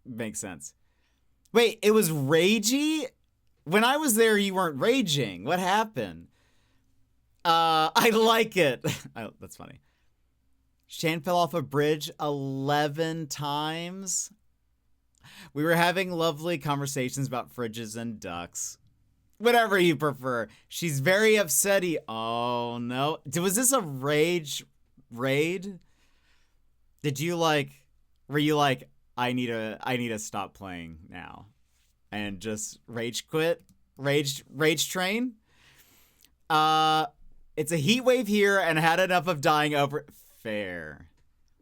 make sense. Wait, it was ragey? When I was there, you weren't raging. What happened? I like it. Oh, that's funny. Shan fell off a bridge 11 times. We were having lovely conversations about fridges and ducks. Whatever you prefer. She's very upsetty. Oh, no. Was this a rage raid? Did you were you like, I need to stop playing now and just rage quit? Rage train? It's a heat wave here and I had enough of dying over. Fair.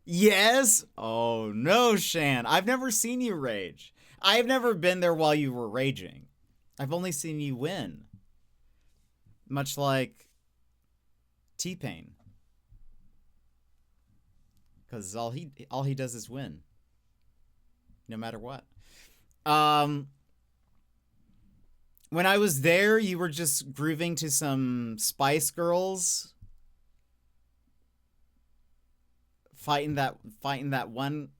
Yes? Oh, no, Shan. I've never seen you rage. I've never been there while you were raging. I've only seen you win. Much like T-Pain. Because all he does is win. No matter what. When I was there, you were just grooving to some Spice Girls. Fighting that one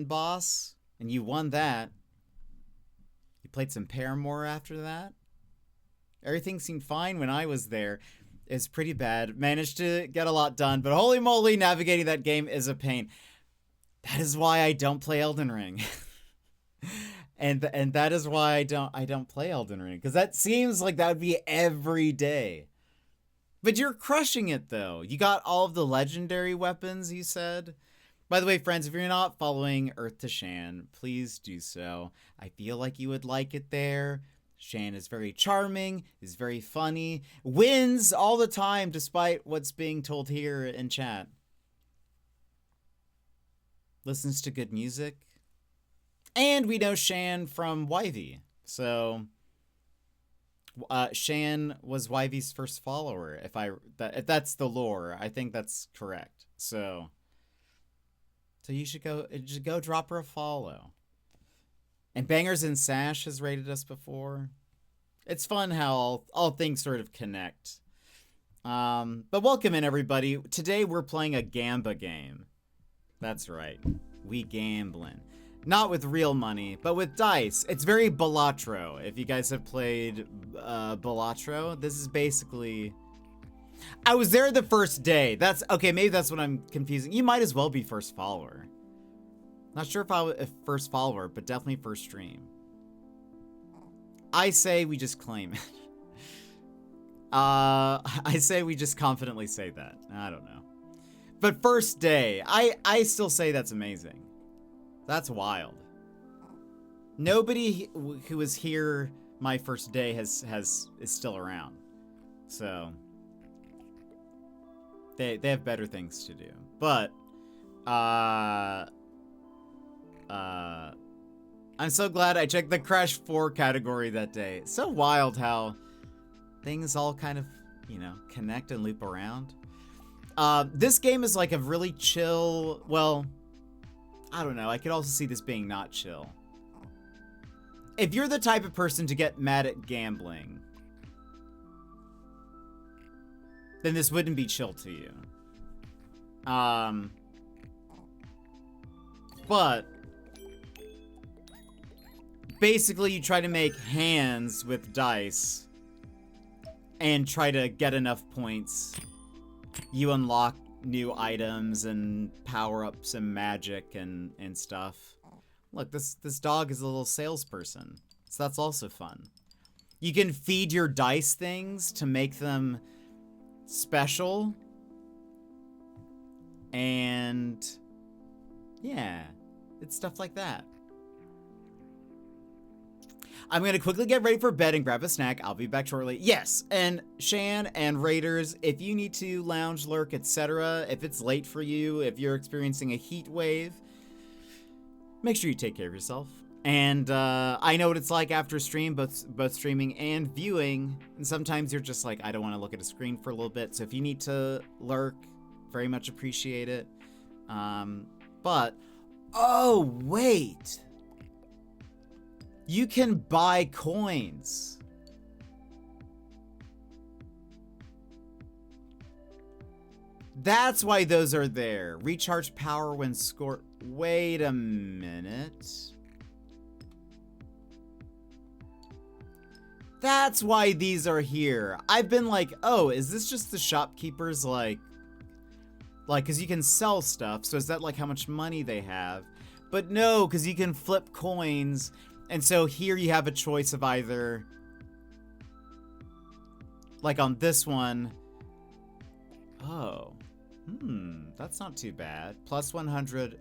boss, and you won that. You played some Paramore after that. Everything seemed fine when I was there. It's pretty bad. Managed to get a lot done, but holy moly, navigating that game is a pain. That is why I don't play Elden Ring. and that is why I don't play Elden Ring, because that seems like that would be every day. But you're crushing it, though. You got all of the legendary weapons, you said. By the way, friends, if you're not following Earth to Shan, please do so. I feel like you would like it there. Shan is very charming, is very funny, wins all the time despite what's being told here in chat. Listens to good music. And we know Shan from Wivey, so... Shan was Wivey's first follower, if that's the lore. I think that's correct. So you should go drop her a follow. And Bangers and Sash has rated us before. It's fun how all things sort of connect. But welcome in, everybody. Today we're playing a Gamba game. That's right. We gambling. Not with real money, but with dice. It's very Balatro. If you guys have played Balatro, this is basically... I was there the first day. Okay, maybe that's what I'm confusing. You might as well be first follower. Not sure if first follower, but definitely first stream. I say we just claim it. I say we just confidently say that. I don't know. But first day, I still say that's amazing. That's wild. Nobody who was here my first day is still around. So they have better things to do. But I'm so glad I checked the Crash 4 category that day. It's so wild how things all kind of, connect and loop around. This game is like a really chill, well, I don't know. I could also see this being not chill. If you're the type of person to get mad at gambling, then this wouldn't be chill to you. But basically you try to make hands with dice and try to get enough points. You unlock new items and power-ups and magic and stuff. Look, this dog is a little salesperson, so that's also fun. You can feed your dice things to make them special. And yeah, it's stuff like that. I'm going to quickly get ready for bed and grab a snack. I'll be back shortly. Yes, and Shan and Raiders, if you need to lounge, lurk, etc., if it's late for you, if you're experiencing a heat wave, make sure you take care of yourself. And I know what it's like after stream, both streaming and viewing, and sometimes you're just like, I don't want to look at a screen for a little bit, so if you need to lurk, very much appreciate it. But, oh, wait! You can buy coins. That's why those are there. Recharge power when score. Wait a minute. That's why these are here. I've been like, oh, is this just the shopkeepers like, cause you can sell stuff. So is that like how much money they have? But no, cause you can flip coins. And so here you have a choice of either, like on this one. Oh, that's not too bad. Plus 100.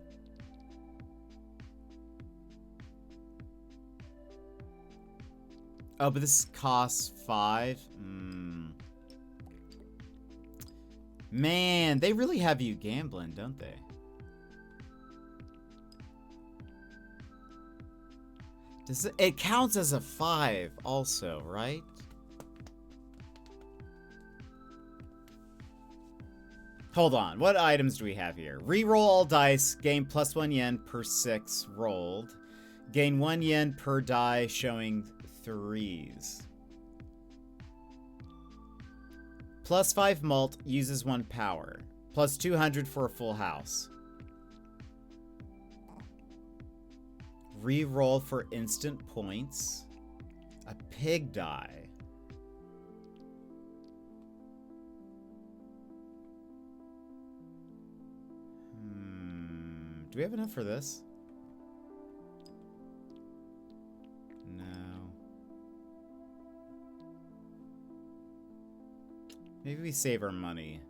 Oh, but this costs 5. Man, they really have you gambling, don't they? It counts as a 5 also, right? Hold on, what items do we have here? Reroll all dice, gain plus 1 yen per 6 rolled. Gain 1 yen per die showing 3s. Plus 5 malt uses 1 power. Plus 200 for a full house. Reroll for instant points. A pig die. Do we have enough for this? No. Maybe we save our money.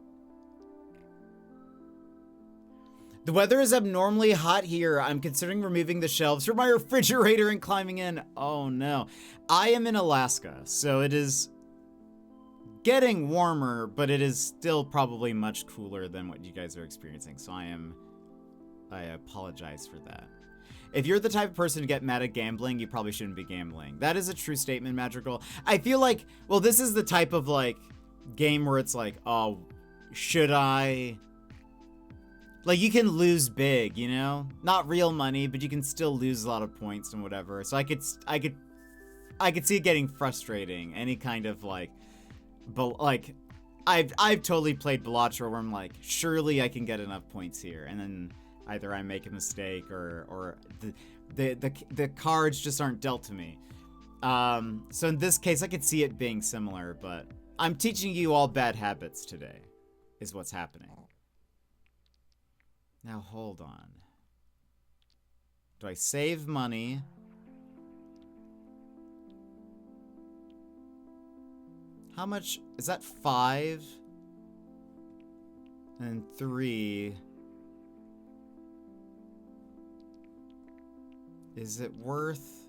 The weather is abnormally hot here. I'm considering removing the shelves from my refrigerator and climbing in. Oh no. I am in Alaska, so it is getting warmer, but it is still probably much cooler than what you guys are experiencing. So I apologize for that. If you're the type of person to get mad at gambling, you probably shouldn't be gambling. That is a true statement, Madrigal. I feel like, well, this is the type of like game where it's like, oh, should I? Like you can lose big, you know? Not real money, but you can still lose a lot of points and whatever. So I could see it getting frustrating. Any kind of like, but like, I've totally played Balatro where I'm like, surely I can get enough points here, and then either I make a mistake or the cards just aren't dealt to me. So in this case, I could see it being similar, but I'm teaching you all bad habits today, is what's happening. Now hold on. Do I save money? How much is that? 5 and 3. Is it worth?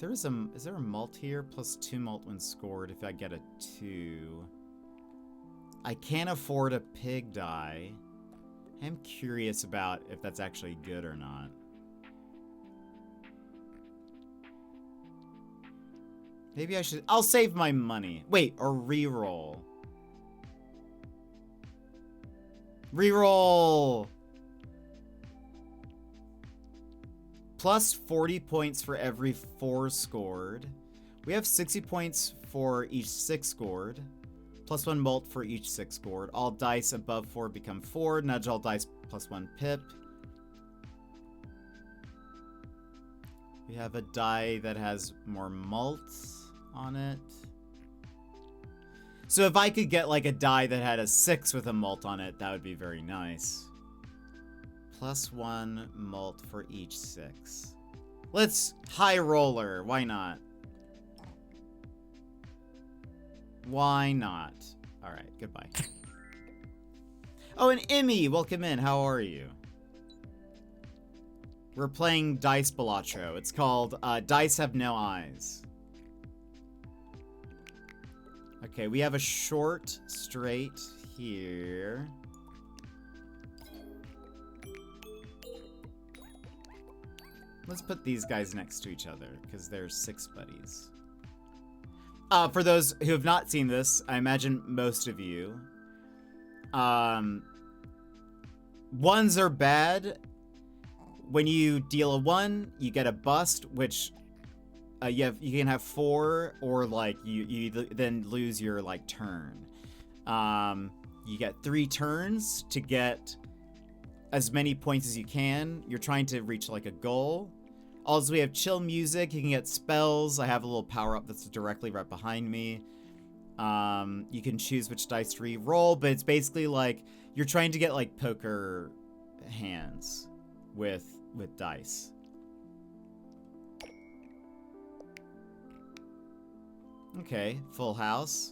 Is there a malt here? Plus 2 malt when scored if I get a 2. I can't afford a pig die. I'm curious about if that's actually good or not. Maybe I should, I'll save my money. Wait, or reroll. Reroll! Plus 40 points for every 4 scored. We have 60 points for each 6 scored. Plus 1 malt for each 6 scored. All dice above 4 become 4. Nudge all dice plus 1 pip. We have a die that has more malts on it. So if I could get like a die that had a 6 with a malt on it, that would be very nice. Plus 1 malt for each 6. Let's high roller. Why not? Why not? All right, goodbye. Oh, and Emmy, welcome in. How are you? We're playing Dice Balatro. It's called Dice Have No Eyes. Okay, we have a short straight here. Let's put these guys next to each other because they're 6 buddies. For those who have not seen this, I imagine most of you. Ones are bad. When you deal a 1, you get a bust, which you can have 4, or like you then lose your like turn. You get 3 turns to get as many points as you can. You're trying to reach like a goal. Also, we have chill music. You can get spells. I have a little power-up that's directly right behind me. You can choose which dice to re-roll, but it's basically like you're trying to get like poker hands with dice. Okay, full house.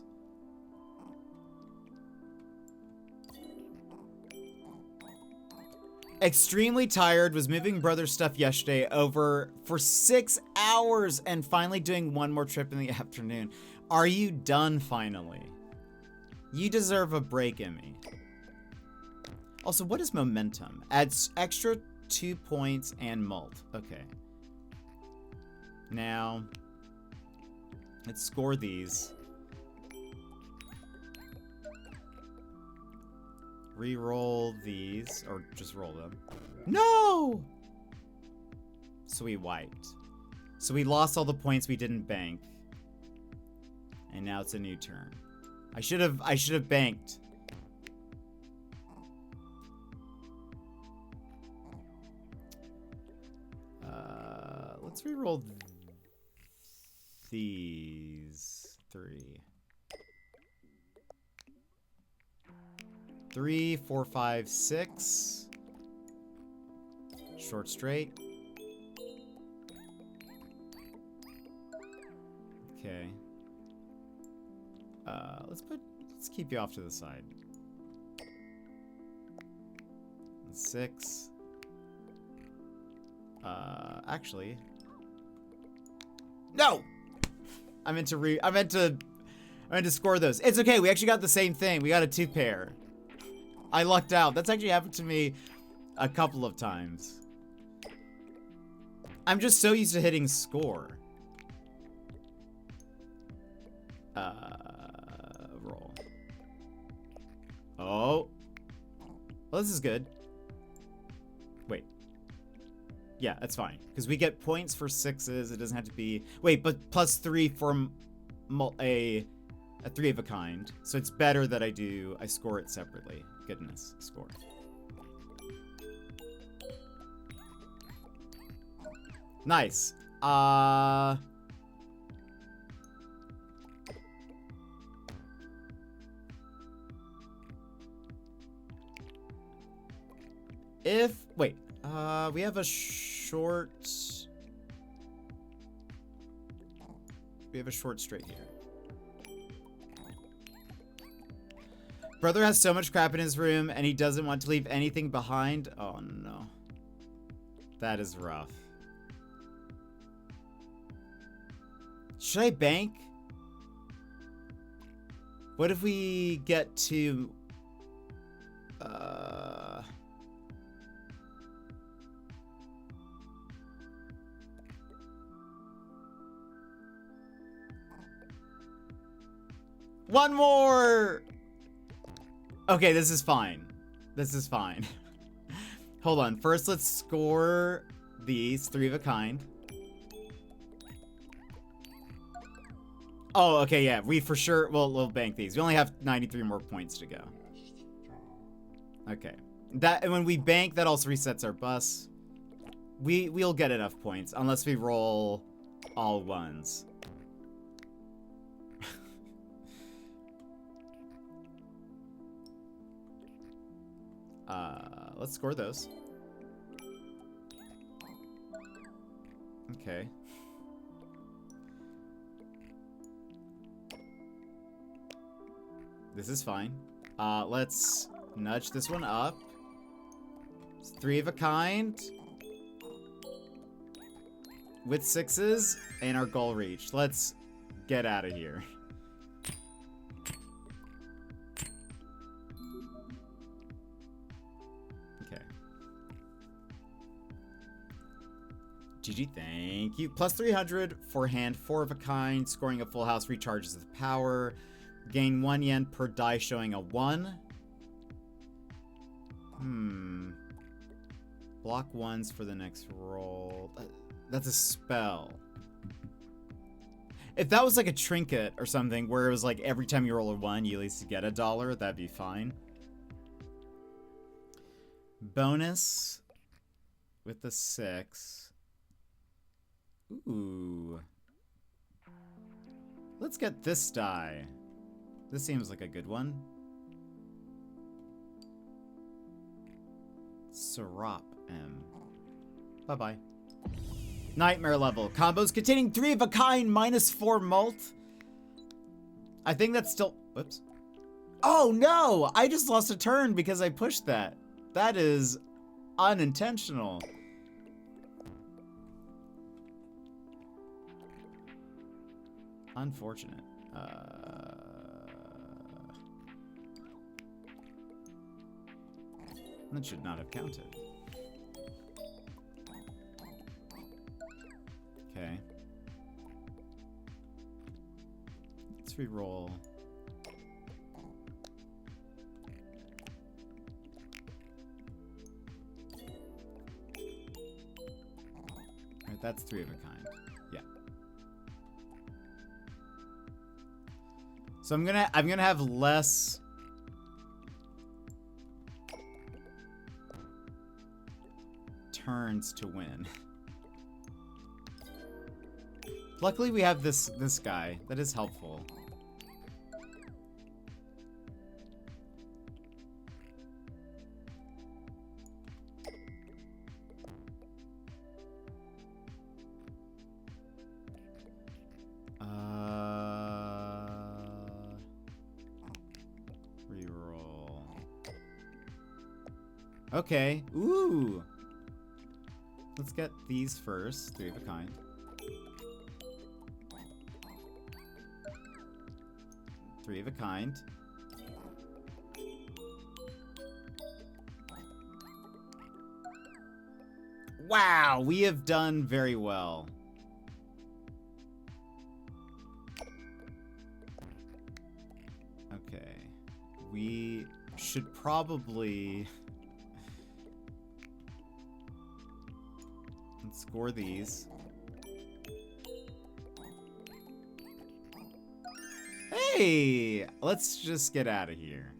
Extremely tired, was moving brother stuff yesterday over for 6 hours and finally doing one more trip in the afternoon. Are you done finally? You deserve a break, Emmy. Also, what is momentum? Adds extra 2 points and mult. Okay. Now, let's score these. Re-roll these, or just roll them. No! So we wiped. So we lost all the points we didn't bank. And now it's a new turn. I should have banked. Let's re-roll these 3. 3, 4, 5, 6. Short straight. Okay. Let's keep you off to the side. 6. Actually. No! I meant to score those. It's okay, we actually got the same thing. We got a 2 pair. I lucked out. That's actually happened to me a couple of times. I'm just so used to hitting score. Roll. Oh. Well, this is good. Wait. Yeah, that's fine. Because we get points for 6s. It doesn't have to be... Wait, but plus 3 for a 3 of a kind. So it's better that I score it separately. Goodness, score. Nice. Wait, we have a short... We have a short straight here. Brother has so much crap in his room, and he doesn't want to leave anything behind. Oh, no. That is rough. Should I bank? What if we get to... One more! Okay, this is fine. This is fine. Hold on. First, let's score these 3 of a kind. Oh, okay, yeah. We for sure... We'll bank these. We only have 93 more points to go. Okay. And when we bank, that also resets our bus. We'll get enough points, unless we roll all 1s. Let's score those. Okay. This is fine. Let's nudge this one up. It's 3 of a kind. With 6s and our goal reached. Let's get out of here. GG, thank you. Plus 300 for hand, 4 of a kind. Scoring a full house recharges the power. Gain 1 yen per die showing a 1. Block 1s for the next roll. That's a spell. If that was like a trinket or something where it was like every time you roll a 1, you at least get $1, that'd be fine. Bonus with the 6. Ooh. Let's get this die. This seems like a good one. Sirop M. Bye-bye. Nightmare level. Combos containing 3 of a kind minus 4 mult. I think that's still... Whoops. Oh, no! I just lost a turn because I pushed that. That is unintentional. Unfortunate. That should not have counted. Okay. Let's re-roll. Alright, that's 3 of a kind. Yeah. So I'm gonna have less turns to win. Luckily we have this guy. That is helpful. Reroll. Okay. Ooh. Let's get these first. 3 of a kind. Three of a kind. Wow, we have done very well. Okay. We should probably... Let's score these. Hey! Let's just get out of here.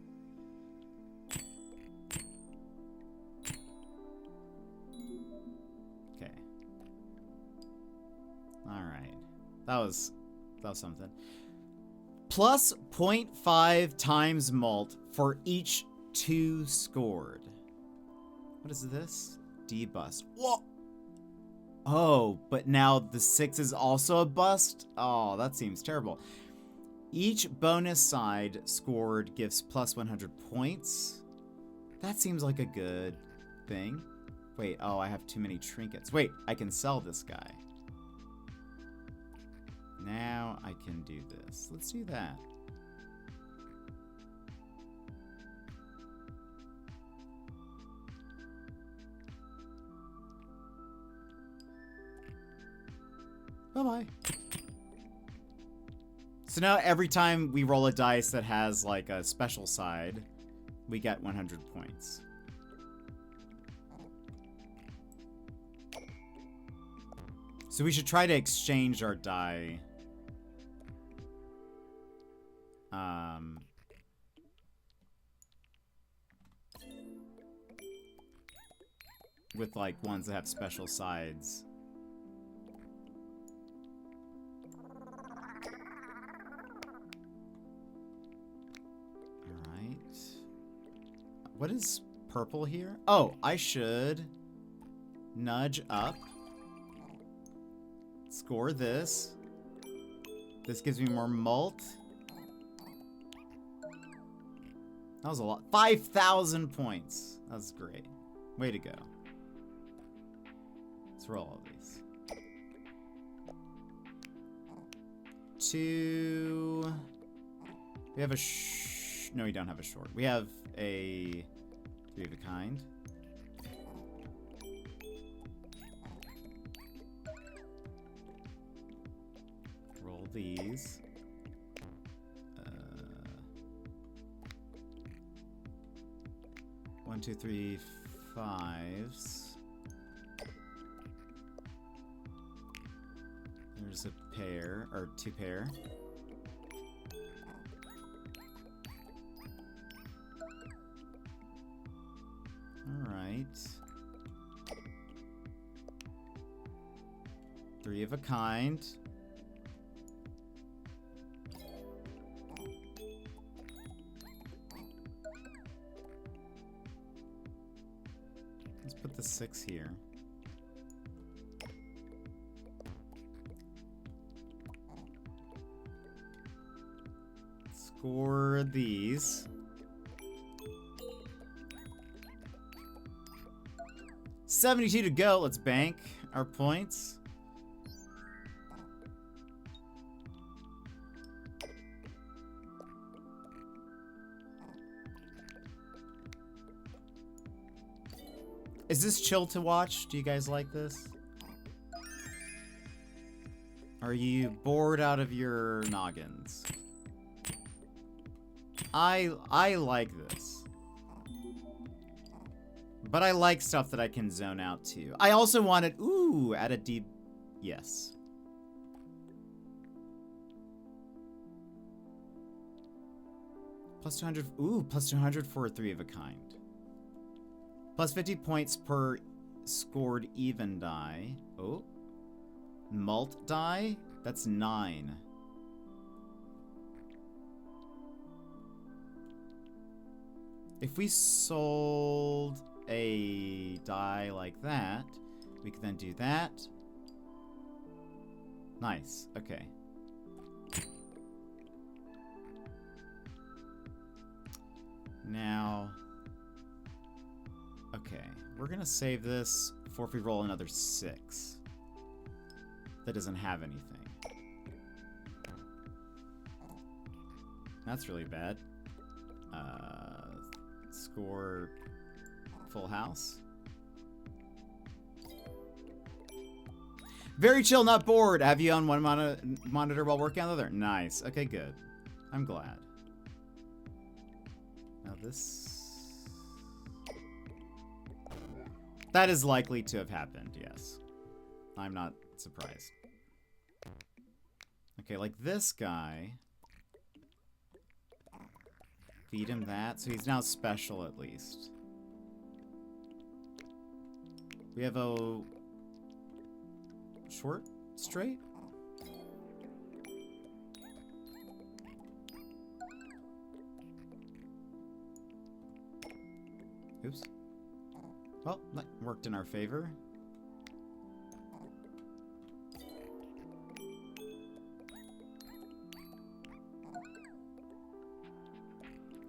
Okay. Alright. That was something. Plus 0.5 times mult for each 2 scored. What is this? D-bust. Whoa! Oh, but now the 6 is also a bust? Oh, that seems terrible. Each bonus side scored gives plus 100 points. That seems like a good thing. Wait, oh, I have too many trinkets. Wait, I can sell this guy. Now I can do this. Let's do that. Bye-bye. So now every time we roll a dice that has like a special side, we get 100 points. So we should try to exchange our die. With like ones that have special sides. What is purple here? Oh, I should nudge up. Score this. This gives me more mult. That was a lot. 5,000 points. That was great. Way to go. Let's roll all these. 2. We have a no, we don't have a short. We have a 3 of a kind. Roll these. 1, 2, 3, 5s. There's a pair, or 2 pair. Alright. 3 of a kind. Let's put the 6 here. Score these. 72 to go. Let's bank our points. Is this chill to watch? Do you guys like this? Are you bored out of your noggins? I like this. But I like stuff that I can zone out to. I also wanted, ooh, add a deep, yes. Plus 200, ooh, plus 200 for a 3 of a kind. Plus 50 points per scored even die. Oh. Malt die? That's 9. If we sold a die like that, we could then do that. Nice. Okay. Now, okay, we're gonna save this for if we roll another 6 that doesn't have anything. That's really bad. Score full house. Very chill, not bored. Have you on one monitor while working on the other? Nice. Okay, good. I'm glad. Now this... That is likely to have happened, yes. I'm not surprised. Okay, like this guy. Feed him that, so he's now special at least. We have a short straight? Oops. Well, that worked in our favor.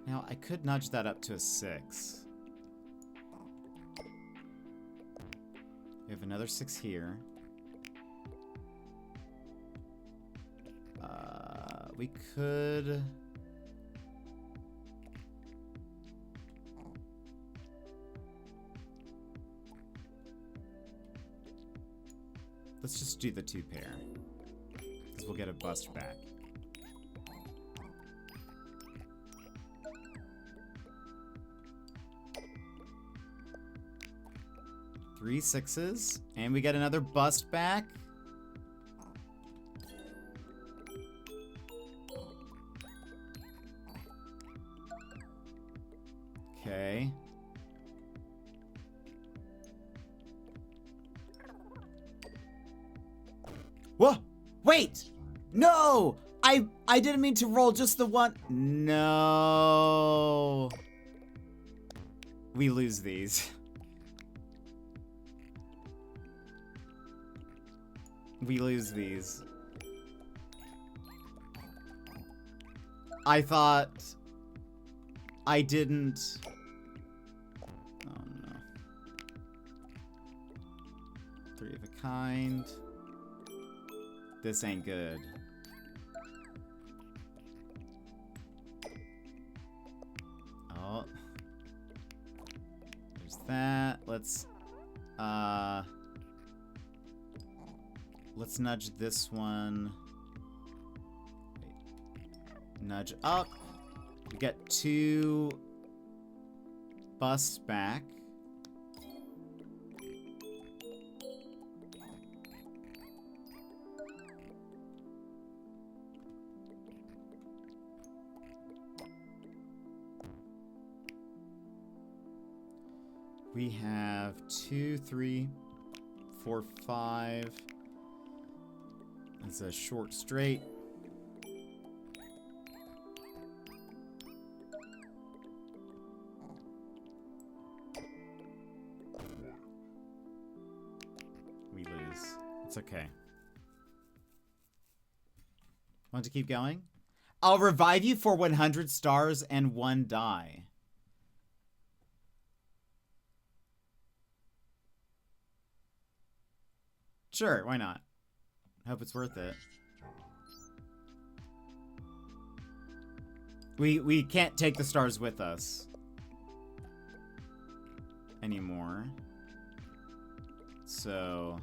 Now, I could nudge that up to a 6. We have another 6 here. We could... Let's just do the 2 pair. Because we'll get a bust back. Three 6s, and we get another bust back. Okay. Whoa! Wait! No! I didn't mean to roll just the one. No. We lose these. We lose these. I thought I didn't. Oh no. 3 of a kind. This ain't good. Oh. There's that. Let's nudge this one. Wait. Nudge up. We get 2 busts back. We have 2, 3, 4, 5. That's a short straight. We lose. It's okay. Want to keep going? I'll revive you for 100 stars and 1 die. Sure, why not? Hope it's worth it. We can't take the stars with us anymore. So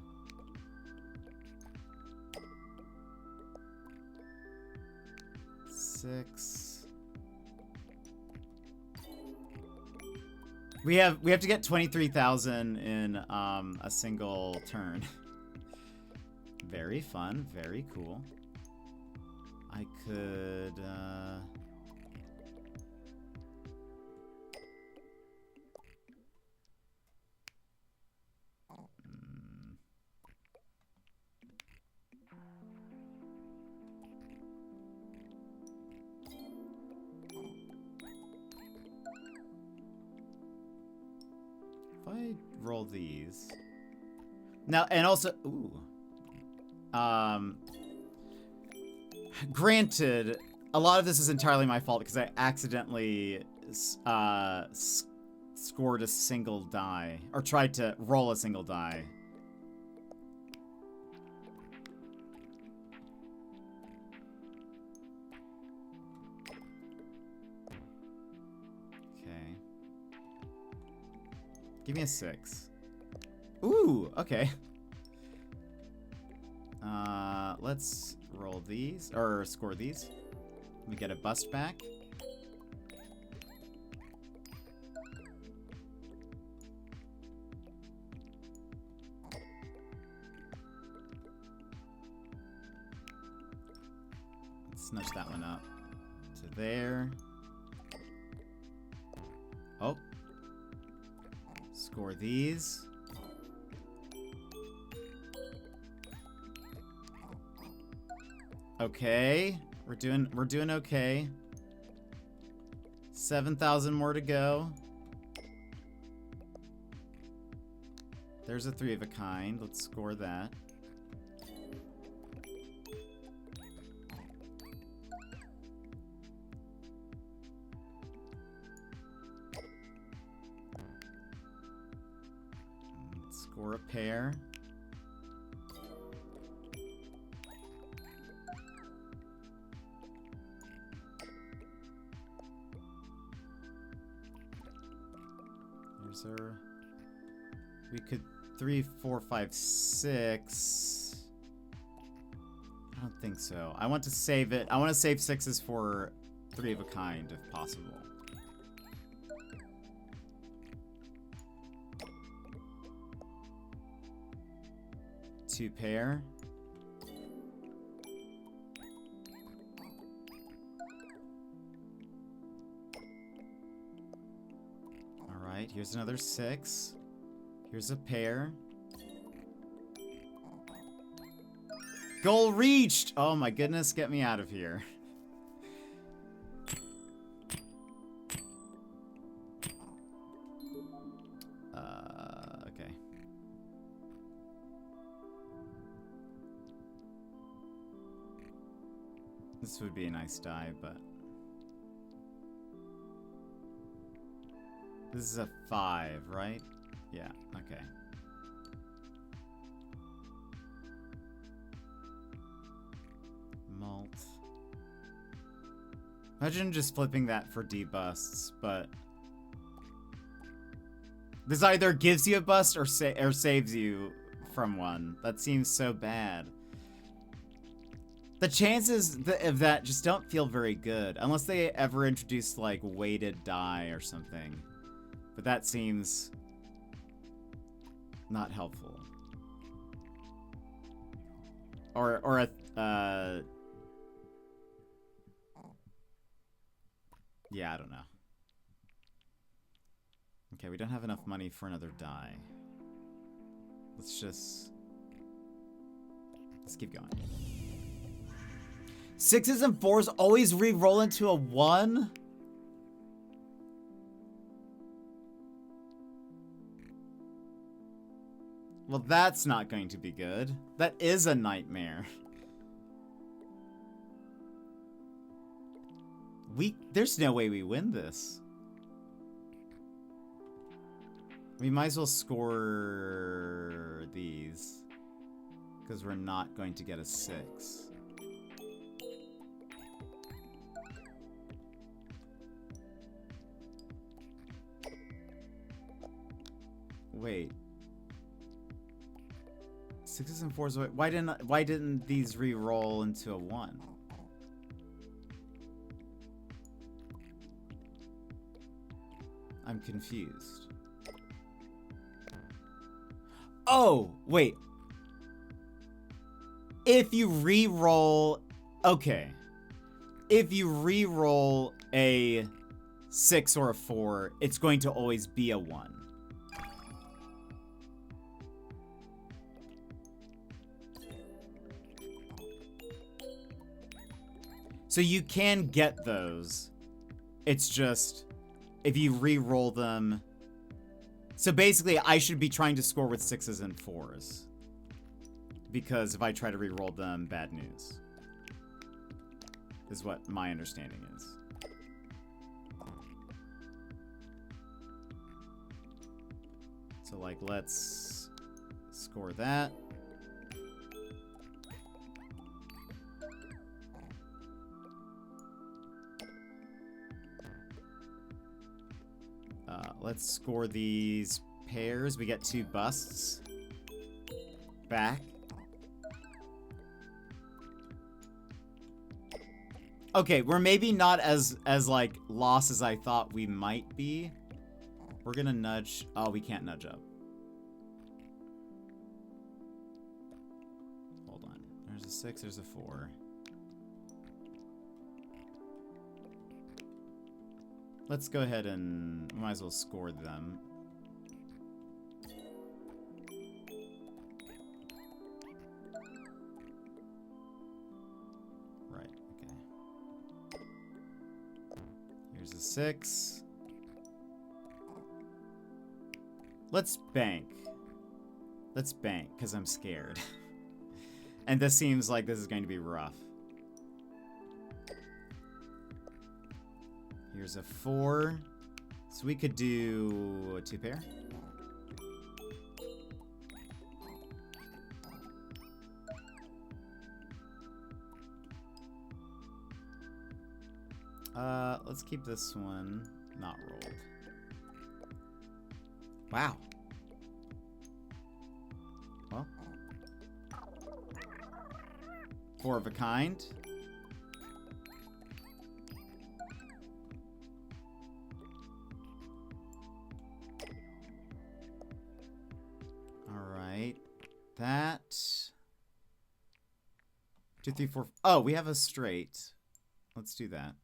six. We have to get 23,000 in a single turn. Very fun, very cool. I could if I roll these. Now, and also, ooh. Granted, a lot of this is entirely my fault because I accidentally scored a single die, or tried to roll a single die. Okay. Give me a 6. Ooh, okay. Let's roll these, or score these. We get a bust back. Let's nudge that one up to there. Oh. Score these. Okay, we're doing okay. 7,000 more to go. There's a 3 of a kind. Let's score that. Let's score a pair. We could 3, 4, 5, 6. I don't think so. I want to save it. I want to save 6s for 3 of a kind if possible. Two pair. Alright, here's another 6. Here's a pair. Goal reached! Oh my goodness, get me out of here. Okay. This would be a nice die, but... This is a 5, right? Yeah, okay. Malt. Imagine just flipping that for debusts, but... This either gives you a bust or saves you from one. That seems so bad. The chances of that just don't feel very good, unless they ever introduce, like, weighted die or something. But that seems... not helpful. Or a, yeah, I don't know. Okay, we don't have enough money for another die. Let's keep going. 6s and 4s always re-roll into a 1? Well, that's not going to be good. That is a nightmare. There's no way we win this. We might as well score these, because we're not going to get a 6. Wait. 6s and 4s. Why didn't these re-roll into a 1? I'm confused. Oh, wait. If you re-roll... Okay. If you re-roll a 6 or a 4, it's going to always be a 1. So you can get those. It's just... if you re-roll them... So basically, I should be trying to score with 6s and 4s. Because if I try to re-roll them, bad news. Is what my understanding is. So, like, let's score that. Let's score these pairs. We get 2 busts back. Okay, we're maybe not as like lost as I thought we might be. We're gonna nudge. Oh, we can't nudge up. Hold on. There's a 6. There's a 4. Let's go ahead and might as well score them. Right, okay. Here's a 6. Let's bank. Let's bank, because I'm scared. And this seems like this is going to be rough. Here's a 4. So we could do a 2 pair. Let's keep this one not rolled. Wow. Well. 4 of a kind. That 2, 3, 4. Oh, we have a straight. Let's do that.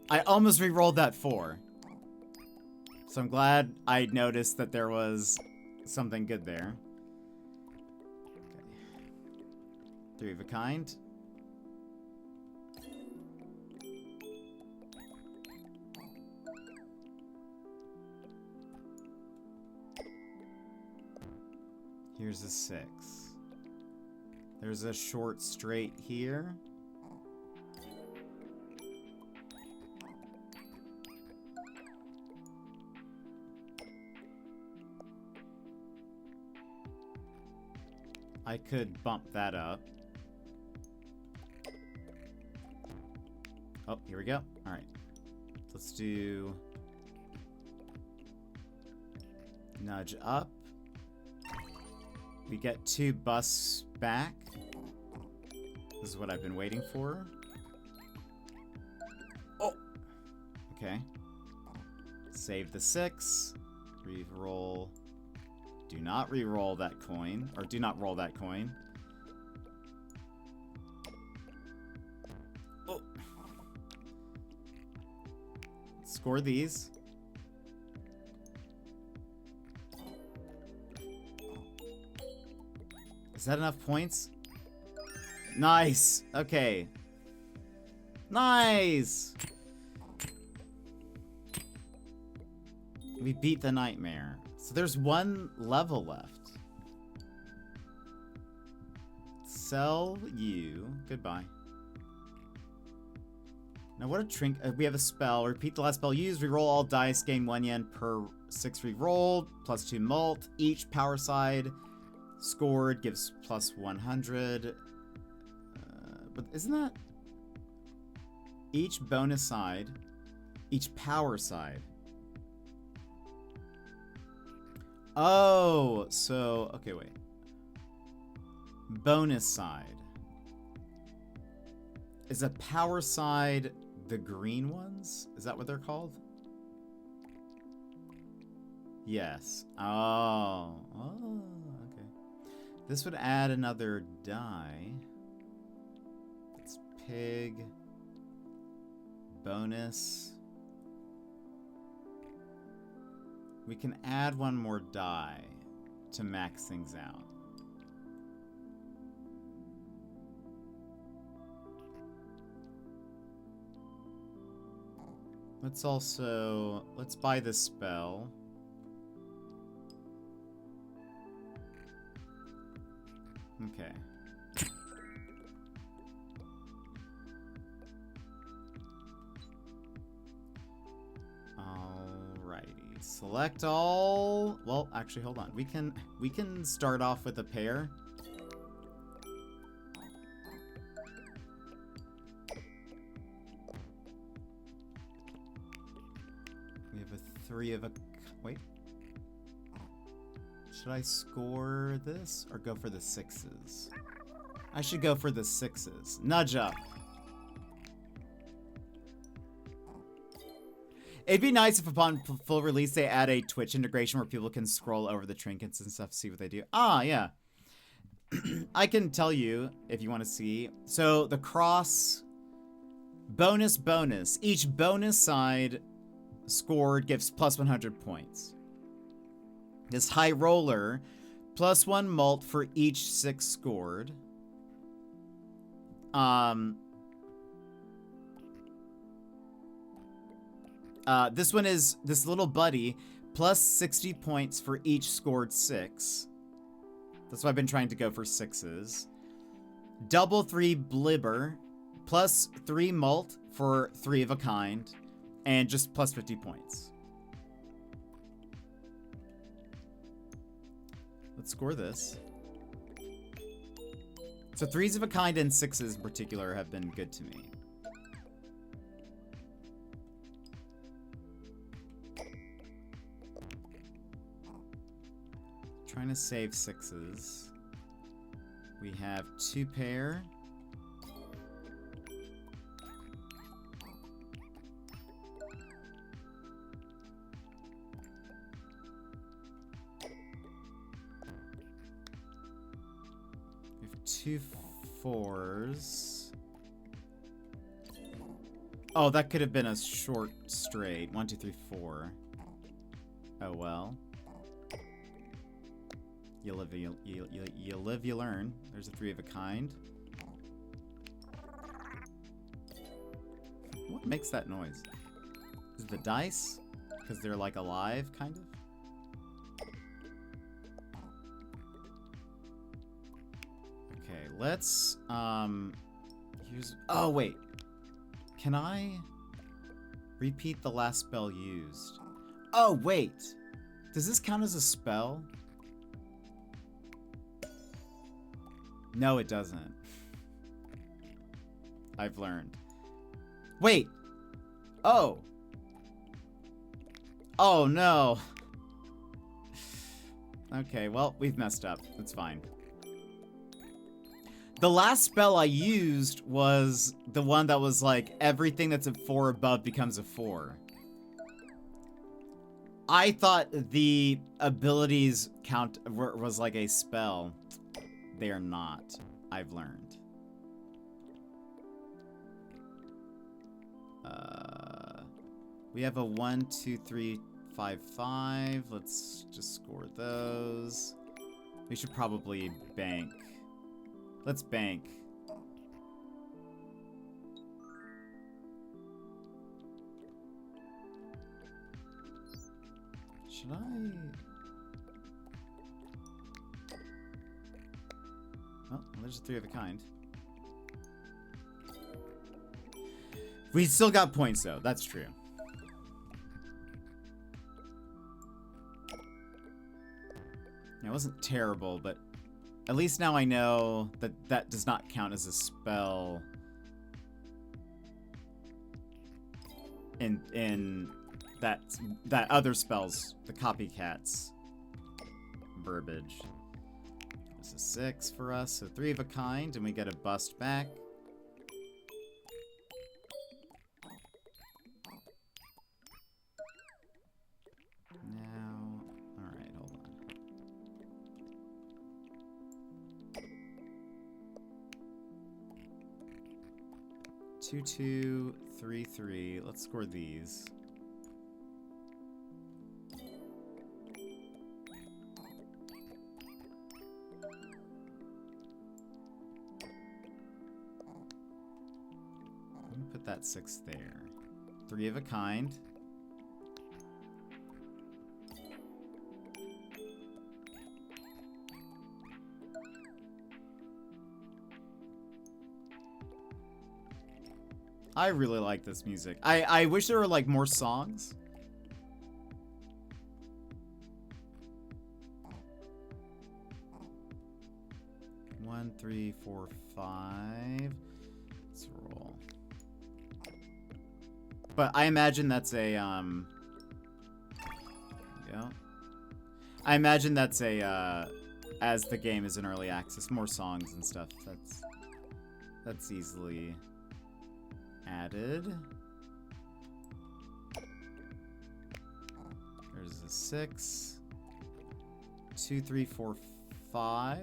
I almost re-rolled that 4. So I'm glad I noticed that there was something good there. Okay. 3 of a kind. Here's a 6. There's a short straight here. I could bump that up. Oh, here we go. All right. Let's do nudge up. We get 2 busts back. This is what I've been waiting for. Oh! Okay. Save the 6. Re-roll. Do not re-roll that coin. Or do not roll that coin. Oh! Score these. Is that enough points? Nice. Okay. Nice. We beat the nightmare. So there's one level left. Sell you. Goodbye. Now what a trinket. We have a spell. Repeat the last spell used. Reroll all dice. Gain 1 yen per 6 rerolled. Plus 2 mult. Each power side scored gives plus 100. But isn't that... Each bonus side. Each power side. Oh, so... Okay, wait. Bonus side. Is a power side the green ones? Is that what they're called? Yes. Oh. Oh, okay. This would add another die. It's pig. Bonus. We can add one more die to max things out. Let's also... Let's buy this spell. Okay. Alrighty. Select all... Well, actually, hold on. We can start off with a pair. We have a 3 of a... Wait. Should I score this or go for the 6s? I should go for the 6s. Nudge up. It'd be nice if upon full release they add a Twitch integration where people can scroll over the trinkets and stuff, see what they do. Ah, yeah. I can tell you if you want to see. So the cross... Bonus. Each bonus side scored gives plus 100 points. This high roller, plus 1 mult for each 6 scored. This one is this little buddy, plus 60 points for each scored 6. That's why I've been trying to go for 6s. Double 3 blibber, plus 3 mult for 3 of a kind, and just plus 50 points. Let's score this. So 3s of a kind and 6s in particular have been good to me. Trying to save 6s. We have 2 pair. We have 2 4s. Oh, that could have been a short straight. 1, 2, 3, 4. Oh well. You live, you learn. There's a 3 of a kind. What makes that noise? Is it the dice? Because they're like alive, kind of? Okay, let's, here's... Oh, wait. Can I repeat the last spell used? Oh, wait. Does this count as a spell? No, it doesn't. I've learned. Wait! Oh! Oh, no! Okay, well, we've messed up. It's fine. The last spell I used was the one that was like, everything that's a 4 above becomes a 4. I thought the abilities count was like a spell. They are not. I've learned. We have a 1, 2, 3, 5, 5. Let's just score those. We should probably bank. Let's bank. Should I? Oh, well, there's a 3 of a kind. We still got points though, that's true. It wasn't terrible, but at least now I know that that does not count as a spell in that other spells, the copycats verbiage. This is 6 for us, so 3 of a kind, and we get a bust back. Now, alright, hold on. 2, 2, 3, 3. Let's score these. Put that 6 there. 3 of a kind. I really like this music. I wish there were like more songs. One, 3, 4, 5. Let's roll. But I imagine that's a there we go. I imagine that's a as the game is in early access, more songs and stuff. That's easily added. There's a 6. 2, 3, 4, 5.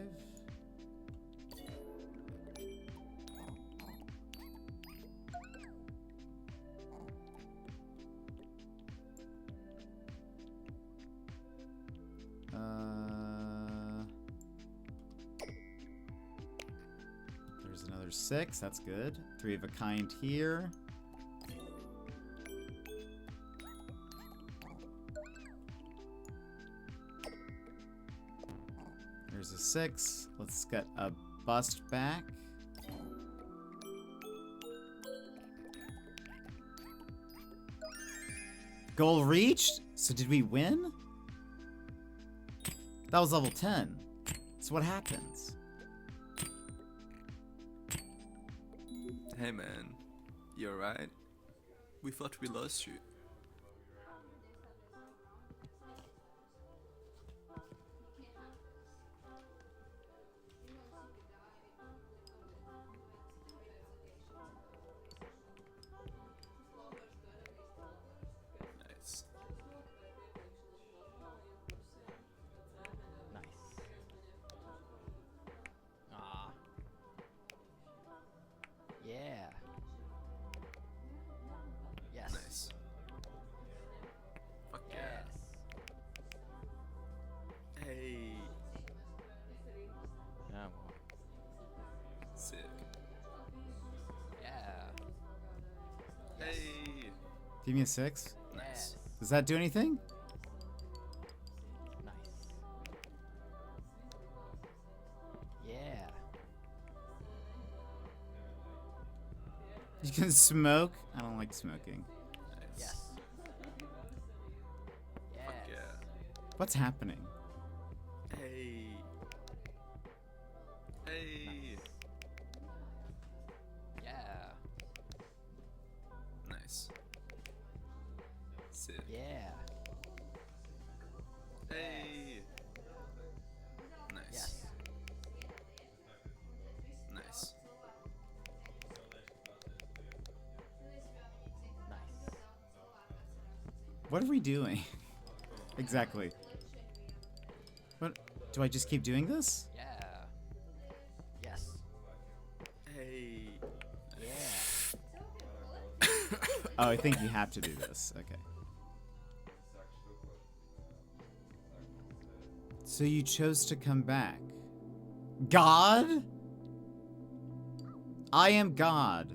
There's another 6. That's good. 3 of a kind here. There's a 6. Let's get a bust back. Goal reached? So did we win? That was level 10. So what happens? Hey man, you alright? We thought we lost you. Nice. Nice. Ah. Yeah. Yes. Nice. Fuck yeah. Yes. Hey. Yeah. Well. Sick. Yeah. Hey. Give me a 6. Nice. Does that do anything? Nice. Yeah. You can smoke? I don't like smoking. Nice. Yes. Fuck Yes. yeah. What's happening? Hey. Hey. Yeah. Nice. Sick. Yeah. Hey. Nice. Yes. Nice. Nice. What are we doing? Exactly. What? Do I just keep doing this? Yeah. Yes. Hey. Yeah. Oh, I think you have to do this. Okay. So you chose to come back. God? I am God.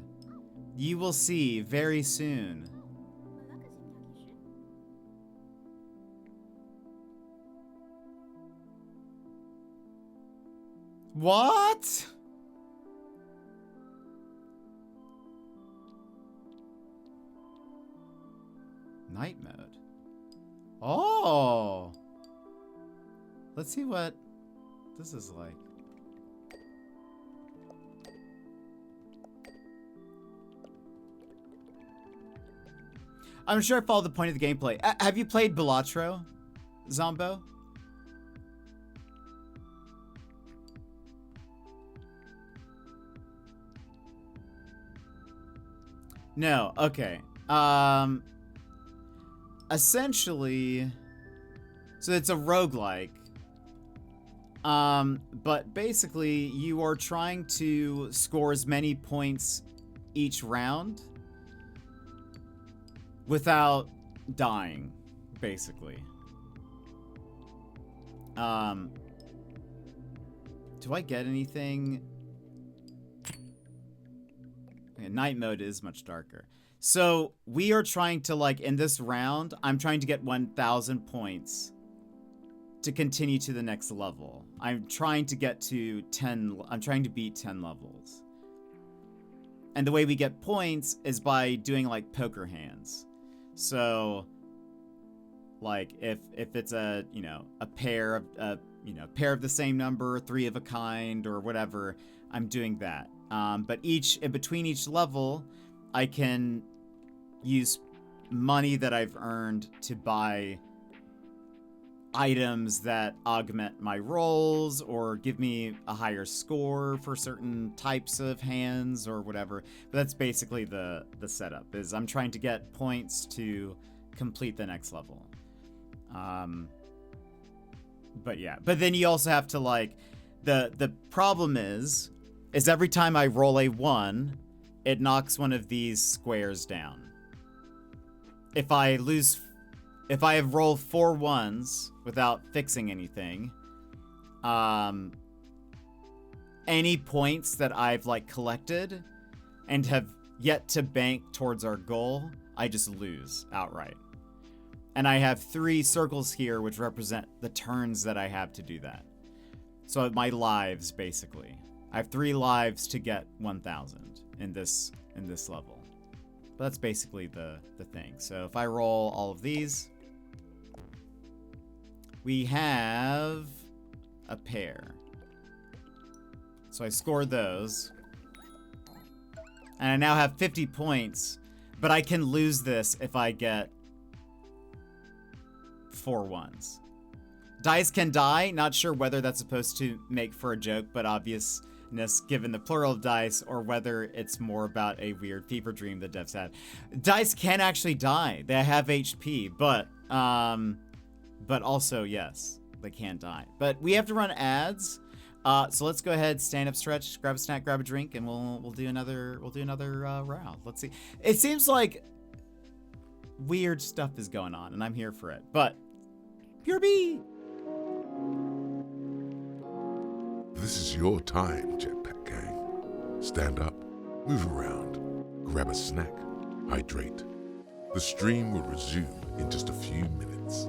You will see very soon. What? Night mode. Oh. Let's see what this is like. I'm sure I followed the point of the gameplay. Have you played Balatro, Zombo? No, okay. Essentially, so it's a roguelike. But basically you are trying to score as many points each round without dying, basically. Do I get anything? Okay, night mode is much darker. So we are trying to, like, in this round, I'm trying to get 1,000 points to continue to the next level. I'm trying to get to 10, I'm trying to beat 10 levels. And the way we get points is by doing, like, poker hands. So, like, if it's a, you know, a pair of, pair of the same number, 3 of a kind, or whatever, I'm doing that. But in between each level, I can use money that I've earned to buy items that augment my rolls or give me a higher score for certain types of hands or whatever. But that's basically the setup, is I'm trying to get points to complete the next level. But yeah, but then you also have to, like, the problem is every time I roll a 1, it knocks one of these squares down. If I have rolled 4 ones without fixing anything, any points that I've, like, collected and have yet to bank towards our goal, I just lose outright. And I have 3 circles here which represent the turns that I have to do that. So my lives, basically. I have 3 lives to get 1,000 in this level. But that's basically the thing. So if I roll all of these, we have a pair. So I scored those. And I now have 50 points, but I can lose this if I get 4 ones. Dice can die. Not sure whether that's supposed to make for a joke, but obviousness given the plural of dice, or whether it's more about a weird fever dream that devs had. Dice can actually die. They have HP, but also, yes, they can die. But we have to run ads. So let's go ahead, stand up, stretch, grab a snack, grab a drink, and we'll do another round. Let's see. It seems like weird stuff is going on, and I'm here for it. But Pure B. This is your time, Jetpack Gang. Stand up, move around, grab a snack, hydrate. The stream will resume in just a few minutes.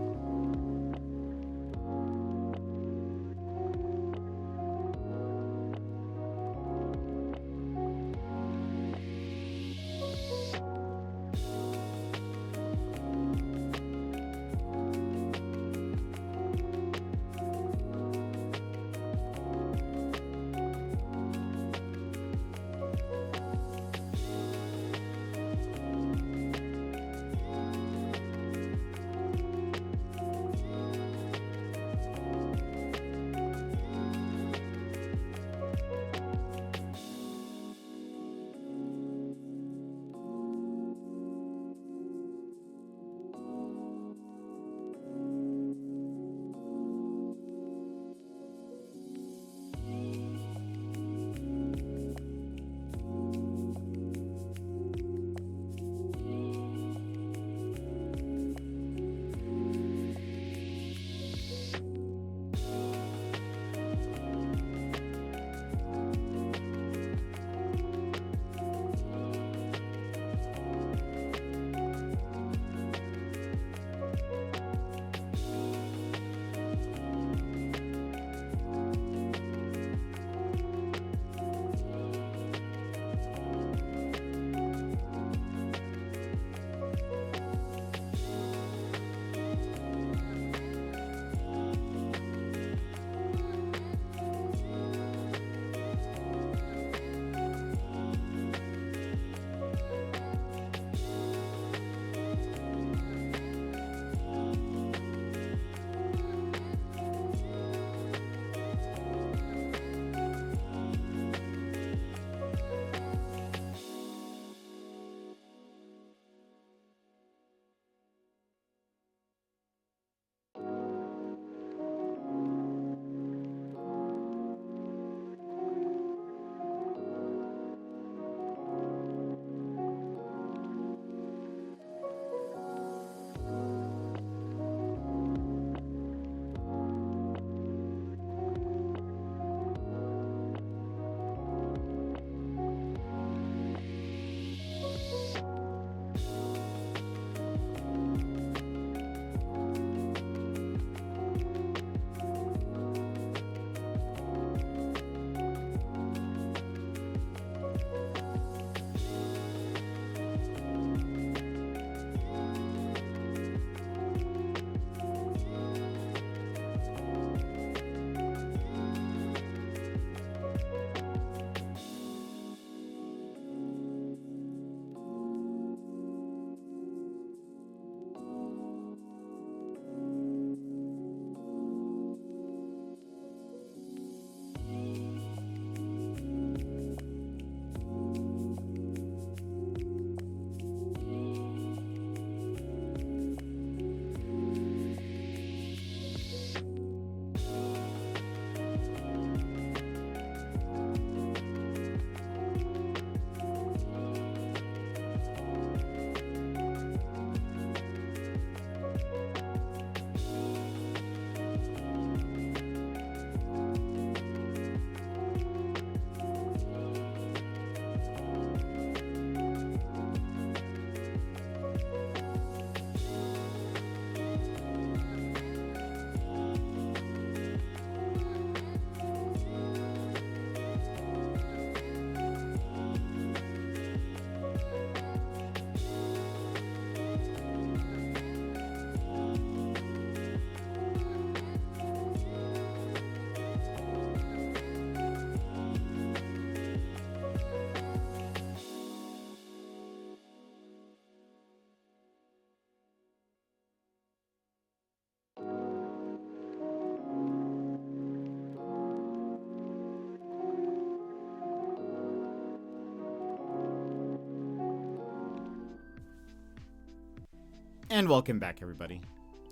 And welcome back, everybody.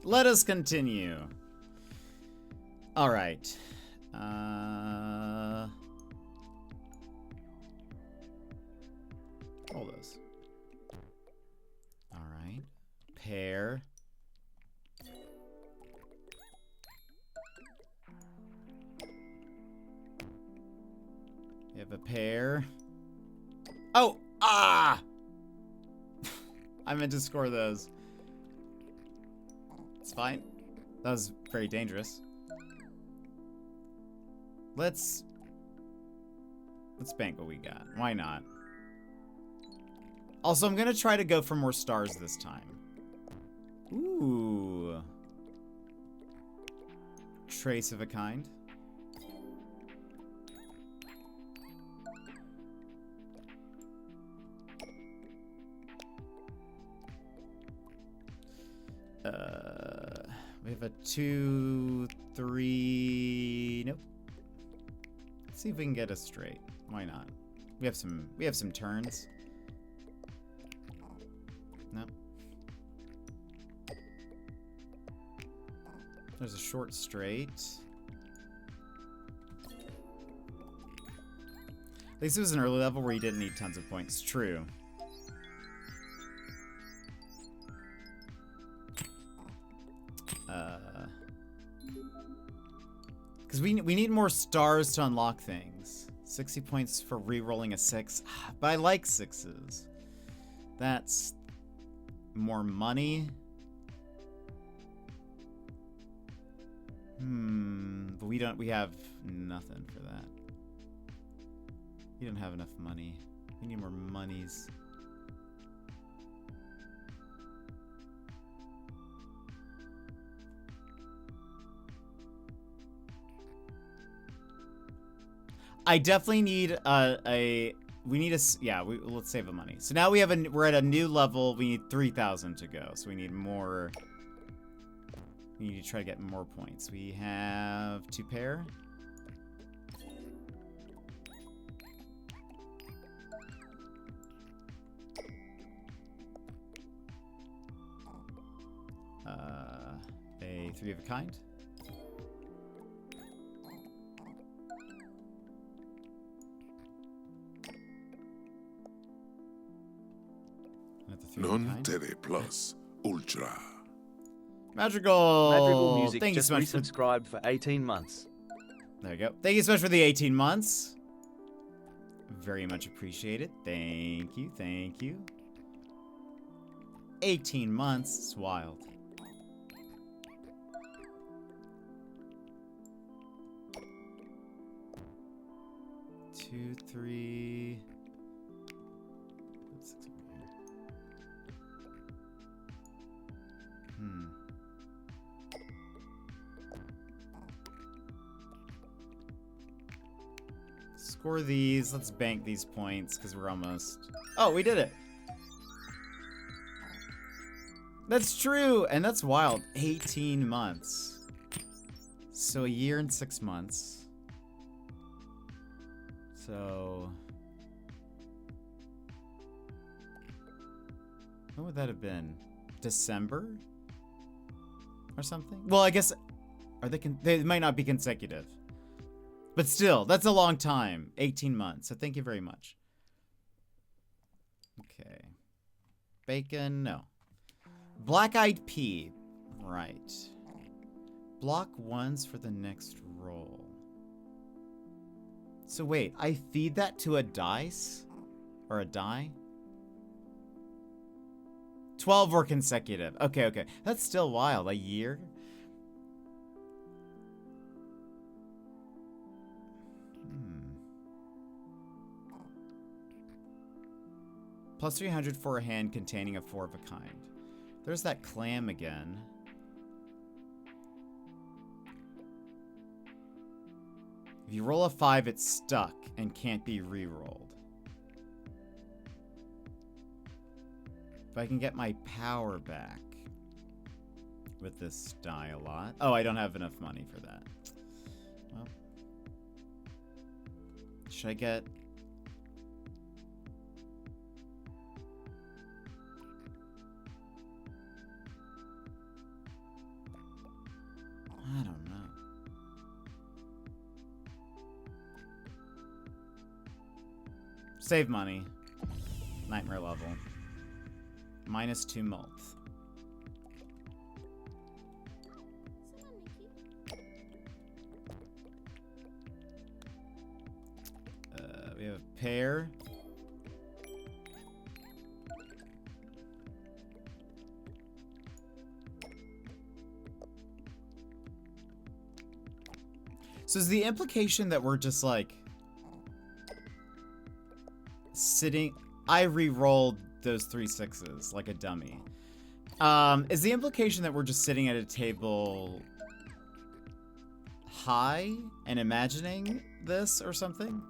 Let us continue. All right. All those. All right. Pear. We have a pear. Oh! Ah! I meant to score those. It's fine. That was very dangerous. Let's bank what we got. Why not? Also, I'm gonna try to go for more stars this time. Ooh. Trace of a kind. We have a 2, 3. Nope. Let's see if we can get a straight. Why not? We have some turns. Nope. There's a short straight. At least it was an early level where you didn't need tons of points. True. Because we need more stars to unlock things. 60 points for re-rolling a 6. But I like 6s. That's more money. But we have nothing for that. We don't have enough money. We need more monies. I definitely need let's save the money. So now we're at a new level. We need 3,000 to go. So we need more. We need to try to get more points. We have 2 pair. A 3 of a kind. Non Tere Plus Ultra. Magical. Madrigal Music Thank you just so much for... resubscribed for 18 months. There you go. Thank you so much for the 18 months. Very much appreciated. Thank you. Thank you. 18 months. It's wild. Two, 3. Score these. Let's bank these points because we're almost... Oh, we did it. That's true. And that's wild. 18 months. So a year and 6 months. So... When would that have been? December? Or something? Well, I guess... They might not be consecutive. But still, that's a long time. 18 months. So thank you very much. Okay. Bacon, no. Black-eyed pea. Right. Block 1s for the next roll. So wait, I feed that to a dice? Or a die? 12 were consecutive. Okay, okay. That's still wild. A year? Plus 300 for a hand containing a 4 of a kind. There's that clam again. If you roll a 5, it's stuck and can't be re-rolled. If I can get my power back with this die a lot. Oh, I don't have enough money for that. Well, should I get... I don't know. Save money. Nightmare level. -2 mult. We have a pair. So is the implication that we're just like sitting? I re-rolled those 3 6s like a dummy. Is the implication that we're just sitting at a table high and imagining this or something?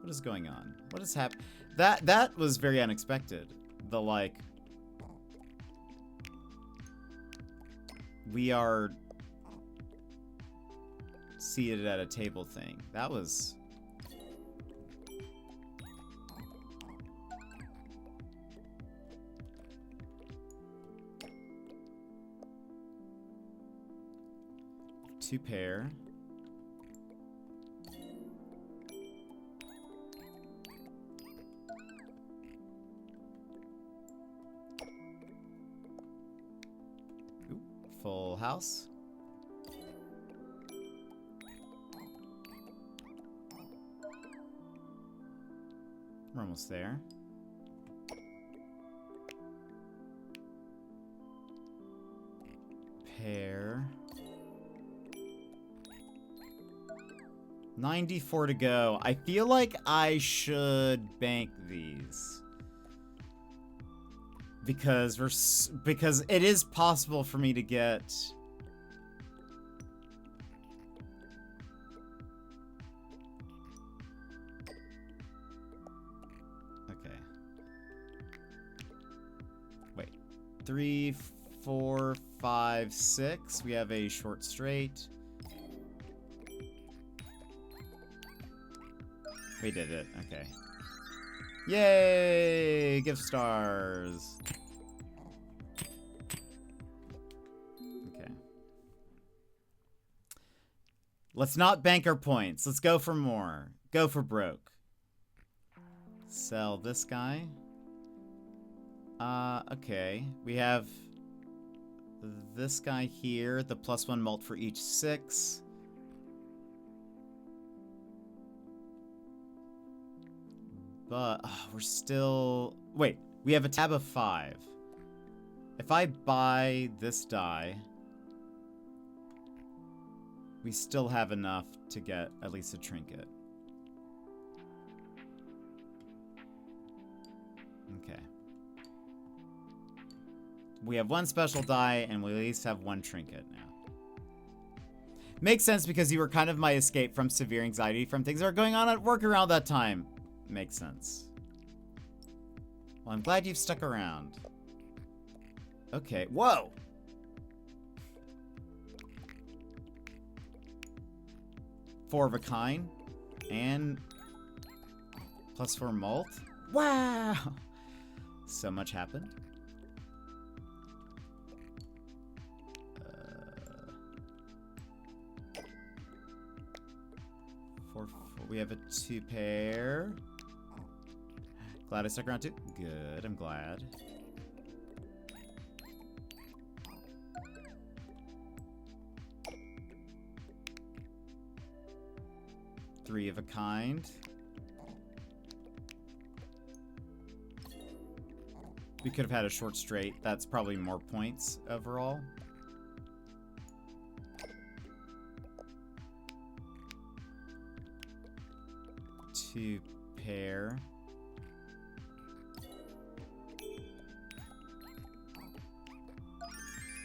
What is going on? What has happened? That was very unexpected. The like we are seated at a table thing. That was two pair. Ooh, full house. We're almost there. Pair. 94 to go. I feel like I should bank these. Because because it is possible for me to get okay. Wait. 3, 4, 5, 6. We have a short straight. We did it. Okay. Yay! Gift stars. Okay. Let's not bank our points. Let's go for more. Go for broke. Sell this guy. Okay. We have this guy here. The +1 mult for each 6. But we're still... Wait, we have a tab of 5. If I buy this die, we still have enough to get at least a trinket. Okay. We have 1 special die, and we at least have 1 trinket now. Makes sense because you were kind of my escape from severe anxiety from things that are going on at work around that time. Makes sense. Well, I'm glad you've stuck around. Okay. Whoa! Four of a kind. And +4 mult. Wow! So much happened. We have a 2 pair. Glad I stuck around too. Good, I'm glad. Three of a kind. We could have had a short straight. That's probably more points overall. Two pair.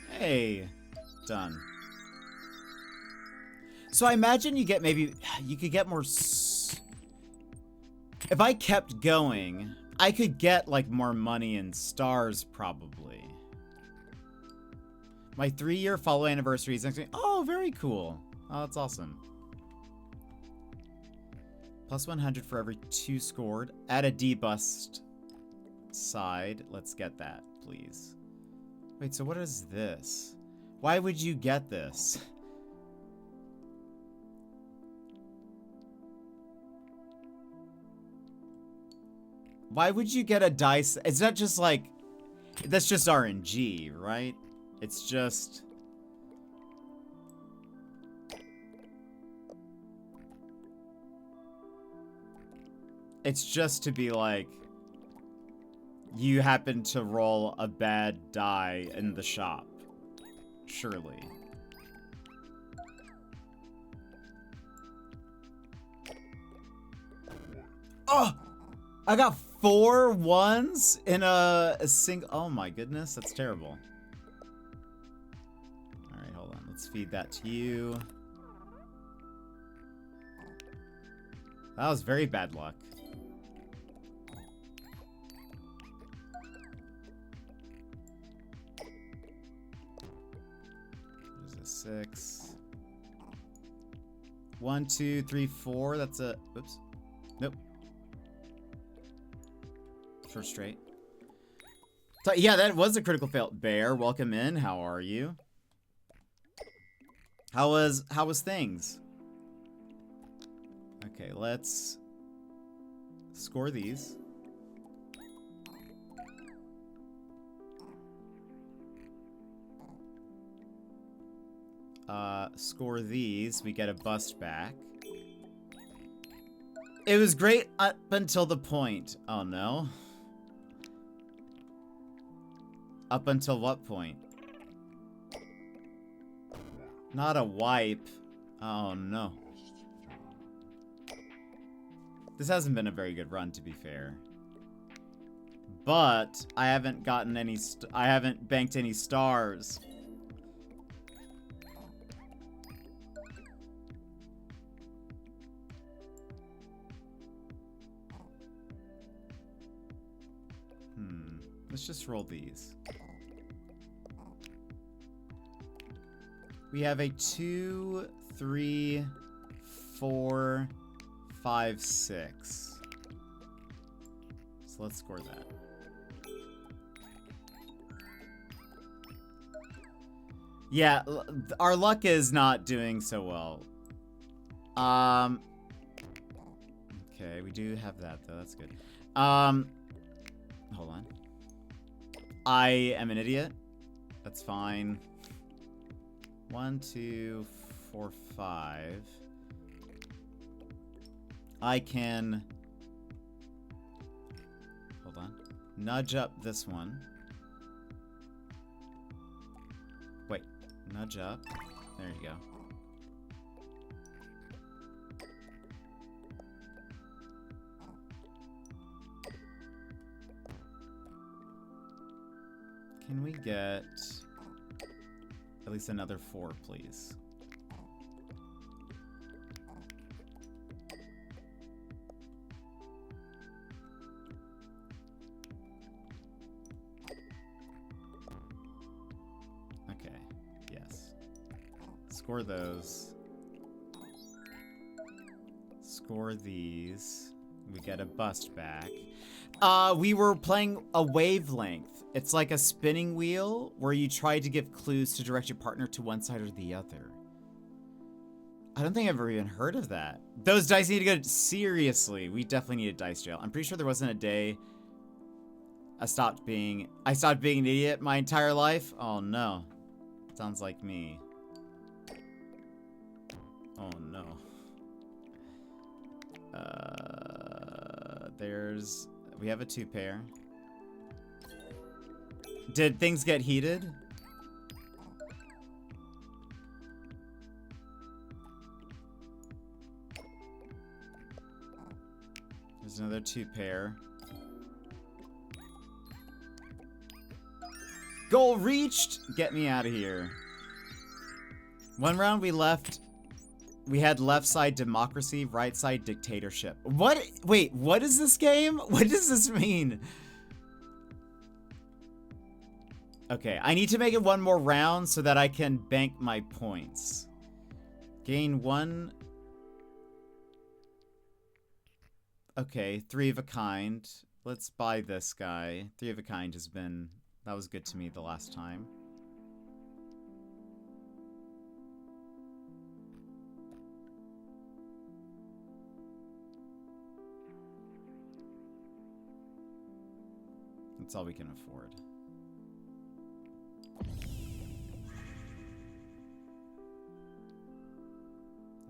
Hey, done. So I imagine you get maybe, you could get more, if I kept going, I could get like more money and stars probably. My 3-year follow anniversary is next week. Oh, very cool. Oh, that's awesome. +100 for every 2 scored. Add a debust side. Let's get that, please. Wait, so what is this? Why would you get this? Why would you get a dice? Is that just like... That's just RNG, right? It's just... It's just to be like... You happen to roll a bad die in the shop. Surely. Oh! I got 4 ones in a single... Oh my goodness, that's terrible. Alright, hold on. Let's feed that to you. That was very bad luck. There's a 6. 1, 2, 3, 4. That's a... Oops. Nope. First straight. So, yeah, that was a critical fail. Bear, welcome in. How are you? How was things? Okay, let's score these. Score these. We get a bust back. It was great up until the point. Oh no. Up until what point? Not a wipe. Oh no. This hasn't been a very good run, to be fair. But I haven't gotten any. I haven't banked any stars. Let's just roll these. We have a 2, 3, 4, 5, 6. So let's score that. Yeah, our luck is not doing so well. Okay, we do have that though. That's good. Hold on. I am an idiot. That's fine. 1, 2, 4, 5. I can... Hold on. Nudge up this one. Wait. Nudge up. There you go. Can we get at least another 4, please? Okay, yes. Score those. Score these. We get a bust back. We were playing a wavelength. It's like a spinning wheel where you try to give clues to direct your partner to one side or the other. I don't think I've ever even heard of that. Those dice need to go... Seriously, we definitely need a dice jail. I'm pretty sure there wasn't a day I stopped being an idiot my entire life. Oh no. Sounds like me. Oh no. We have a 2 pair. Did things get heated? There's another 2 pair. Goal reached! Get me out of here. 1 round we left. We had left side democracy, right side dictatorship. What? Wait, what is this game? What does this mean? Okay, I need to make it 1 more round so that I can bank my points. Gain 1. Okay, 3 of a kind. Let's buy this guy. 3 of a kind has been... That was good to me the last time. That's all we can afford.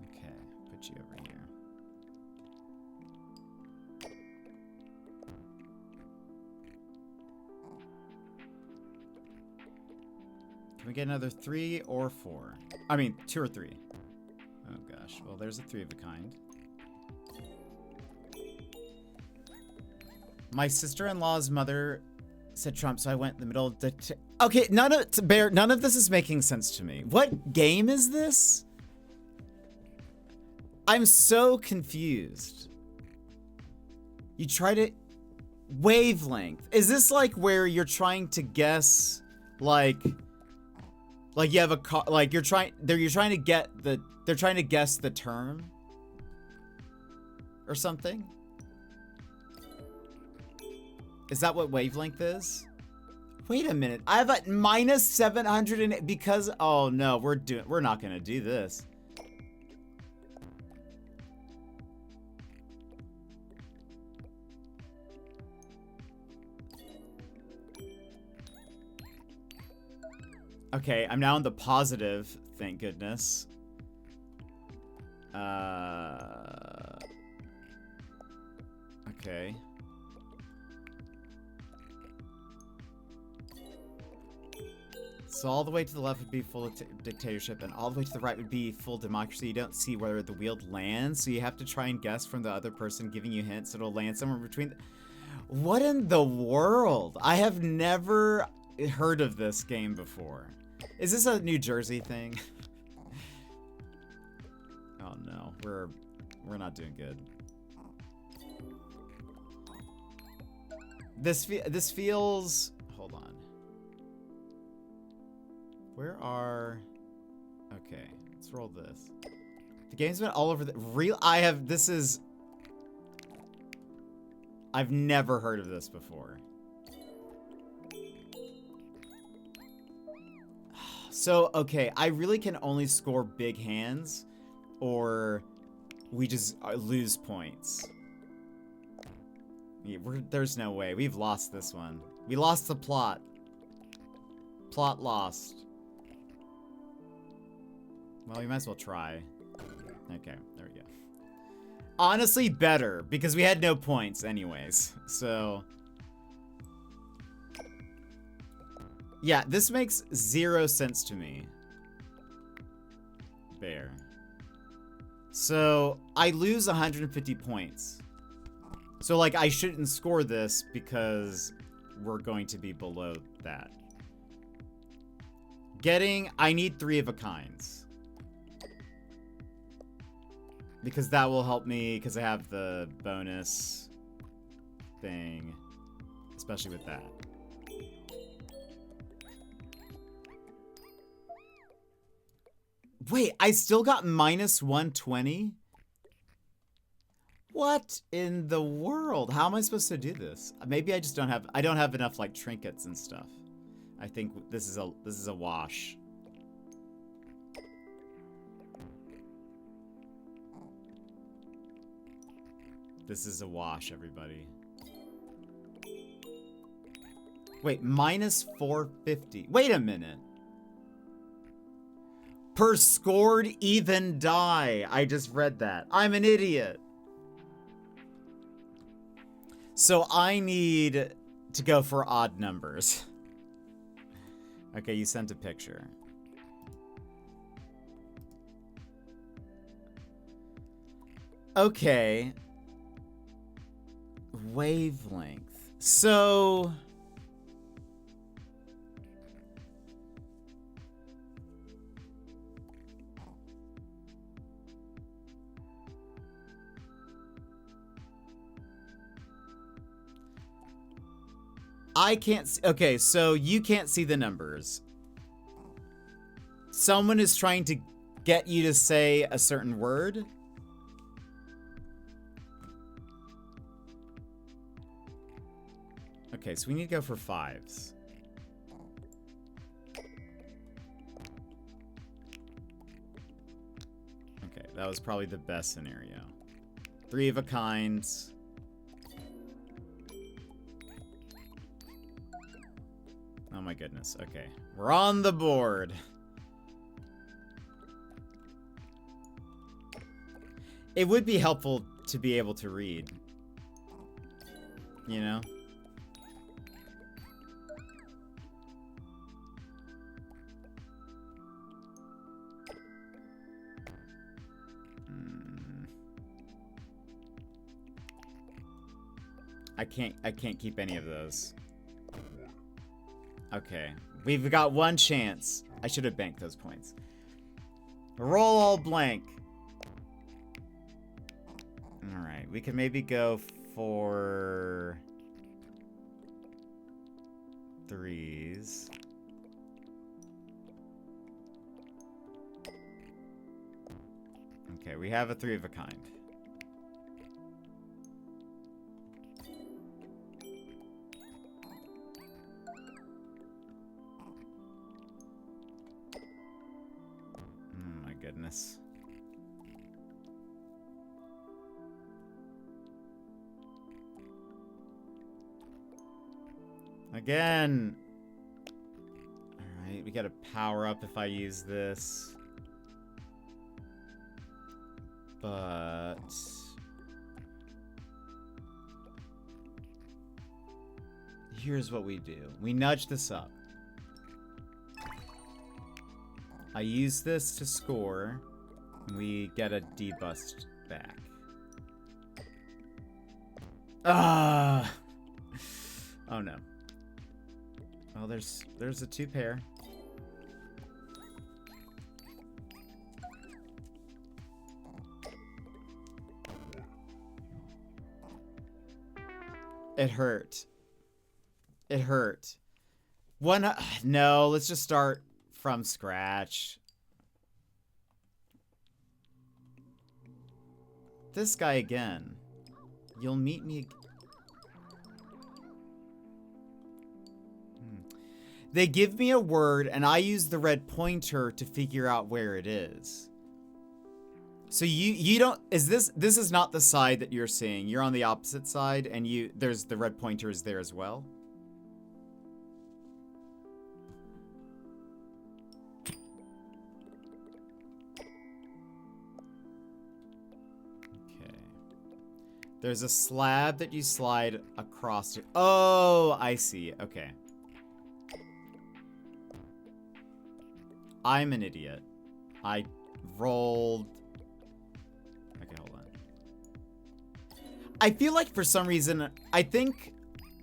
Okay, put you over here. Can we get another 3 or 4? I mean, 2 or 3. Oh gosh. Well, there's a 3 of a kind. My sister-in-law's mother said Trump, so I went in the middle of the... Okay, none of this is making sense to me. What game is this? I'm so confused. You try to... Wavelength. Is this like where you're trying to guess, like you have a like you're trying to get the they're trying to guess the term or something? Is that what wavelength is? Wait a minute. I have a minus 700 and because oh no, we're not gonna do this. Okay, I'm now on the positive, thank goodness. Okay. So all the way to the left would be full dictatorship, and all the way to the right would be full democracy. You don't see where the wheel lands, so you have to try and guess from the other person giving you hints. It'll land somewhere between. What in the world? I have never heard of this game before. Is this a New Jersey thing? Oh no, we're not doing good. This feels. Hold on. Where are? Okay, let's roll this. The game's been all over the real. I've never heard of this before. So, okay, I really can only score big hands, or we just lose points. Yeah, there's no way. We've lost this one. We lost the plot. Plot lost. Well, we might as well try. Okay, there we go. Honestly, better, because we had no points anyways, so... Yeah, this makes 0 sense to me. Bear. So, I lose 150 points. So, like, I shouldn't score this because we're going to be below that. I need 3 of a kinds. Because that will help me, because I have the bonus thing. Especially with that. Wait, I still got minus 120? What in the world? How am I supposed to do this? Maybe I just don't have enough like trinkets and stuff. I think this is a wash. This is a wash, everybody. Wait, minus 450. Wait a minute. Per scored even die. I just read that. I'm an idiot. So I need to go for odd numbers. Okay, you sent a picture. Okay. Wavelength. So... I can't see. Okay, so you can't see the numbers. Someone is trying to get you to say a certain word. Okay, so we need to go for 5s. Okay, that was probably the best scenario. 3 of a kind. Oh my goodness. Okay. We're on the board. It would be helpful to be able to read. You know? I can't keep any of those. Okay. We've got one chance. I should have banked those points. Roll all blank. Alright, we could maybe go for 3s. Okay, we have a 3 of a kind. Oh my goodness. Again. Alright, we gotta power up if I use this. But here's what we do. We nudge this up. I use this to score. And we get a debust back. Ah! Oh no. Well, there's a 2 pair. It hurt. It hurt. No, let's just start from scratch. This guy again. You'll meet me again. They give me a word, and I use the red pointer to figure out where it is. So you don't, this is not the side that you're seeing. You're on the opposite side, and there's the red pointer is there as well. Okay. There's a slab that you slide across to. Oh, I see. Okay. I'm an idiot. I rolled. Okay, hold on. I feel like for some reason, I think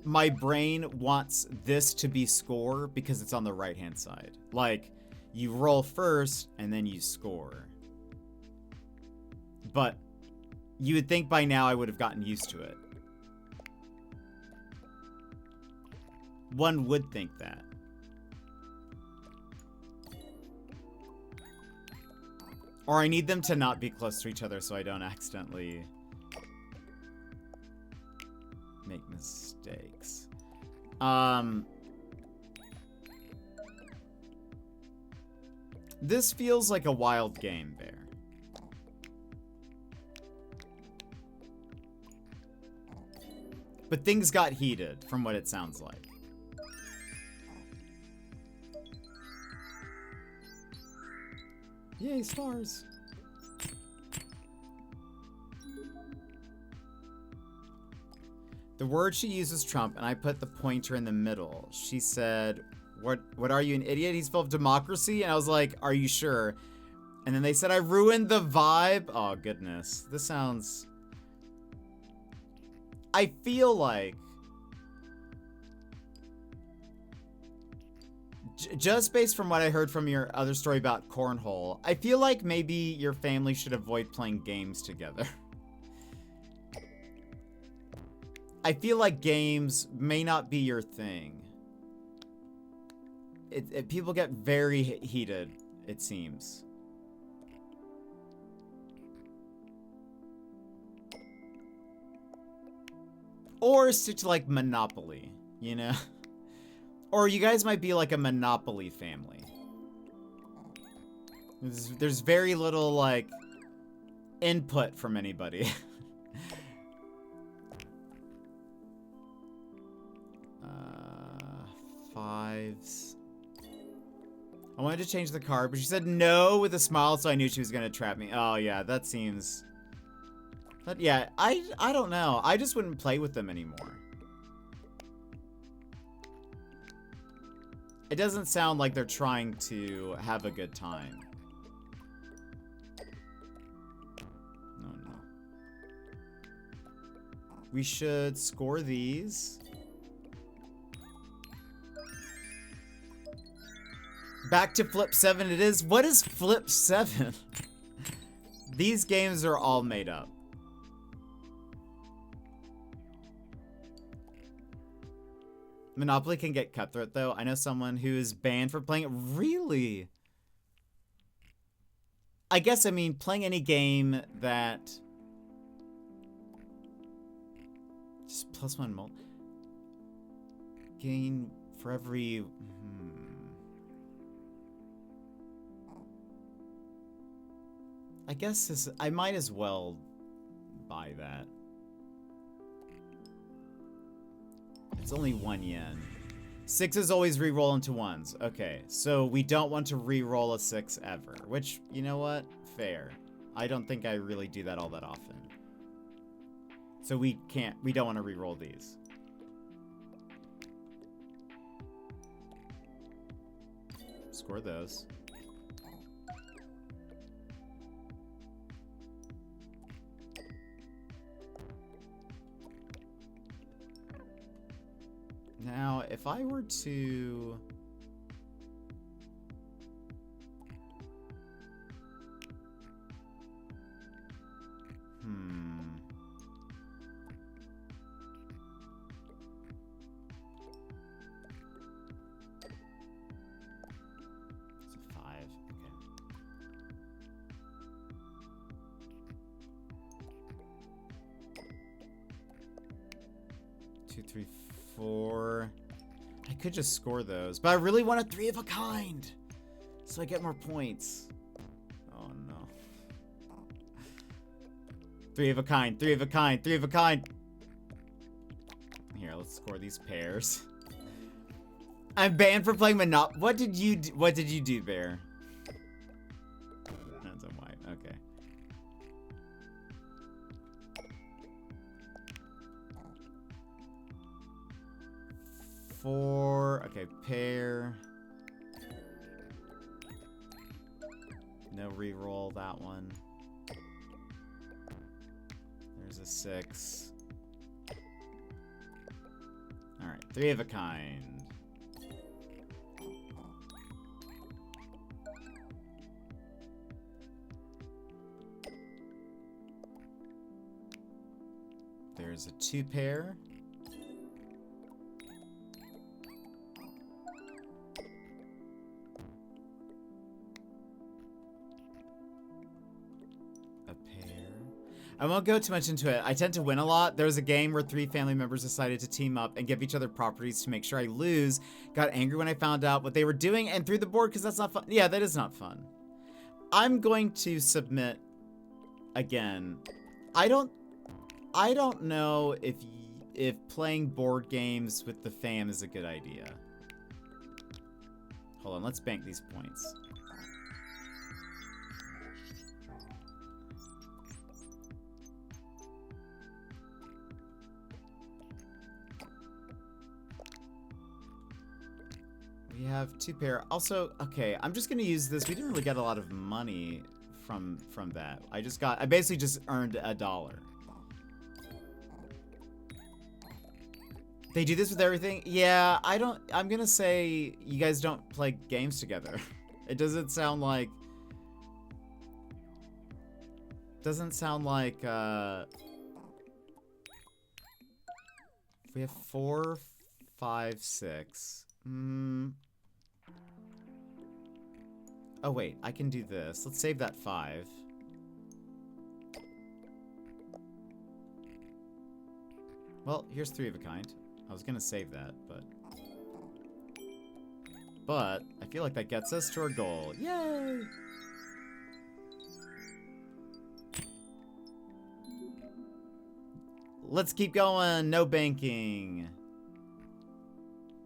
my brain wants this to be score because it's on the right-hand side. Like, you roll first and then you score. But you would think by now I would have gotten used to it. One would think that. Or I need them to not be close to each other so I don't accidentally make mistakes. This feels like a wild game, Bear. But things got heated, from what it sounds like. Yay, stars. The word she uses trump, and I put the pointer in the middle. She said, what are you, an idiot? He's full of democracy? And I was like, are you sure? And then they said, I ruined the vibe. Oh, goodness. This sounds... I feel like... Just based from what I heard from your other story about cornhole, I feel like maybe your family should avoid playing games together. I feel like games may not be your thing. People get very heated, it seems. Or stick to like Monopoly, you know? Or you guys might be like a Monopoly family. There's very little, like, input from anybody. 5s. I wanted to change the card, but she said no with a smile, so I knew she was gonna trap me. Oh yeah, that seems... But yeah, I don't know. I just wouldn't play with them anymore. It doesn't sound like they're trying to have a good time. No, no. We should score these. Back to Flip 7 it is. What is Flip 7? These games are all made up. Monopoly can get cutthroat, though. I know someone who is banned for playing it. Really? I guess, I mean, playing any game that... Just +1 multi... Gain for every... I guess this... I might as well buy that. It's only 1 yen. 6s always re-roll into 1s. Okay, so we don't want to re-roll a 6 ever. Which, you know what? Fair. I don't think I really do that all that often. So we don't want to re-roll these. Score those. Now, if I were to... It's a 5, okay. 2, 3, 4. I could just score those, but I really want a 3 of a kind, so I get more points. Oh no. 3 of a kind, 3 of a kind, 3 of a kind. Here, let's score these pairs. I'm banned for playing Monopoly. What did you do, Bear? That's a white. Okay. Okay, pair. No reroll that one. There's a 6. Alright, 3 of a kind. There's a 2 pair. I won't go too much into it. I tend to win a lot. There was a game where 3 family members decided to team up and give each other properties to make sure I lose. Got angry when I found out what they were doing and threw the board because that's not fun. Yeah, that is not fun. I'm going to submit again. I don't know if playing board games with the fam is a good idea. Hold on, let's bank these points. We have 2 pair. Also, okay, I'm just gonna use this. We didn't really get a lot of money from that. I basically just earned $1. They do this with everything? Yeah, I'm gonna say you guys don't play games together. It doesn't sound like we have 4, 5, 6. Oh wait, I can do this. Let's save that 5. Well, here's 3 of a kind. I was gonna save that, but I feel like that gets us to our goal. Yay! Let's keep going. No banking.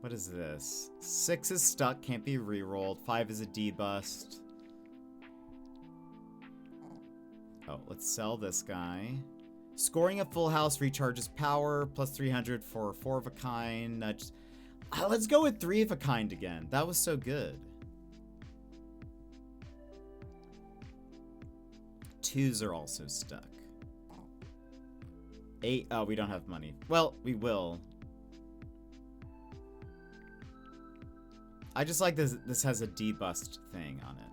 What is this? 6 is stuck, can't be re-rolled. 5 is a debust. Oh, let's sell this guy. Scoring a full house recharges power, plus 300 for 4 of a kind. Let's go with 3 of a kind again. That was so good. 2s are also stuck. 8, oh, we don't have money. Well, we will. I just like this. This has a debust thing on it.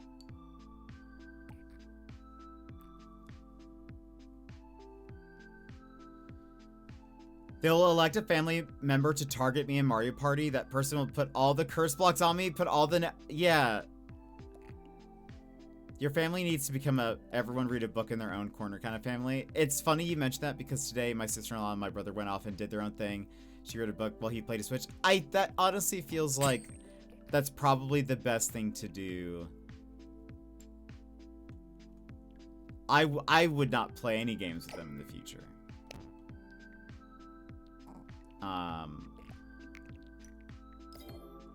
They'll elect a family member to target me in Mario Party. That person will put all the curse blocks on me, put all the... Yeah. Your family needs to become a everyone read a book in their own corner kind of family. It's funny you mentioned that because today my sister-in-law and my brother went off and did their own thing. She read a book while he played a Switch. That honestly feels like that's probably the best thing to do. I would not play any games with them in the future.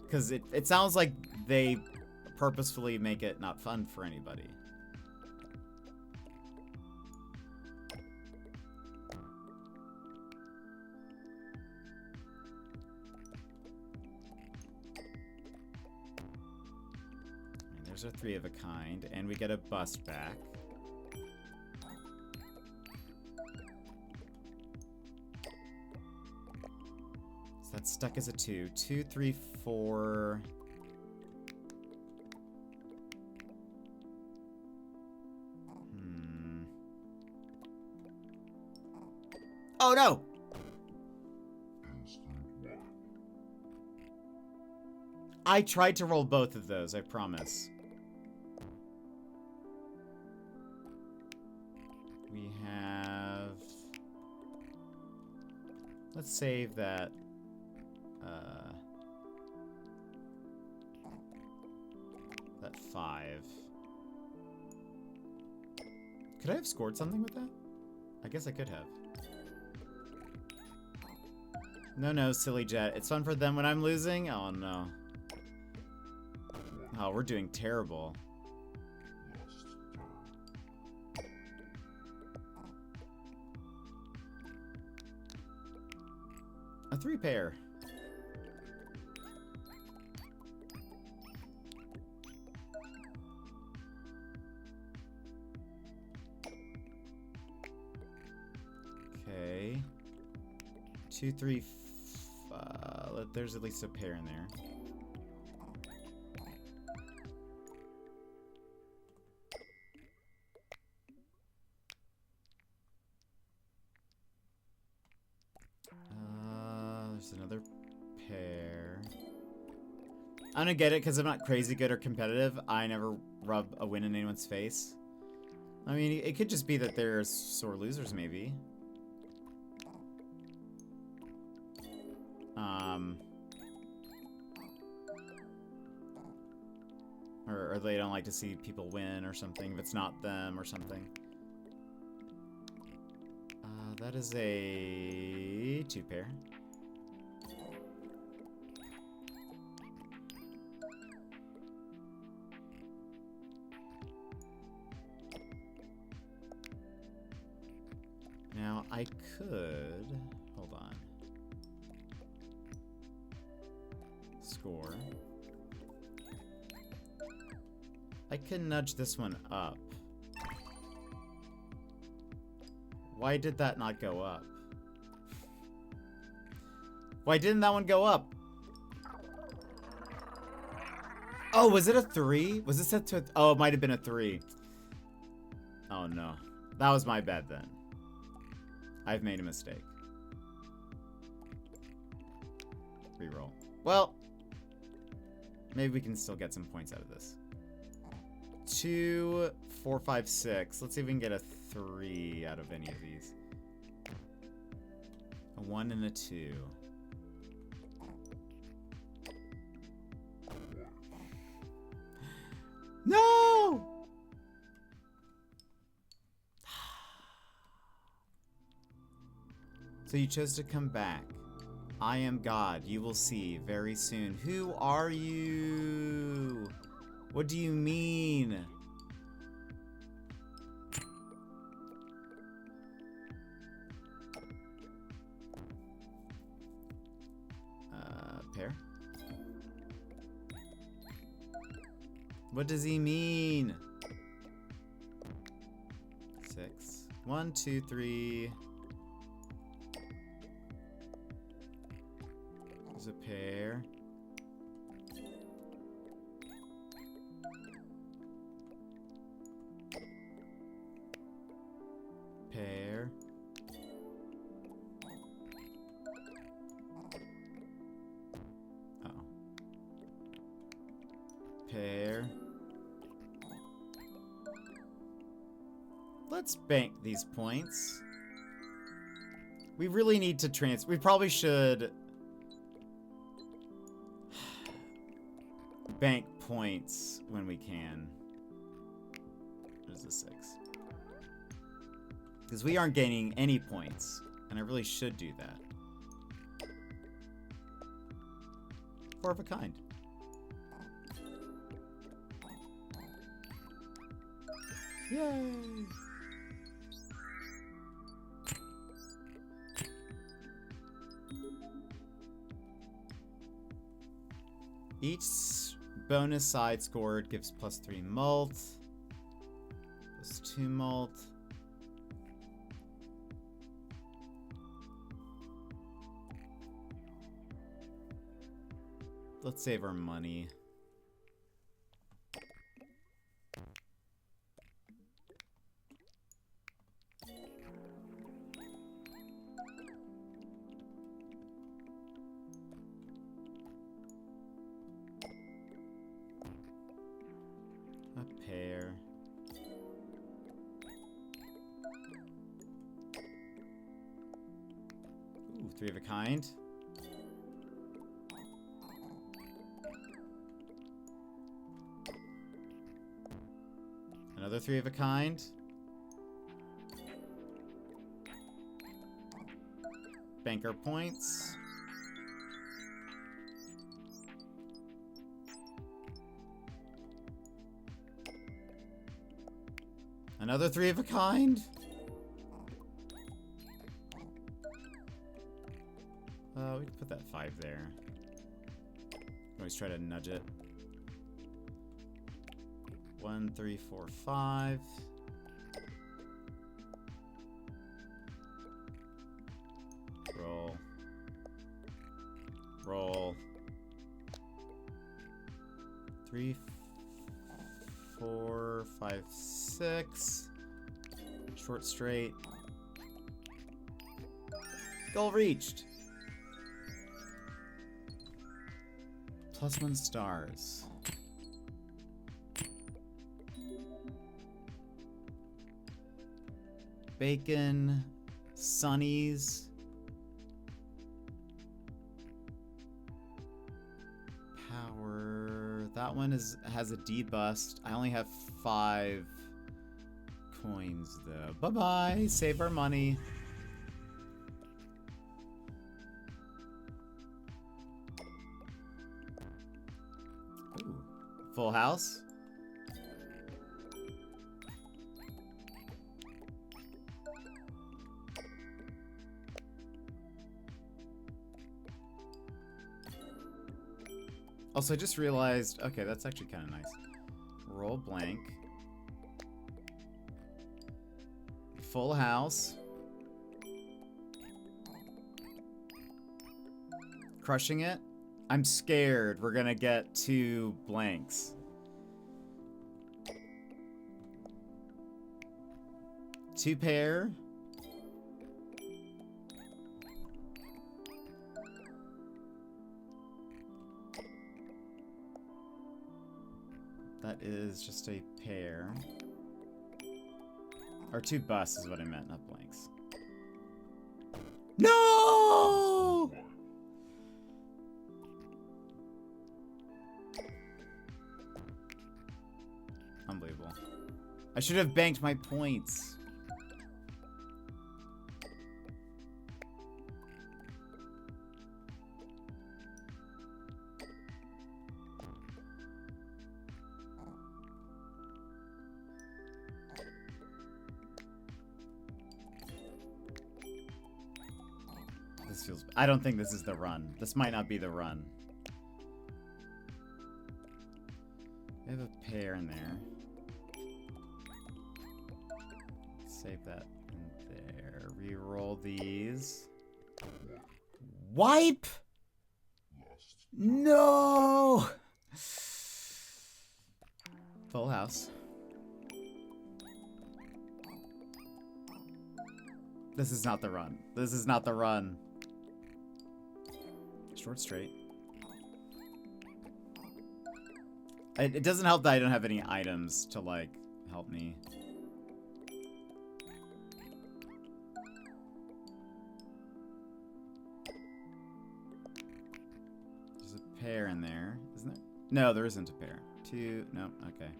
Because it sounds like they purposefully make it not fun for anybody. And there's our 3 of a kind, and we get a bust back. That's stuck as a 2. 2, 3, 4. Oh no! I tried to roll both of those, I promise. We have... Let's save that. That 5. Could I have scored something with that? I guess I could have. No, silly jet. It's fun for them when I'm losing? Oh, no. Oh, we're doing terrible. A 3 pair. Okay. 2, 3, there's at least a pair in there. There's another pair. I don't get it because I'm not crazy good or competitive. I never rub a win in anyone's face. I mean, it could just be that they're sore losers, maybe. Or they don't like to see people win or something if it's not them or something. That is a 2 pair. Now I could, hold on. Score. I can nudge this one up. Why did that not go up? Why didn't that one go up? Oh, was it a 3? Was it set to a... Oh, it might have been a 3. Oh, no. That was my bad then. I've made a mistake. Reroll. Well, maybe we can still get some points out of this. 2, 4, 5, 6. Let's see if we can get a 3 out of any of these. A 1 and a 2. No! So you chose to come back. I am God. You will see very soon. Who are you? What do you mean? Pair? What does he mean? 6. 1, 2, 3. There's a pair. Pair. Oh. Pair. Let's bank these points. We really need to we probably should bank points when we can. There's a 6. Because we aren't gaining any points, and I really should do that. 4 of a kind. Yay! Each bonus side scored gives +3 mult, +2 mult. Let's save our money. A pair. Ooh, 3 of a kind. Another 3 of a kind. Banker points. Another 3 of a kind. We can put that 5 there. Always try to nudge it. 1, 3, 4, 5. Roll. Roll. 3, 4, 5, 6. Short straight. Goal reached. +1 stars. Bacon, Sunnies, power. That one has a debust. I only have 5 coins though. Bye bye. Save our money. Ooh. Full house. Also, I just realized, okay, that's actually kind of nice. Roll blank. Full house. Crushing it. I'm scared we're gonna get 2 blanks. 2 pair. That is just a pair. Or 2 busts is what I meant, not blanks. No! Unbelievable. I should have banked my points. This feels... I don't think this is the run. This might not be the run. We have a pair in there. Save that in there. Reroll these. Wipe! No! Full house. This is not the run. This is not the run. Short straight. It doesn't help that I don't have any items to, like, help me. There's a pair in there, isn't there? No, there isn't a pair. Two, no, okay.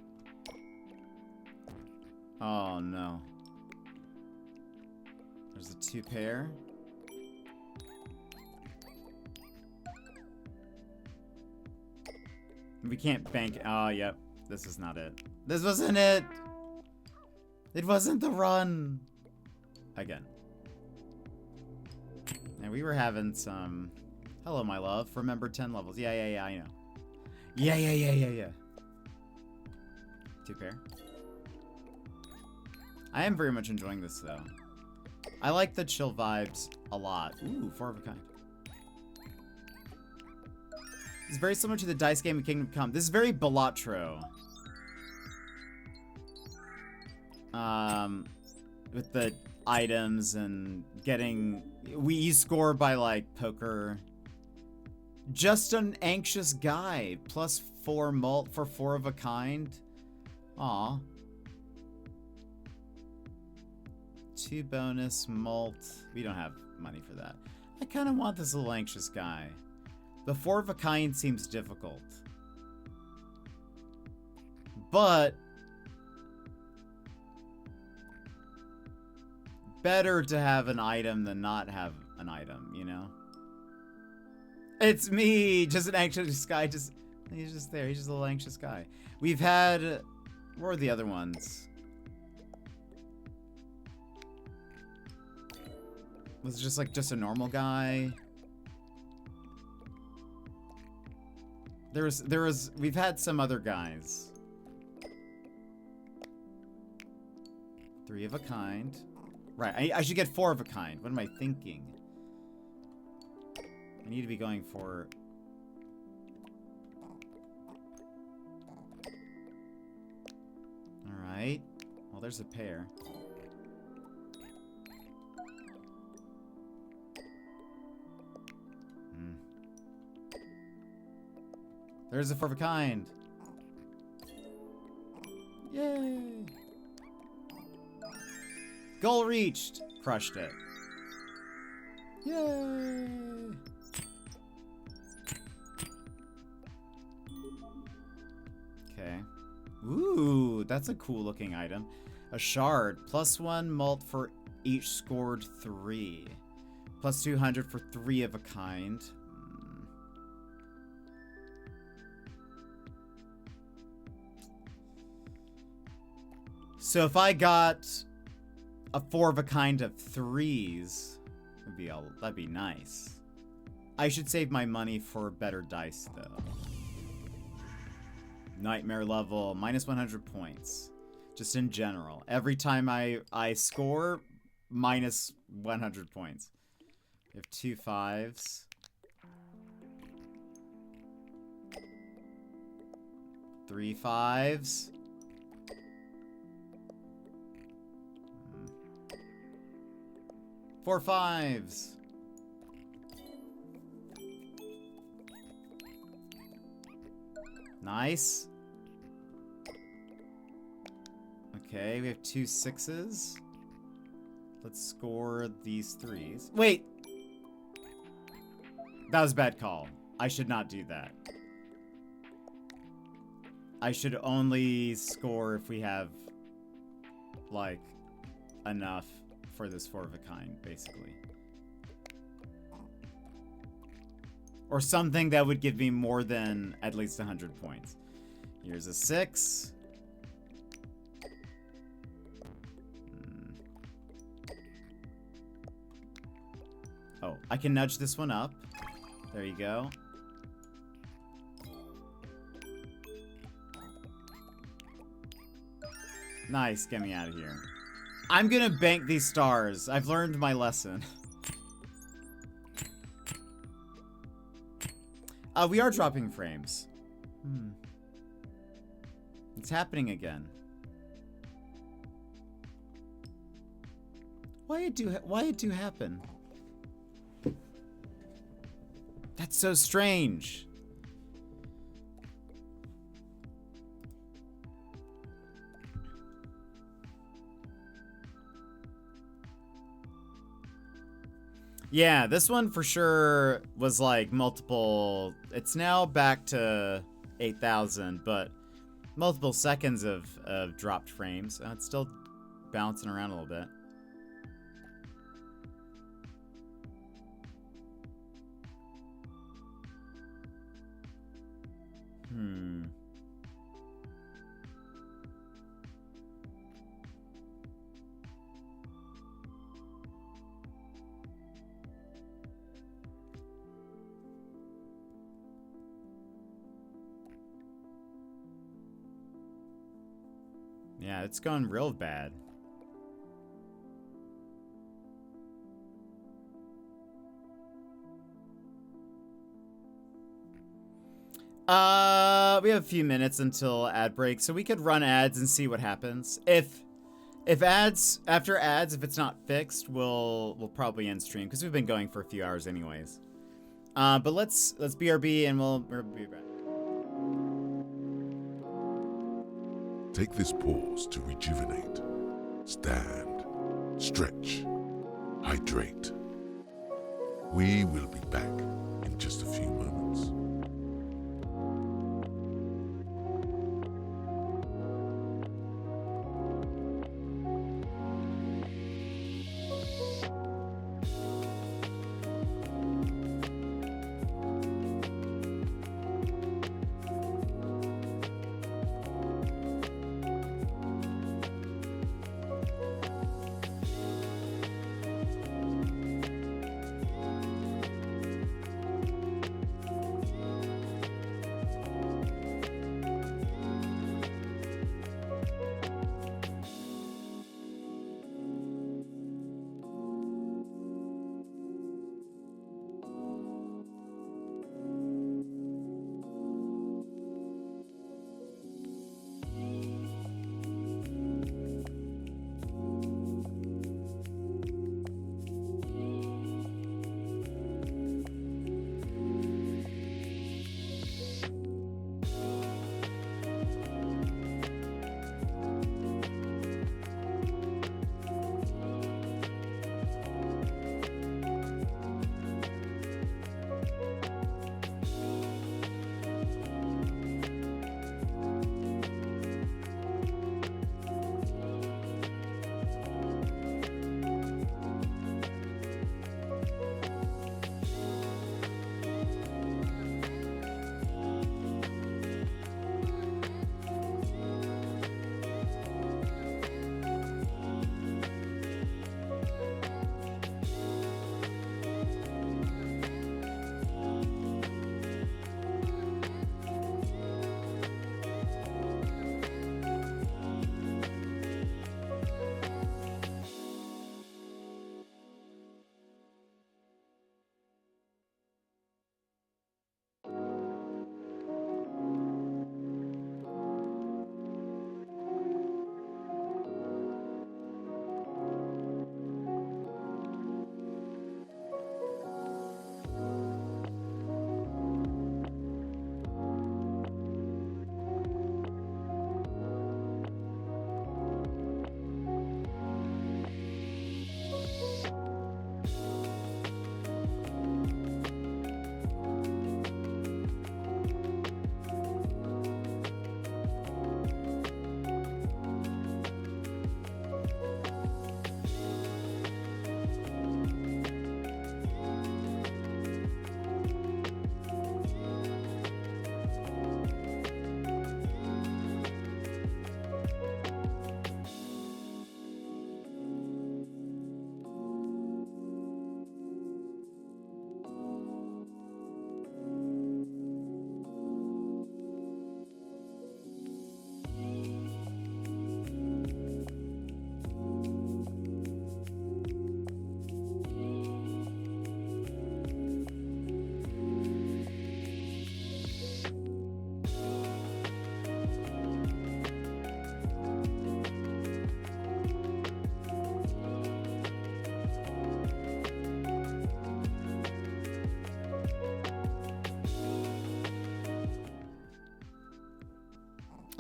Oh, no. There's a two pair. We can't bank. Oh, yep. This is not it. This wasn't it. It wasn't the run. Again. And we were having some... Hello, my love. Remember 10 levels. Yeah, I know. Yeah. Two pair. I am very much enjoying this, though. I like the chill vibes a lot. Ooh, 4 of a kind. It's very similar to the dice game of Kingdom Come. This is very Balatro. With the items and getting... You score by, like, poker. Just an anxious guy. Plus 4 mult for 4 of a kind. Aw. 2 bonus mult. We don't have money for that. I kind of want this little anxious guy. The 4 of a kind seems difficult. But better to have an item than not have an item, you know? It's me! Just an anxious guy. He's just there. He's just a little anxious guy. We've had... Where are the other ones? Was it just like just a normal guy? We've had some other guys. 3 of a kind. Right, I should get 4 of a kind. What am I thinking? I need to be going for... Alright. Well, there's a pair. There's a 4 of a kind. Yay! Goal reached. Crushed it. Yay! Okay. Ooh, that's a cool looking item. A shard. +1 mult for each scored 3. Plus 200 for 3 of a kind. So if I got a 4 of a kind of 3s, that'd be nice. I should save my money for better dice, though. Nightmare level, minus 100 points. Just in general. Every time I score, minus 100 points. We have 2 5s. 3 5s. 4 5s. Nice. Okay, we have 2 6s. Let's score these 3s. Wait! That was a bad call. I should not do that. I should only score if we have, like, enough for this 4 of a kind, basically. Or something that would give me more than at least 100 points. Here's a 6. Oh, I can nudge this one up. There you go. Nice, get me out of here. I'm gonna bank these stars. I've learned my lesson. We are dropping frames. It's happening again. Why it do happen? That's so strange. Yeah, this one for sure was like multiple. It's now back to 8,000, but multiple seconds of dropped frames. It's still bouncing around a little bit. Yeah, it's going real bad. We have a few minutes until ad break, so we could run ads and see what happens. If ads, after ads, if it's not fixed, we'll probably end stream because we've been going for a few hours anyways. But let's BRB and we'll be back. Take this pause to rejuvenate, stand, stretch, hydrate. We will be back in just a few moments.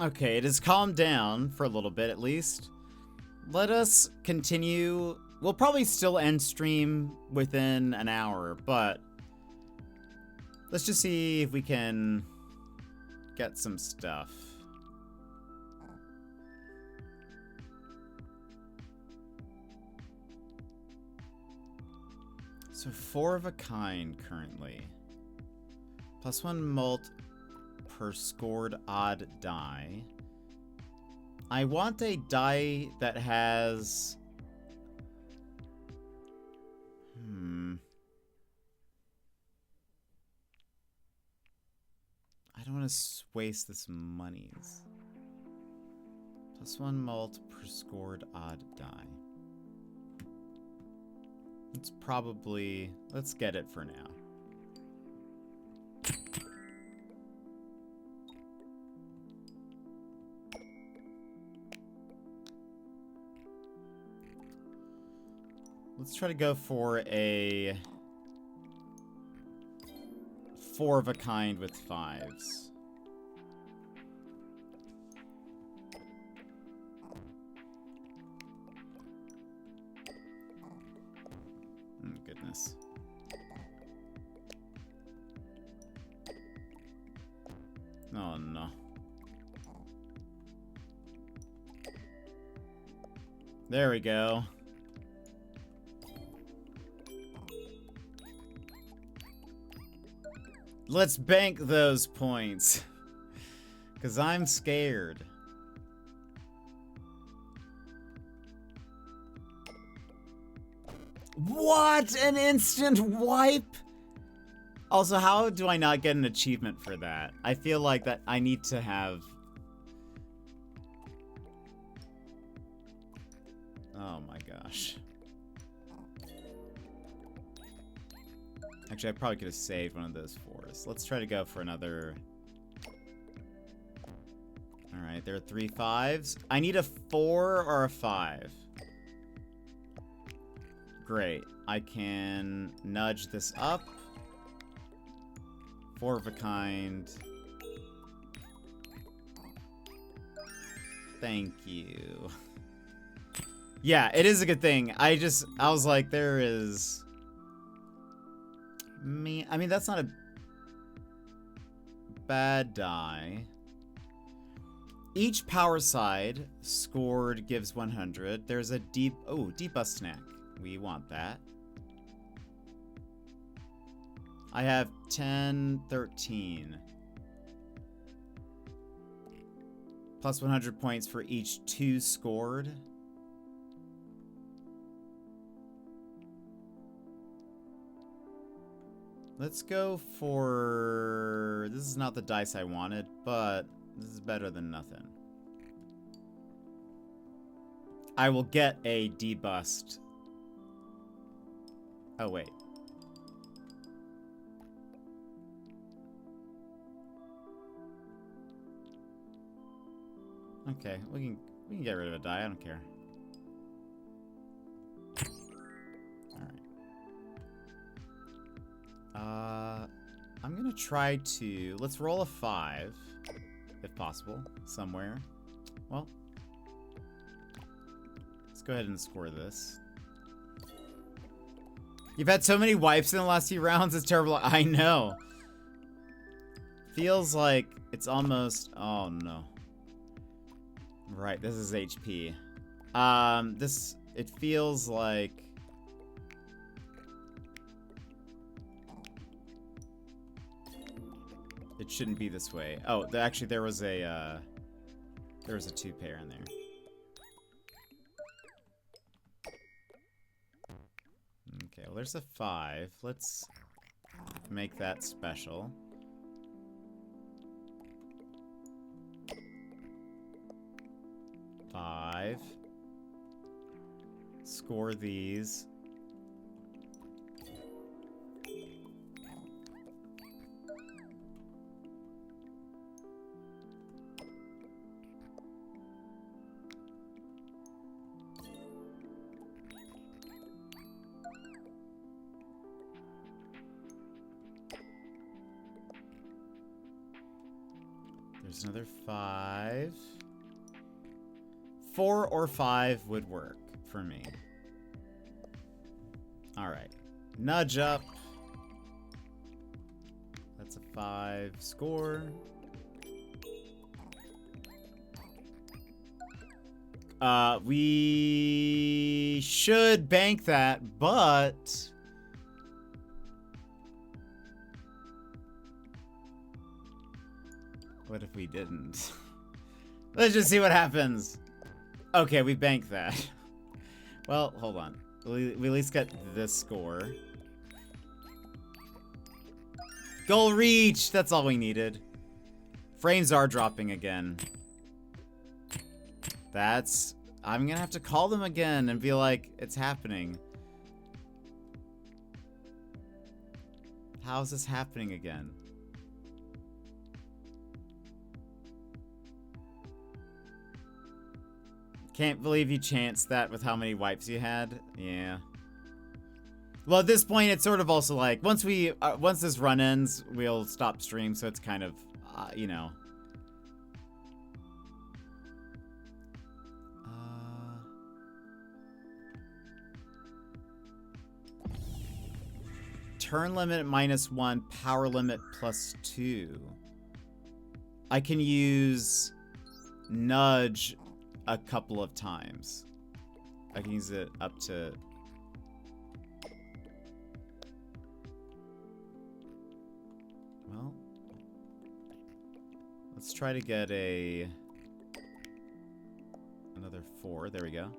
Okay, it has calmed down for a little bit at least. Let us continue. We'll probably still end stream within an hour, but let's just see if we can get some stuff. So 4 of a kind currently. +1 mult per scored odd die. I want a die that has... I don't want to waste this monies. +1 mult per scored odd die. It's probably... Let's get it for now. Let's try to go for a 4 of a kind with 5s. Goodness. Oh no. There we go. Let's bank those points. 'Cause I'm scared. What? An instant wipe? Also, how do I not get an achievement for that? I feel like that I need to have... Oh my gosh. Actually, I probably could have saved one of those 4s. Let's try to go for another... Alright, there are 3 5s. I need a 4 or a 5. Great. I can nudge this up. 4 of a kind. Thank you. Yeah, it is a good thing. I was like, there is... I mean, that's not a bad die. Each power side scored gives 100. There's a debust snack. We want that. I have 10, 13. Plus 100 points for each 2 scored. Let's go for... This is not the dice I wanted, but this is better than nothing. I will get a debust. Oh, wait. Okay, we can get rid of a die. I don't care. Alright. I'm gonna try to... Let's roll a 5, if possible, somewhere. Well, let's go ahead and score this. You've had so many wipes in the last few rounds, it's terrible. I know. Feels like it's almost... Oh, no. Right, this is HP. It feels like... It shouldn't be this way. Oh, actually, there was a 2-pair in there. Okay, well, there's a 5. Let's make that special. Five. Score these. There's another 5. 4 or 5 would work for me. Alright. Nudge up. That's a 5 score. We should bank that, but what if we didn't? Let's just see what happens. Okay, we banked that. Well, hold on. We at least got this score. Goal reached! That's all we needed. Frames are dropping again. I'm gonna have to call them again and be like, it's happening. How is this happening again? Can't believe you chanced that with how many wipes you had. Yeah. Well, at this point, it's sort of also like, once this run ends, we'll stop stream, so it's kind of, you know. Turn limit -1, power limit +2. I can use nudge a couple of times. I can use it up to... Well, let's try to get another 4. There we go.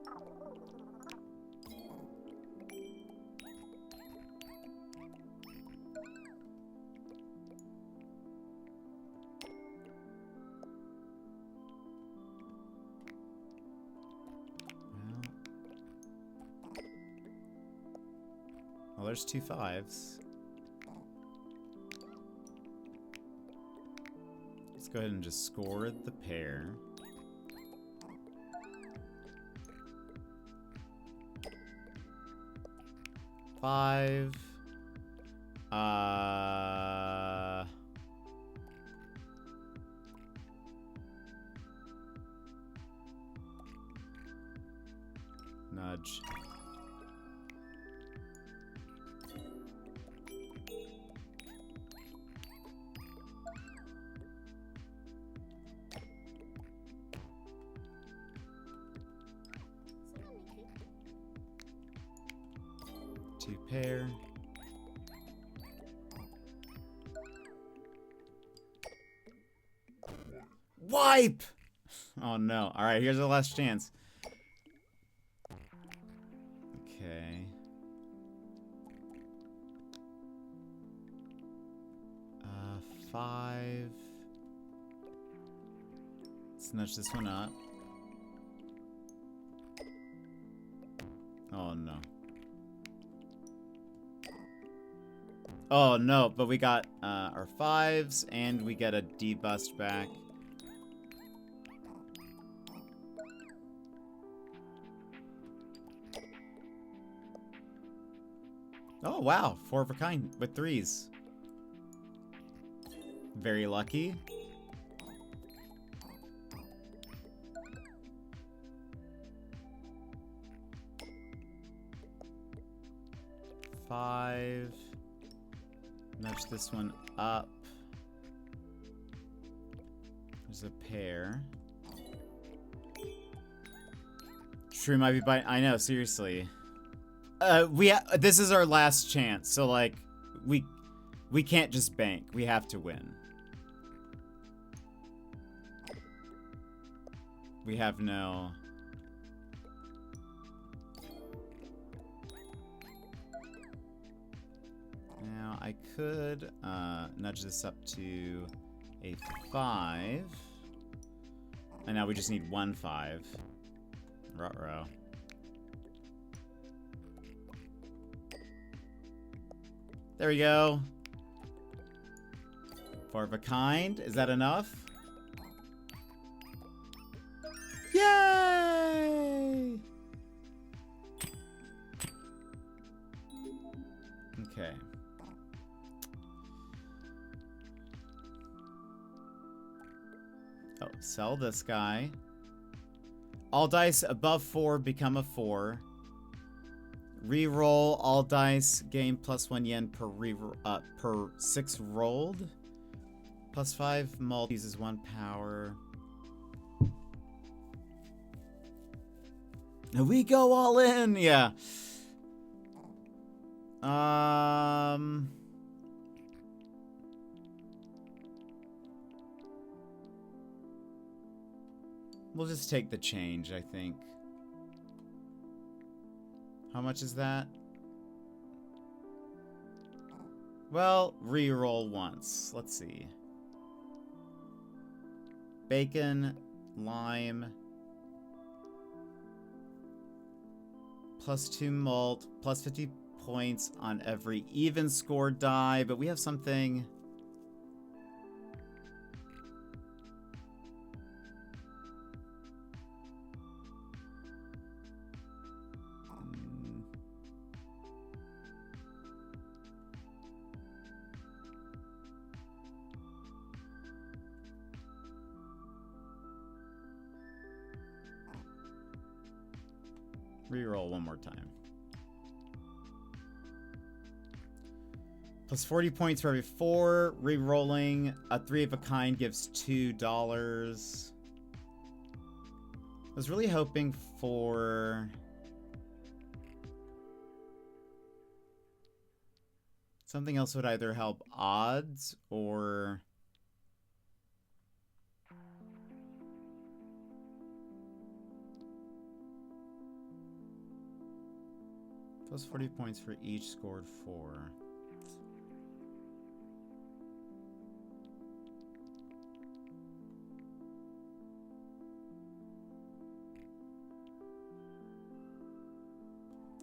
Well, there's 2 5s. Let's go ahead and just score the pair. Five. Nudge. Two pair. Wipe! Oh no. Alright, here's our last chance. Okay. 5. Let's nudge this one up. Oh no. Oh no, but we got our 5s and we get a debust back. Oh wow, 4 of a kind with 3s. Very lucky. Five. Nudge this one up. There's a pair. Shrew might be biting. I know, seriously. This is our last chance, so like, we can't just bank. We have to win. We have no... Now, I could nudge this up to a 5. And now we just need 1 5. Ruh-roh. There we go. 4 of a kind. Is that enough? Yay! Okay. Oh, sell this guy. All dice above 4 become a 4. Reroll all dice, gain +1 yen per 6 rolled. +5 mult uses 1 power. We go all in, yeah. We'll just take the change, I think. How much is that? Well, re-roll once. Let's see. Bacon, lime, +2 malt, +50 points on every even score die, but we have something. Reroll one more time. +40 points for every 4. Rerolling a 3 of a kind gives $2. I was really hoping for something else would either help odds or +40 points for each scored 4.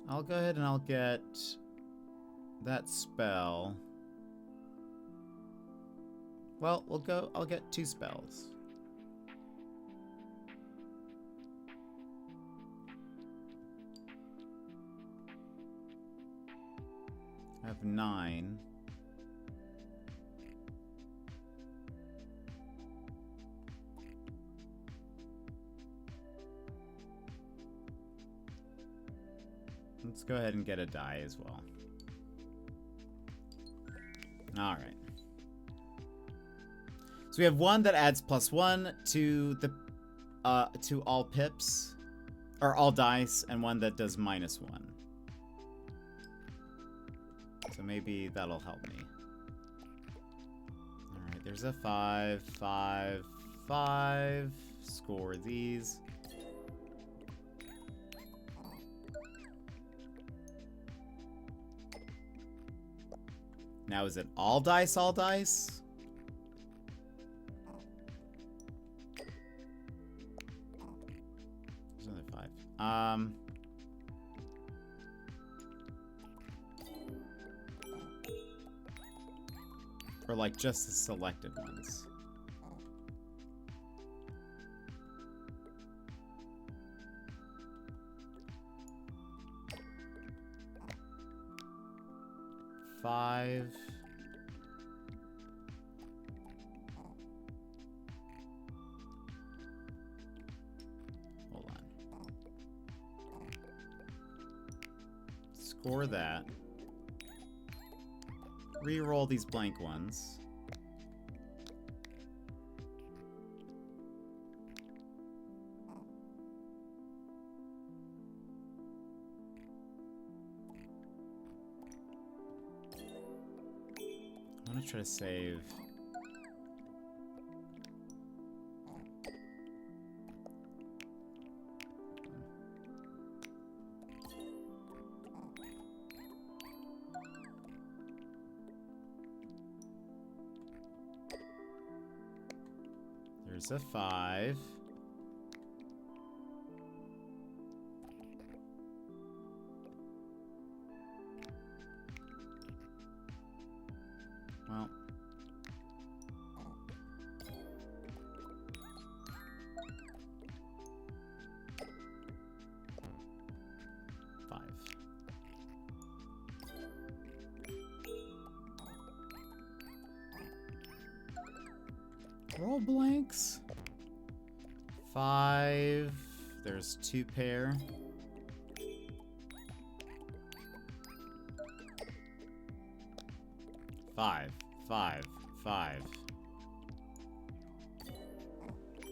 I'll go ahead and I'll get that spell. Well, I'll get 2 spells. I have 9. Let's go ahead and get a die as well. All right. So we have one that adds +1 to the to all pips or all dice, and one that does -1. So maybe that'll help me. All right, there's a 5, 5, 5. Score these. Now is it all dice, all dice? There's another 5. Or like just the selected ones. Five. Hold on. Score that. Reroll these blank ones. I'm gonna try to save. There's a 5. Well. Roll blanks. 5. There's 2 pair. Five.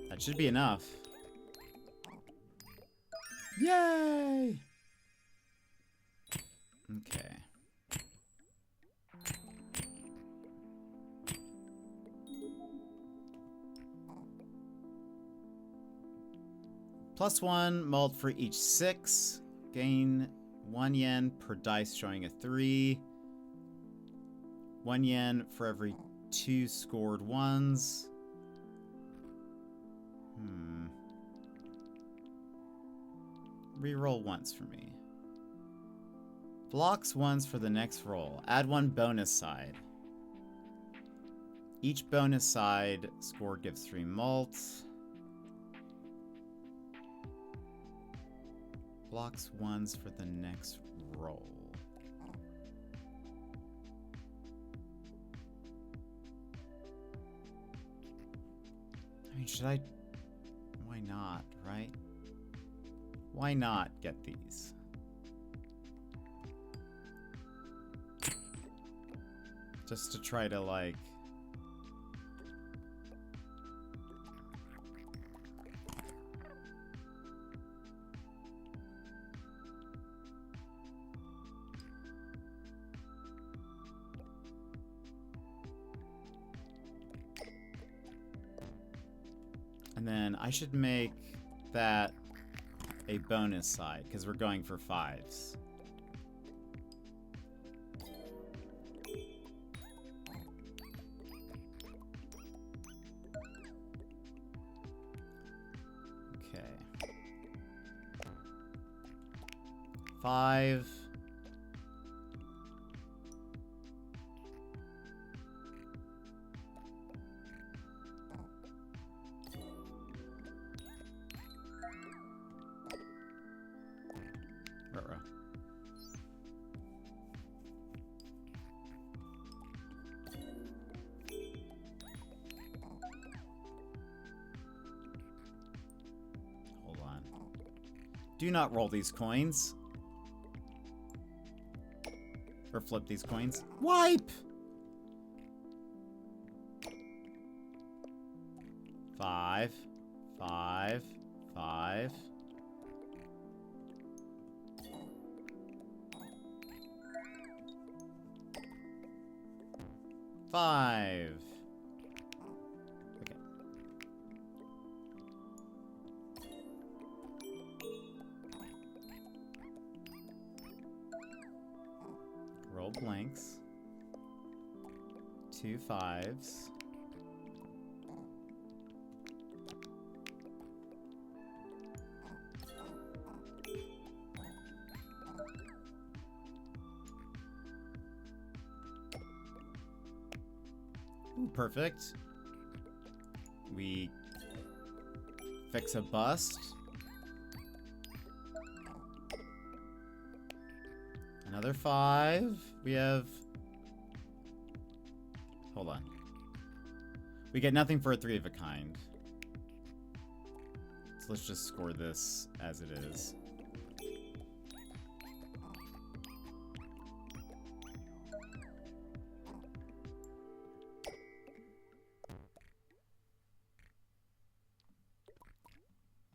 That should be enough. Yay! Okay. +1 mult for each 6. Gain 1 yen per dice showing a 3. 1 yen for every 2 scored ones. Reroll once for me. Blocks ones for the next roll. Add 1 bonus side. Each bonus side scored gives 3 mult. Blocks ones for the next roll. I mean, should I? Why not, right? Why not get these? Just to try to, like... And then I should make that a bonus side, because we're going for 5s. Okay. 5. Hold on. Do not roll these coins. Or flip these coins. Wipe! 5. 5. 5. 5. Okay. Roll blanks. 2 5s. Ooh, perfect. We fix a bust. Another 5. We have... Hold on. We get nothing for a 3 of a kind. So let's just score this as it is.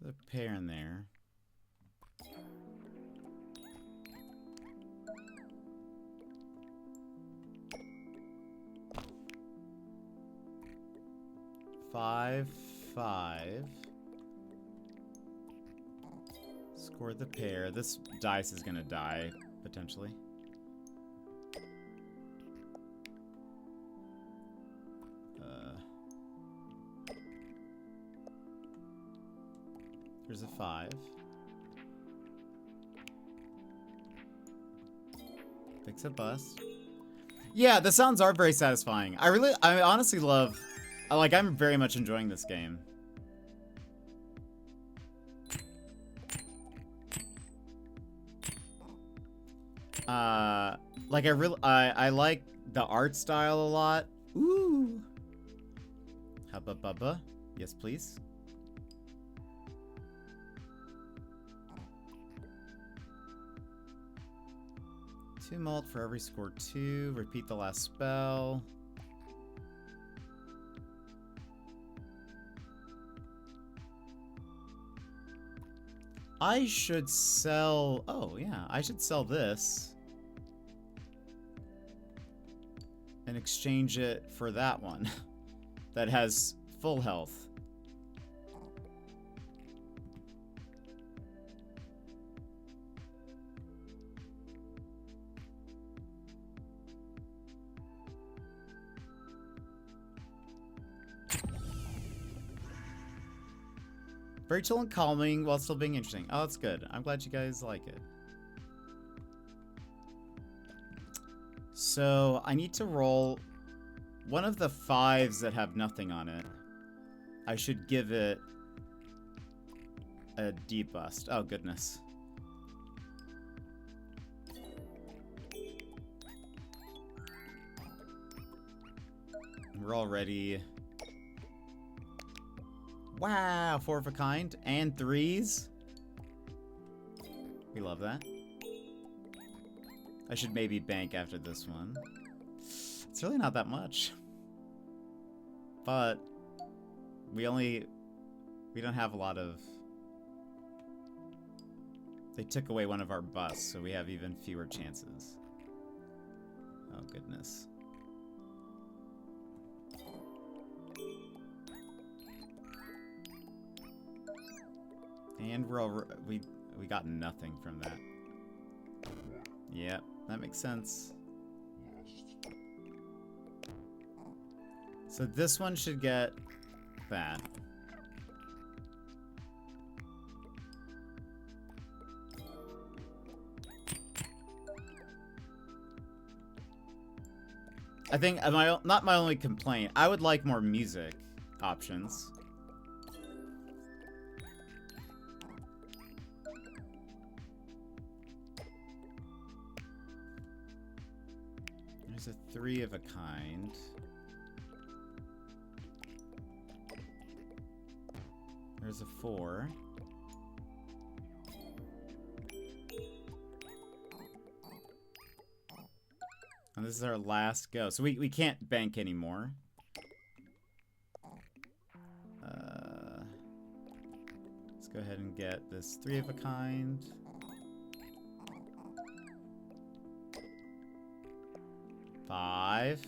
The pair in there. Five, 5. Score the pair. This dice is gonna die, potentially. Here's a 5. Fix a bust. Yeah, the sounds are very satisfying. I honestly love... I'm very much enjoying this game. I like the art style a lot. Ooh. Hubba bubba. Yes, please. 2 malt for every score 2. Repeat the last spell. I should sell... Oh, yeah. I should sell this. And exchange it for that one. That has full health. Very chill and calming while still being interesting. Oh, that's good. I'm glad you guys like it. So, I need to roll one of the 5s that have nothing on it. I should give it a debust. Oh, goodness. We're already... Wow, 4 of a kind and 3s. We love that. I should maybe bank after this one. It's really not that much. But we don't have a lot of... They took away one of our busts, so we have even fewer chances. Oh, goodness. And we got nothing from that. Yep, that makes sense. So this one should get that. I think not my only complaint. I would like more music options. There's a 3 of a kind. There's a 4. And this is our last go. So we can't bank anymore. Let's go ahead and get this 3 of a kind. Five.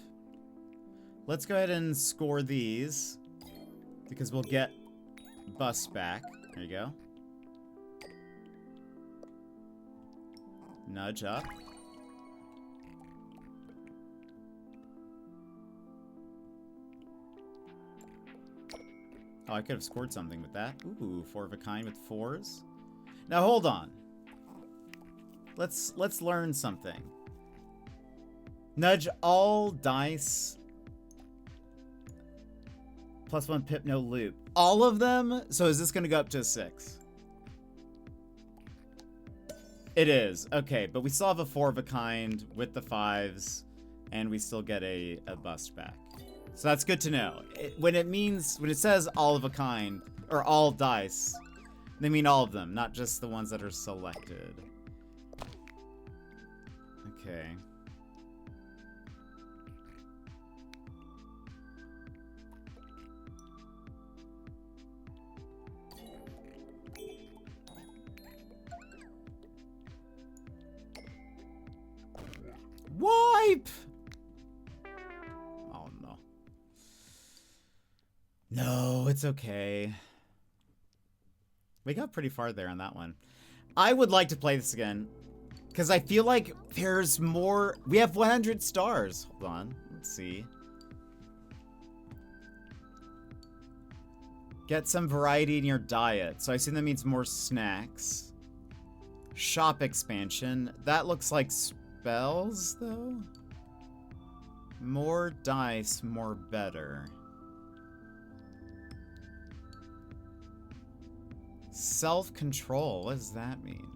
Let's go ahead and score these. Because we'll get busts back. There you go. Nudge up. Oh, I could have scored something with that. Ooh, 4 of a kind with 4s. Now hold on. Let's learn something. Nudge all dice. +1 pip, no loop. All of them? So is this going to go up to a 6? It is. Okay, but we still have a 4 of a kind with the 5s. And we still get a bust back. So that's good to know. When it says all of a kind, or all dice, they mean all of them, not just the ones that are selected. Okay. Wipe! Oh no. No, it's okay. We got pretty far there on that one. I would like to play this again. Because I feel like there's more... We have 100 stars. Hold on. Let's see. Get some variety in your diet. So I assume that means more snacks. Shop expansion. That looks like spells, though? More dice, more better. Self-control. What does that mean?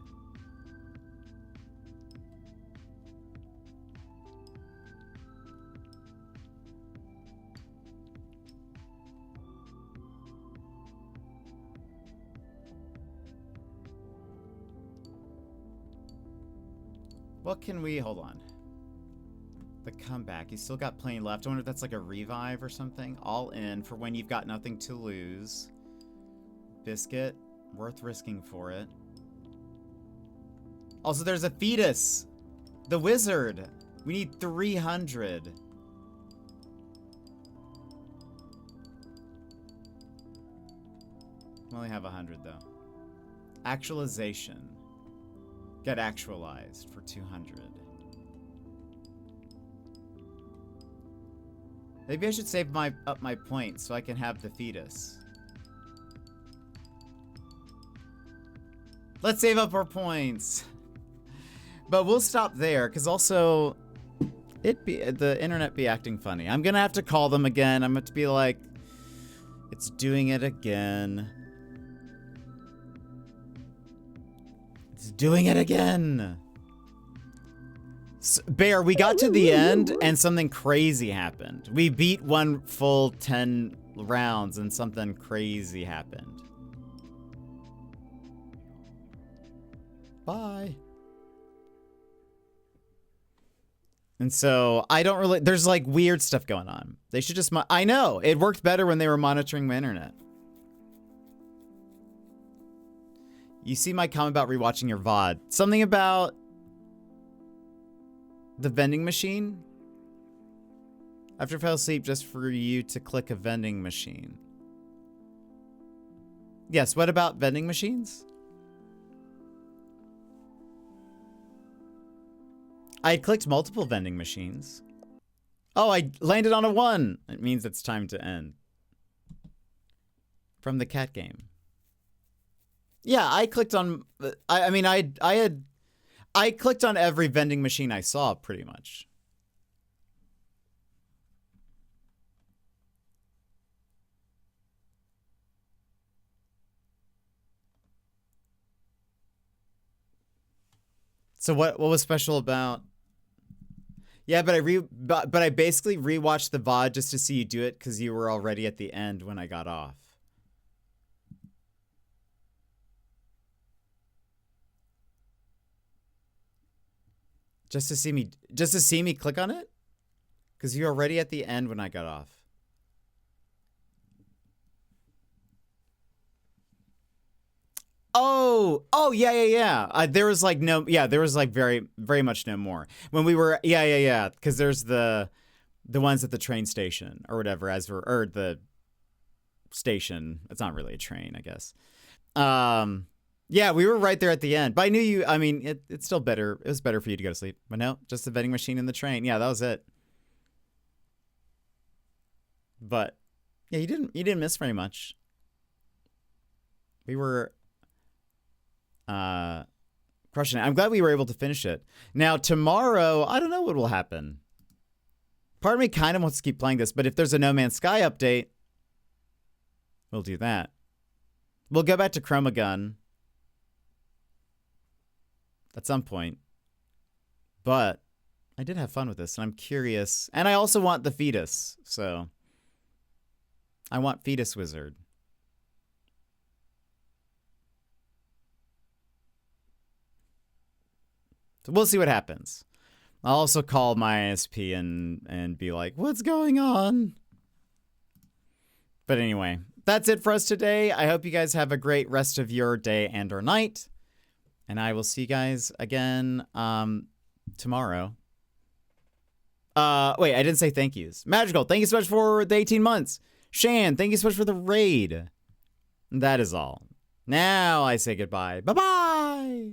What can we... Hold on. The comeback. You still got plenty left. I wonder if that's like a revive or something. All in for when you've got nothing to lose. Biscuit. Worth risking for it. Also, there's a fetus. The wizard. We need 300. We only have 100 though. Actualization. Get actualized for 200. Maybe I should save up my points so I can have the fetus. Let's save up our points. But we'll stop there, because also the internet be acting funny. I'm gonna have to call them again. I'm going to be like, it's doing it again. It's doing it again. Bear, we got to the end and something crazy happened. We beat one full 10 rounds and something crazy happened. Bye. And so I don't really, there's like weird stuff going on. They should just, I know, it worked better when they were monitoring my internet. You see my comment about rewatching your VOD. Something about the vending machine? After I fell asleep just for you to click a vending machine. Yes, what about vending machines? I clicked multiple vending machines. Oh, I landed on a 1. It means it's time to end. From the cat game. Yeah, I clicked on... I clicked on every vending machine I saw, pretty much. So what was special about... Yeah, but I basically rewatched the VOD just to see you do it because you were already at the end when I got off. Just to see me click on it? Because you're already at the end when I got off. Oh, yeah. There was like no, yeah, there was like very much no more. When we were, yeah. Because there's the ones at the train station or whatever, or the station. It's not really a train, I guess. Yeah, we were right there at the end. But I knew you, I mean, it's still better. It was better for you to go to sleep. But no, just the vending machine and the train. Yeah, that was it. But yeah, you didn't miss very much. We were crushing it. I'm glad we were able to finish it. Now, tomorrow, I don't know what will happen. Part of me kind of wants to keep playing this, but if there's a No Man's Sky update, we'll do that. We'll go back to Chromagun at some point. But I did have fun with this, and I'm curious. And I also want the fetus, so I want Fetus Wizard. So we'll see what happens. I'll also call my ISP and be like, what's going on? But anyway, that's it for us today. I hope you guys have a great rest of your day and or night. And I will see you guys again tomorrow. Wait, I didn't say thank yous. Magical, thank you so much for the 18 months. Shan, thank you so much for the raid. That is all. Now I say goodbye. Bye-bye.